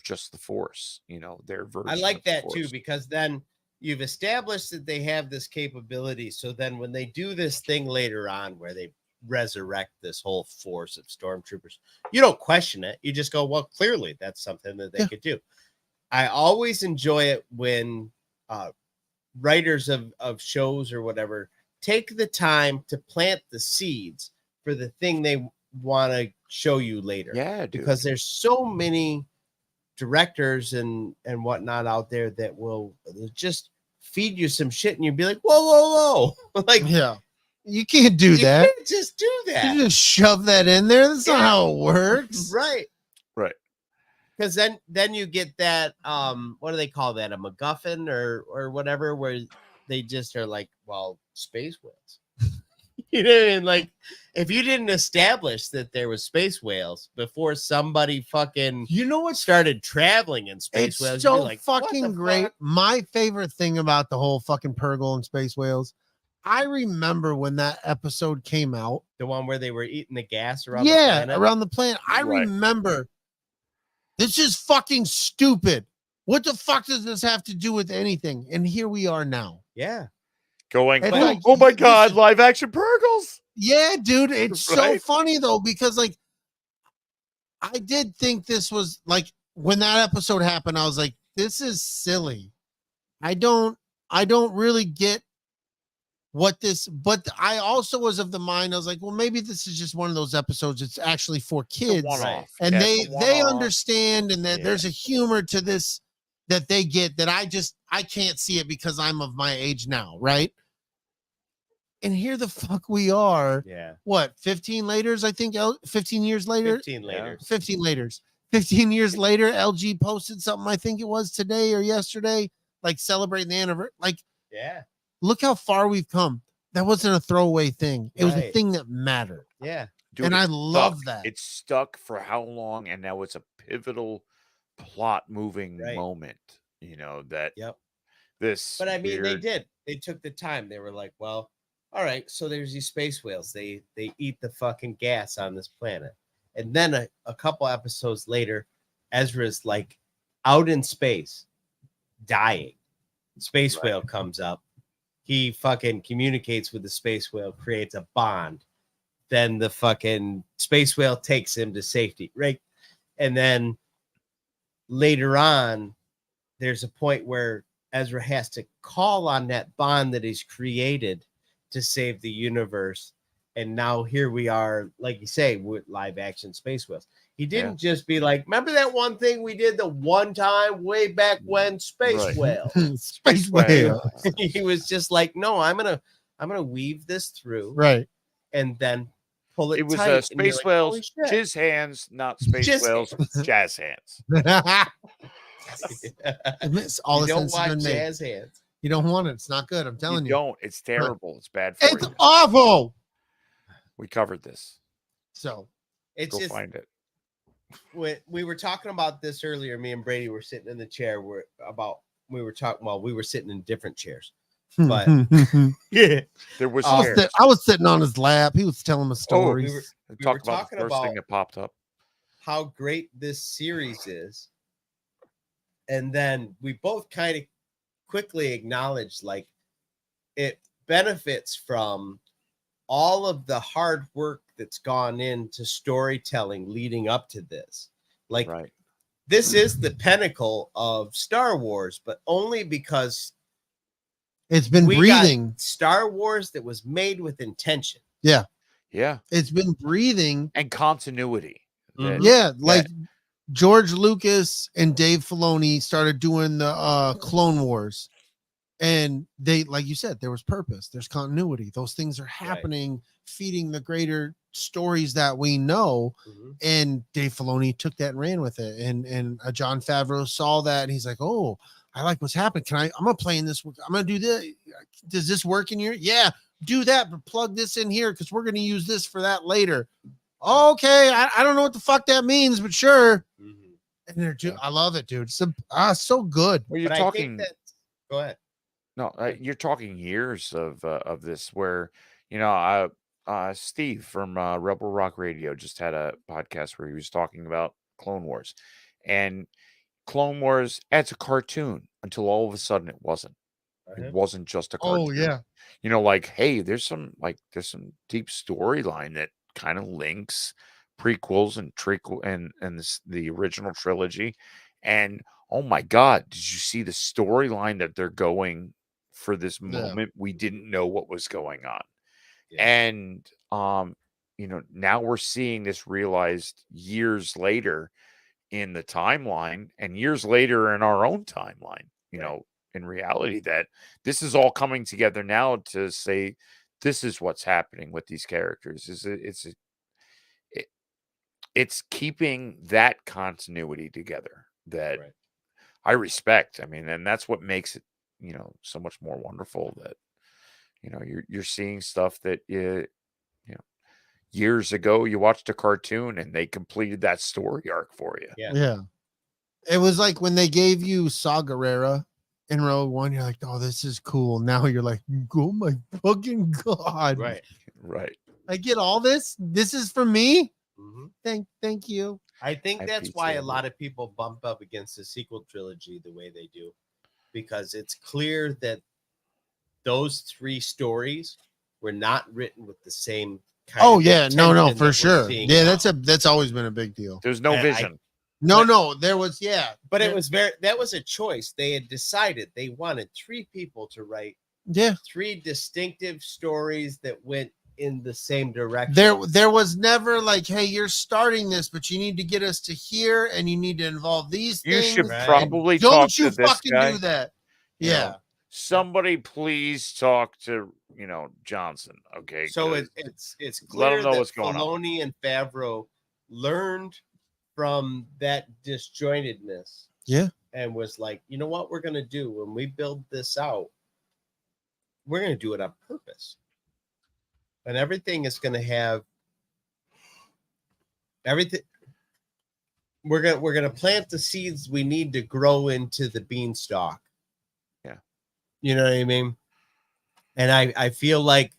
just the Force. You know, their version. I like that too, because then you've established that they have this capability. So then when they do this thing later on where they resurrect this whole force of stormtroopers, you don't question it. You just go, well, clearly that's something that they could do. I always enjoy it when writers of shows or whatever take the time to plant the seeds for the thing they want to show you later. Yeah, dude. Because there's so many directors and whatnot out there that will just feed you some shit and you'd be like, whoa. Like, yeah, you can't do that. You can't just do that. You just shove that in there. That's not how it works. Right. Because then you get that, what do they call that? A MacGuffin or whatever, where they just are like, well, space whales. You know what I mean? Like, if you didn't establish that there was space whales before somebody fucking, you know what, started traveling in space whales, it's so like, fucking great. Fuck? My favorite thing about the whole fucking Purgle and space whales, I remember when that episode came out, the one where they were eating the gas around the planet. around the planet. I remember, this is fucking stupid. What the fuck does this have to do with anything? And here we are now. Yeah. Going, oh my God, live action Purgles. Yeah, dude. It's so funny though, because like, I did think this was like, when that episode happened, I was like, this is silly. I don't really get but I also was of the mind, I was like, well, maybe this is just one of those episodes. It's actually for kids, and they understand, and that there's a humor to this that they get that I can't see it because I'm of my age now, right? And here the fuck we are. Yeah. What, 15 laters? I think 15 years later. 15 later. 15 laters. 15 years later, LG posted something. I think it was today or yesterday, like celebrating the anniversary. Like, yeah. Look how far we've come. That wasn't a throwaway thing. It was a thing that mattered. Yeah. Dude, and I love that. It stuck for how long? And now it's a pivotal plot moving moment. You know, that this. But I mean, they did. They took the time. They were like, well, all right, so there's these space whales. They eat the fucking gas on this planet. And then a couple episodes later, Ezra's like out in space, dying. Space whale comes up. He fucking communicates with the space whale, creates a bond. Then the fucking space whale takes him to safety, right? And then later on, there's a point where Ezra has to call on that bond that he's created to save the universe. And now here we are, like you say, with live action space whales. He didn't just be like, remember that one thing we did the one time way back when? Space whale. Space whale. He was just like, no, I'm gonna weave this through. Right. And then pull it. It was tight. space whales, jizz hands, not space whales, jazz hands. All you don't want jazz hands. You don't want it. It's not good. I'm telling you. Don't. It's terrible. It's bad for you. It's awful. We covered this. So it's go just, find it. When we were talking about this earlier, me and Brady were sitting in the chair. We were sitting in different chairs. But yeah, there was. I was sitting on his lap. He was telling me stories. We were talking the first thing that popped up. How great this series is. And then we both kind of quickly acknowledged, like, it benefits from all of the hard work that's gone into storytelling leading up to this. Like, this is the pinnacle of Star Wars, but only because it's been breathing. Star Wars that was made with intention. Yeah. Yeah. It's been breathing. And continuity. Mm-hmm. Yeah. Like George Lucas and Dave Filoni started doing the Clone Wars. And they, like you said, there was purpose. There's continuity. Those things are happening, feeding the greater stories that we know. Mm-hmm. And Dave Filoni took that and ran with it. And Jon Favreau saw that, and he's like, "Oh, I like what's happening. I'm gonna play in this. I'm gonna do this. Does this work in here? Yeah, do that, but plug this in here because we're gonna use this for that later. Okay, I don't know what the fuck that means, but sure." Mm-hmm. And I love it, dude. So good. Well, you're talking. Go ahead. No, you're talking years of this where, Steve from Rebel Rock Radio just had a podcast where he was talking about Clone Wars, and Clone Wars as a cartoon until all of a sudden it wasn't. It wasn't just a cartoon. Oh yeah. Like, hey, there's some deep storyline that kind of links prequels and the original trilogy. And oh my God, did you see the storyline that they're going for this moment? We didn't know what was going on. And now we're seeing this realized years later in the timeline, and years later in our own timeline, in reality, that this is all coming together now to say this is what's happening with these characters. It's keeping that continuity together that I respect. I mean, and that's what makes it, so much more wonderful that, you're seeing stuff that, years ago you watched a cartoon and they completed that story arc for you. Yeah. It was like when they gave you Saw Gerrera in Rogue One, you're like, oh, this is cool. Now you're like, oh my fucking God. Right. I get all this. This is for me. Mm-hmm. Thank you. I think that's why a lot of people bump up against the sequel trilogy the way they do, because it's clear that those three stories were not written with the same kind of no, for sure. Yeah, that's always been a big deal. There's no vision. No, there was, but it was that was a choice. They had decided they wanted three people to write Yeah. 3 distinctive stories that went in the same direction. There was never like, hey, you're starting this, but you need to get us to here, and you need to involve these You things. should Right. probably Don't talk you to this fucking guy. do that. You Yeah. know, somebody please talk to Johnson. Okay. So 'cause it's let clear him know that what's going on. Filoni and Favreau learned from that disjointedness. Yeah. And was like, you know what we're gonna do when we build this out? We're gonna do it on purpose. And everything is gonna have everything. We're gonna plant the seeds we need to grow into the beanstalk. Yeah. You know what I mean? And I feel like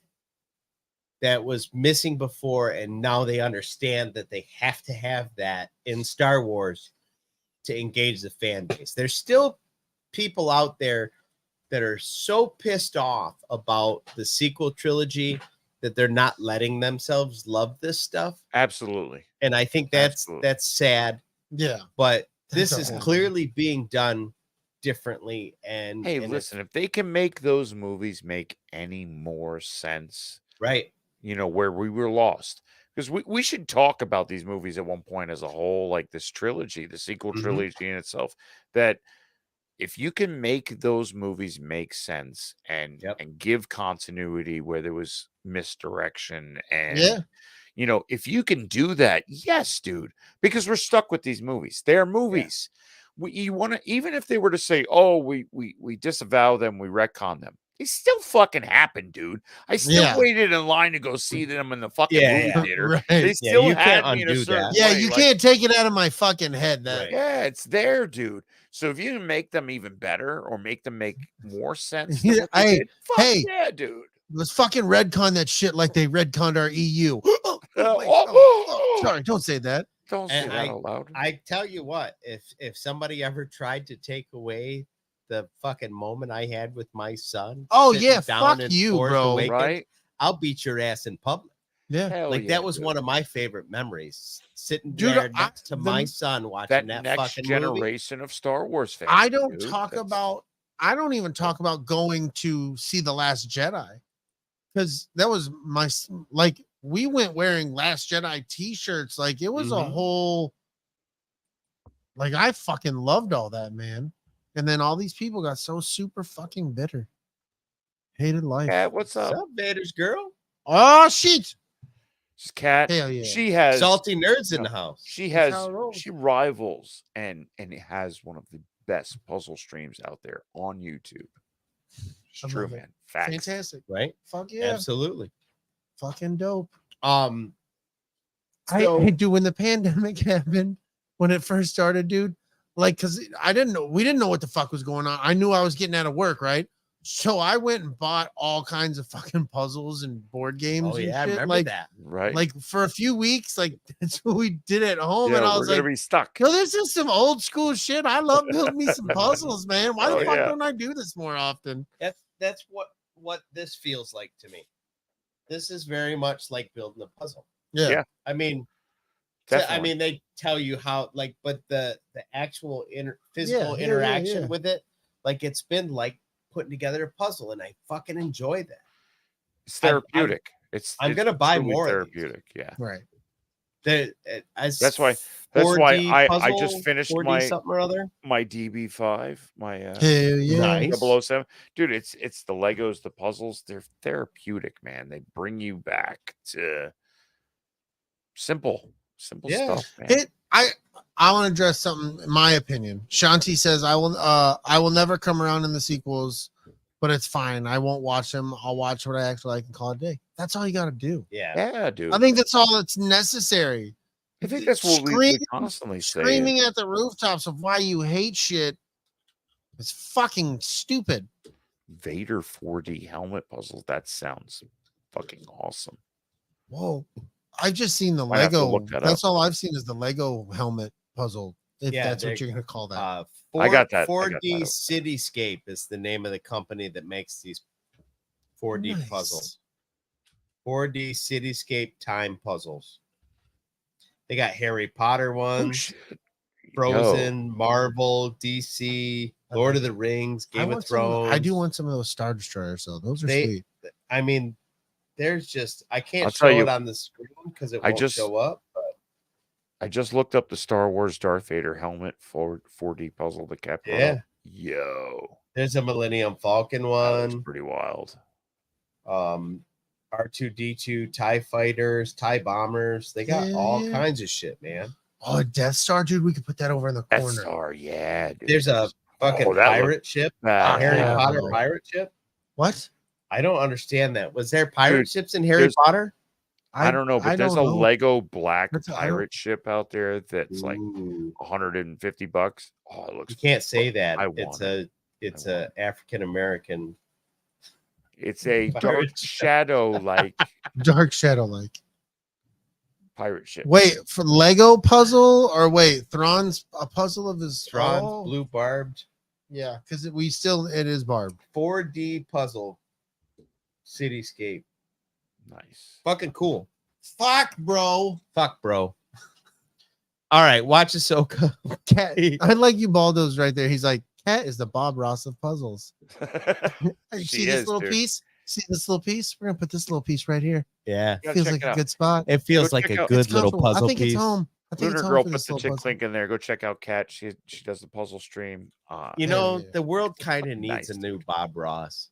that was missing before, and now they understand that they have to have that in Star Wars to engage the fan base. There's still people out there that are so pissed off about the sequel trilogy that they're not letting themselves love this stuff. Absolutely. And I think that's sad. Yeah. But this is clearly being done differently. And hey, listen, if they can make those movies make any more sense, right, where we were lost, because we should talk about these movies at one point as a whole, like this trilogy, the sequel trilogy in itself, that if you can make those movies make sense and give continuity where there was misdirection, and if you can do that, yes, dude, because we're stuck with these movies. They're movies. You want to, even if they were to say, oh, we disavow them, we retcon them, they still fucking happen, dude. I still waited in line to go see them in the fucking movie theater. Right. They still you had can't me in a undo certain that. Yeah, way. you Like, can't take it out of my fucking head. That yeah, it's there, dude. So if you can make them even better or make them make more sense than what they did, fuck yeah, dude. Let's fucking redcon that shit like they redconned our EU. Sorry, don't say that. Don't say that out loud. I tell you what, if somebody ever tried to take away the fucking moment I had with my son, fuck you, bro. Right? I'll beat your ass in public. Yeah, that was one of my favorite memories. Sitting there next to my son watching that next fucking generation movie. of Star Wars fans. I don't even talk about going to see The Last Jedi, because that was we went wearing Last Jedi t-shirts. Like it was a whole, like I fucking loved all that, man. And then all these people got so super fucking bitter. Hated life. Cat, what's up? What's up, Vader's girl? Oh shit. She's Cat. Hell yeah. She has salty nerds in the house. She rivals and it has one of the best puzzle streams out there on YouTube. It's true, man. Facts. Fantastic. Right? Fuck yeah. Absolutely. Fucking dope. So, I do, when the pandemic happened, when it first started, dude, like, cause we didn't know what the fuck was going on. I knew I was getting out of work, right? So I went and bought all kinds of fucking puzzles and board games. Oh yeah, and shit. I remember that. Right. Like for a few weeks, like that's what we did at home. Yeah, and I was like, be stuck. yo, this is some old school shit. I love building me some puzzles, man. Why the fuck don't I do this more often? That's what this feels like to me. This is very much like building a puzzle. Yeah. I mean, they tell you how, like, but the actual physical interaction with it, like, it's been like putting together a puzzle, and I fucking enjoy that. It's therapeutic. I'm gonna buy more therapeutic. Yeah. Right. That's why I just finished my something or other. My DB5, my nice. 007. Dude, it's the Legos, the puzzles, they're therapeutic, man. They bring you back to simple stuff, man. I want to address something, in my opinion. Shanti says I will never come around in the sequels, but it's fine. I won't watch them. I'll watch what I actually like and call it a day. That's all you got to do. Yeah, dude. I think that's all that's necessary. I think that's what we constantly say. Screaming at the rooftops of why you hate shit. It's fucking stupid. Vader 4D helmet puzzle. That sounds fucking awesome. Whoa. I've just seen the Lego. That's all I've seen is the Lego helmet puzzle. If that's what you're going to call that. I got that. 4D Cityscape is the name of the company that makes these 4D puzzles. 4D Cityscape time puzzles. They got Harry Potter ones, Frozen, Marvel, DC, Lord of the Rings, Game of Thrones. I do want some of those Star Destroyers, though. Those are sweet. I mean, there's just I can't I'll show tell you, it on the screen because it won't show up. But I just looked up the Star Wars Darth Vader helmet 4D puzzle that Cat put up. Yo, there's a Millennium Falcon one. That's pretty wild. R2D2 TIE fighters, TIE bombers. They got all kinds of shit, man. Oh, Death Star, dude. We could put that over in the corner. Death Star, yeah. Dude. There's a fucking pirate ship. Harry Potter pirate ship. What? I don't understand that. Was there pirate ships in Harry Potter? I don't know, but there's a Lego black pirate ship out there that's like $150. Oh, it looks. You can't say that. It's a African American. It's a dark shadow like pirate ship. Wait, for Lego puzzle or Thrawn's a puzzle of his Thrawn's blue barbed. Yeah, because it is barbed. 4D puzzle cityscape. Nice. Fucking cool. Fuck, bro. All right, watch Ahsoka. Cat. I like you Baldo's right there. He's like, Cat is the Bob Ross of puzzles. See this little piece? See this little piece? We're gonna put this little piece right here. Yeah. Feels like a good spot. It feels like a good little puzzle piece. I think it's home. Lunar Girl put the chick link in there. Go check out Cat. She does the puzzle stream. The world kind of needs a new Bob Ross.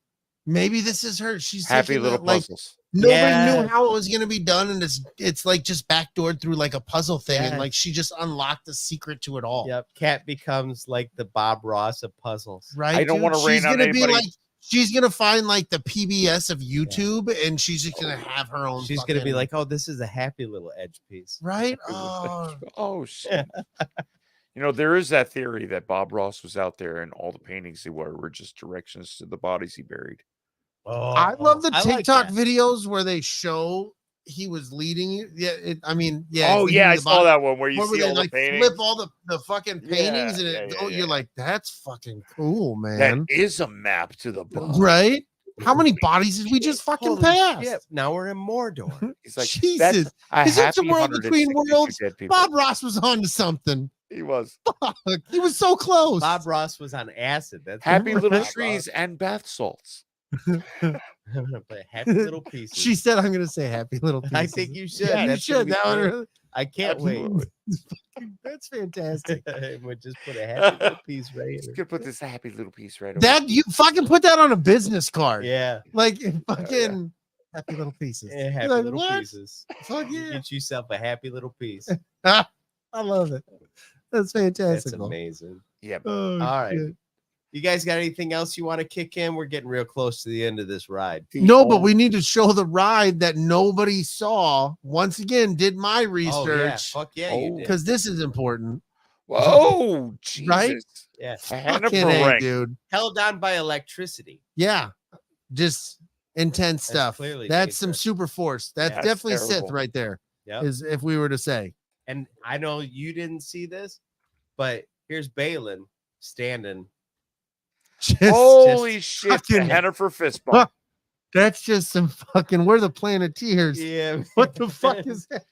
Maybe this is her. She's happy little puzzles. Nobody knew how it was gonna be done, and it's like just backdoored through like a puzzle thing, and like she just unlocked the secret to it all. Yep, Cat becomes like the Bob Ross of puzzles. Right? I don't want to rain on anybody. She's gonna find like the PBS of YouTube, and she's just gonna have her own. She's gonna be like, "Oh, this is a happy little edge piece." Right? Oh shit. There is that theory that Bob Ross was out there, and all the paintings he were just directions to the bodies he buried. Oh, I love the TikTok videos where they show he was leading you. Yeah, Oh yeah, I saw that one where you see all the paintings. Flip all the fucking paintings, you're like, that's fucking cool, man. That is a map to the body. Right? How many bodies did we just fucking pass? Shit. Now we're in Mordor. He's like, Jesus. Is it a world between worlds? Bob Ross was on to something. He was. Fuck. He was so close. Bob Ross was on acid. That's happy little trees and bath salts. I'm gonna play happy little pieces. She said, "I'm gonna say happy little pieces." I think you should. Yeah, you should. That I can't wait. That's fantastic. We'll just put a happy little piece right here. Just gonna put this happy little piece right over. That you fucking put that on a business card. Yeah, like fucking happy little pieces. Yeah, happy like, little pieces. Fuck yeah! Get yourself a happy little piece. I love it. That's fantastic. That's amazing. Yeah. Oh, all right. Shit. You guys got anything else you want to kick in? We're getting real close to the end of this ride. No, but we need to show the ride that nobody saw. Once again, did my research. Oh, yeah. Fuck yeah, because this is important. Whoa, Jesus. Right? Yeah, dude. Held on by electricity. Yeah, just intense stuff. That's some super force. That's definitely Sith right there. Yeah, is if we were to say. And I know you didn't see this, but here's Balin standing. Holy shit! The hennifer fist bump. That's just some fucking. We're the Planeteers. Yeah. What the fuck is that?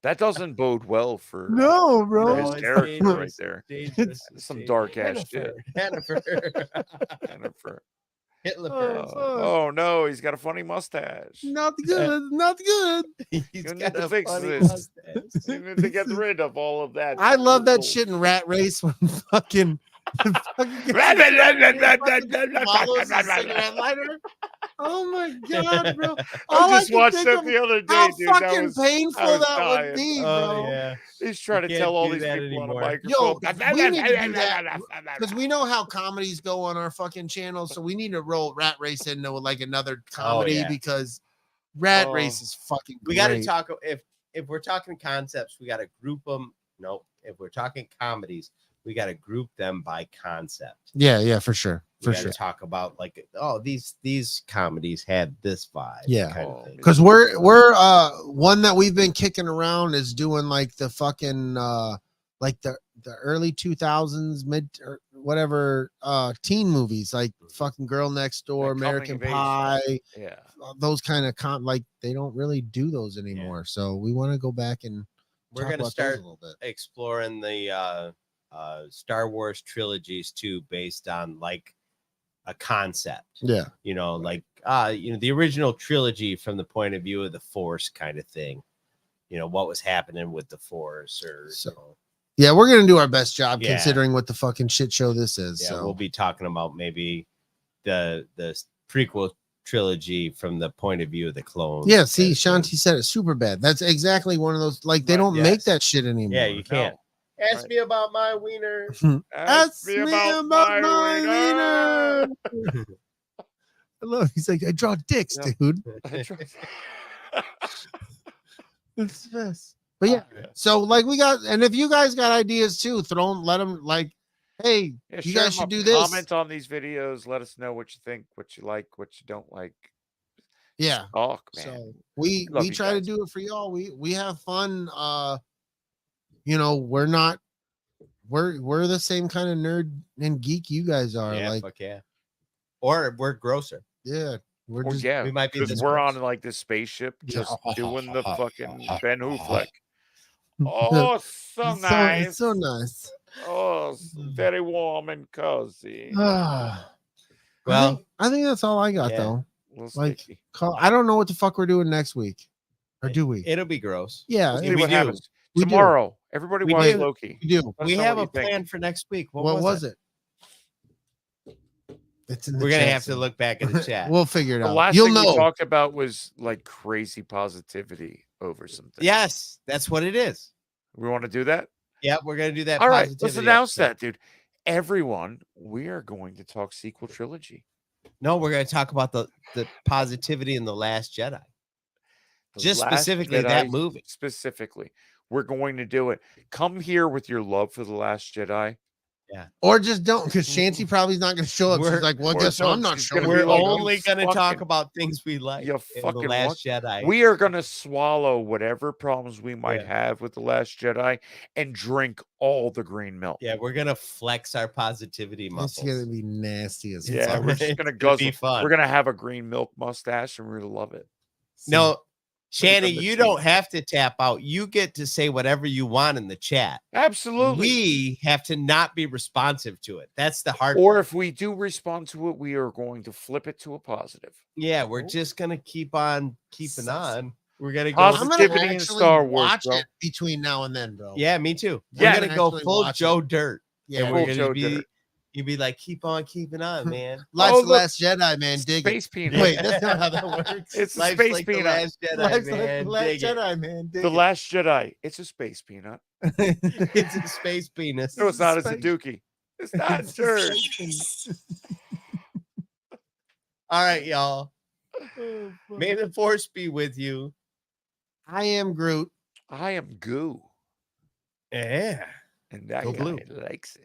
That doesn't bode well for bro. His character right there. Some dark ass shit. Hennifer. Oh no, he's got a funny mustache. Not good. Not good. He's got a fix funny this. mustache. You need to get rid of all of that. I love that shit in Rat Race when fucking. Oh my god, bro! I just watched that the other day, how dude. Fucking painful that would be, bro. Oh, yeah. He's trying to tell all these people on a microphone. Yo, we need to do that because we know how comedies go on our fucking channel, so we need to roll Rat Race into like another comedy because Rat Race is fucking. We got to talk if we're talking concepts, we got to group them. No, if we're talking comedies, we got to group them by concept. Yeah, for sure. For sure. Talk about like, oh, these comedies had this vibe. Yeah, because we're one that we've been kicking around is doing like the fucking like the early 2000s mid or whatever teen movies like fucking Girl Next Door, like American Pie, those kind of like they don't really do those anymore. So we want to go back and we're gonna start exploring the Star Wars trilogies too, based on like a concept. Yeah. You know, like the original trilogy from the point of view of the Force kind of thing. You know, what was happening with the Force or so. Yeah, we're gonna do our best job considering what the fucking shit show this is. Yeah, so we'll be talking about maybe the prequel trilogy from the point of view of the clones. Yeah, see, Shanti said it. Super bad. That's exactly one of those. Like they don't make that shit anymore. Yeah, you can't. No. Ask me about my wiener. Ask me about my wiener. I love. He's like, I draw dicks, dude. It's the best. But yeah, so like we got, and if you guys got ideas too, let them like, hey, you guys should do this. Comment on these videos. Let us know what you think, what you like, what you don't like. Yeah. Talk, man. So we try to do it for y'all. We have fun. You know, we're the same kind of nerd and geek you guys are. Yeah, like, fuck yeah. Or we're grosser. Yeah. We might be because we're on like this spaceship just doing the fucking Ben Affleck. Oh, so nice. It's so nice. Oh, very warm and cozy. Well, I think that's all I got though. Like, I don't know what the fuck we're doing next week, or do we? It'll be gross. Yeah, we'll see what happens tomorrow. Everybody watch Loki. We do. We have a plan for next week. What was it? It's in the We're gonna have to look back at the chat. We'll figure it out. The last thing we talked about was like crazy positivity over something. Yes, that's what it is. We want to do that. Yeah, we're gonna do that. All right, let's announce that, dude. Everyone, we are going to talk sequel trilogy. No, we're going to talk about the positivity in The Last Jedi. Just specifically that movie. Specifically, we're going to do it. Come here with your love for The Last Jedi. Yeah. Or just don't, because Shanti probably is not going to show up. She's like, well, guess I'm not showing. We're only going to talk about things we like. You in The Last Jedi. We are going to swallow whatever problems we might have with The Last Jedi and drink all the green milk. Yeah, we're going to flex our positivity muscles. It's going to be nasty as fuck. Yeah, we're just going to guzzle. We're going to have a green milk mustache and we're going to love it. No, Shanny, you don't have to tap out. You get to say whatever you want in the chat. Absolutely. We have to not be responsive to it. That's the hard Or part. if we do respond to it, we are going to flip it to a positive. Yeah, we're just going to keep on keeping on. We're going to go positivity in Star Wars, watch bro. it between now and then, bro. Yeah, me too. Yeah, we're going to go full Joe Dirt. Yeah, and we're going to be... You'd be like, keep on keeping on, man. Life's the Last Jedi, man. Dig Space it. Peanut. Wait, that's not how that works. It's Life's Space like Peanut. The Last Jedi, Life's man. like the Last Jedi, man. Dig the Last Jedi. It's a space peanut. It's a space penis. No, it's not. It's a dookie. It's not dirt. All right, y'all. May the Force be with you. I am Groot. I am Goo. Yeah. And that Go guy blue. likes it.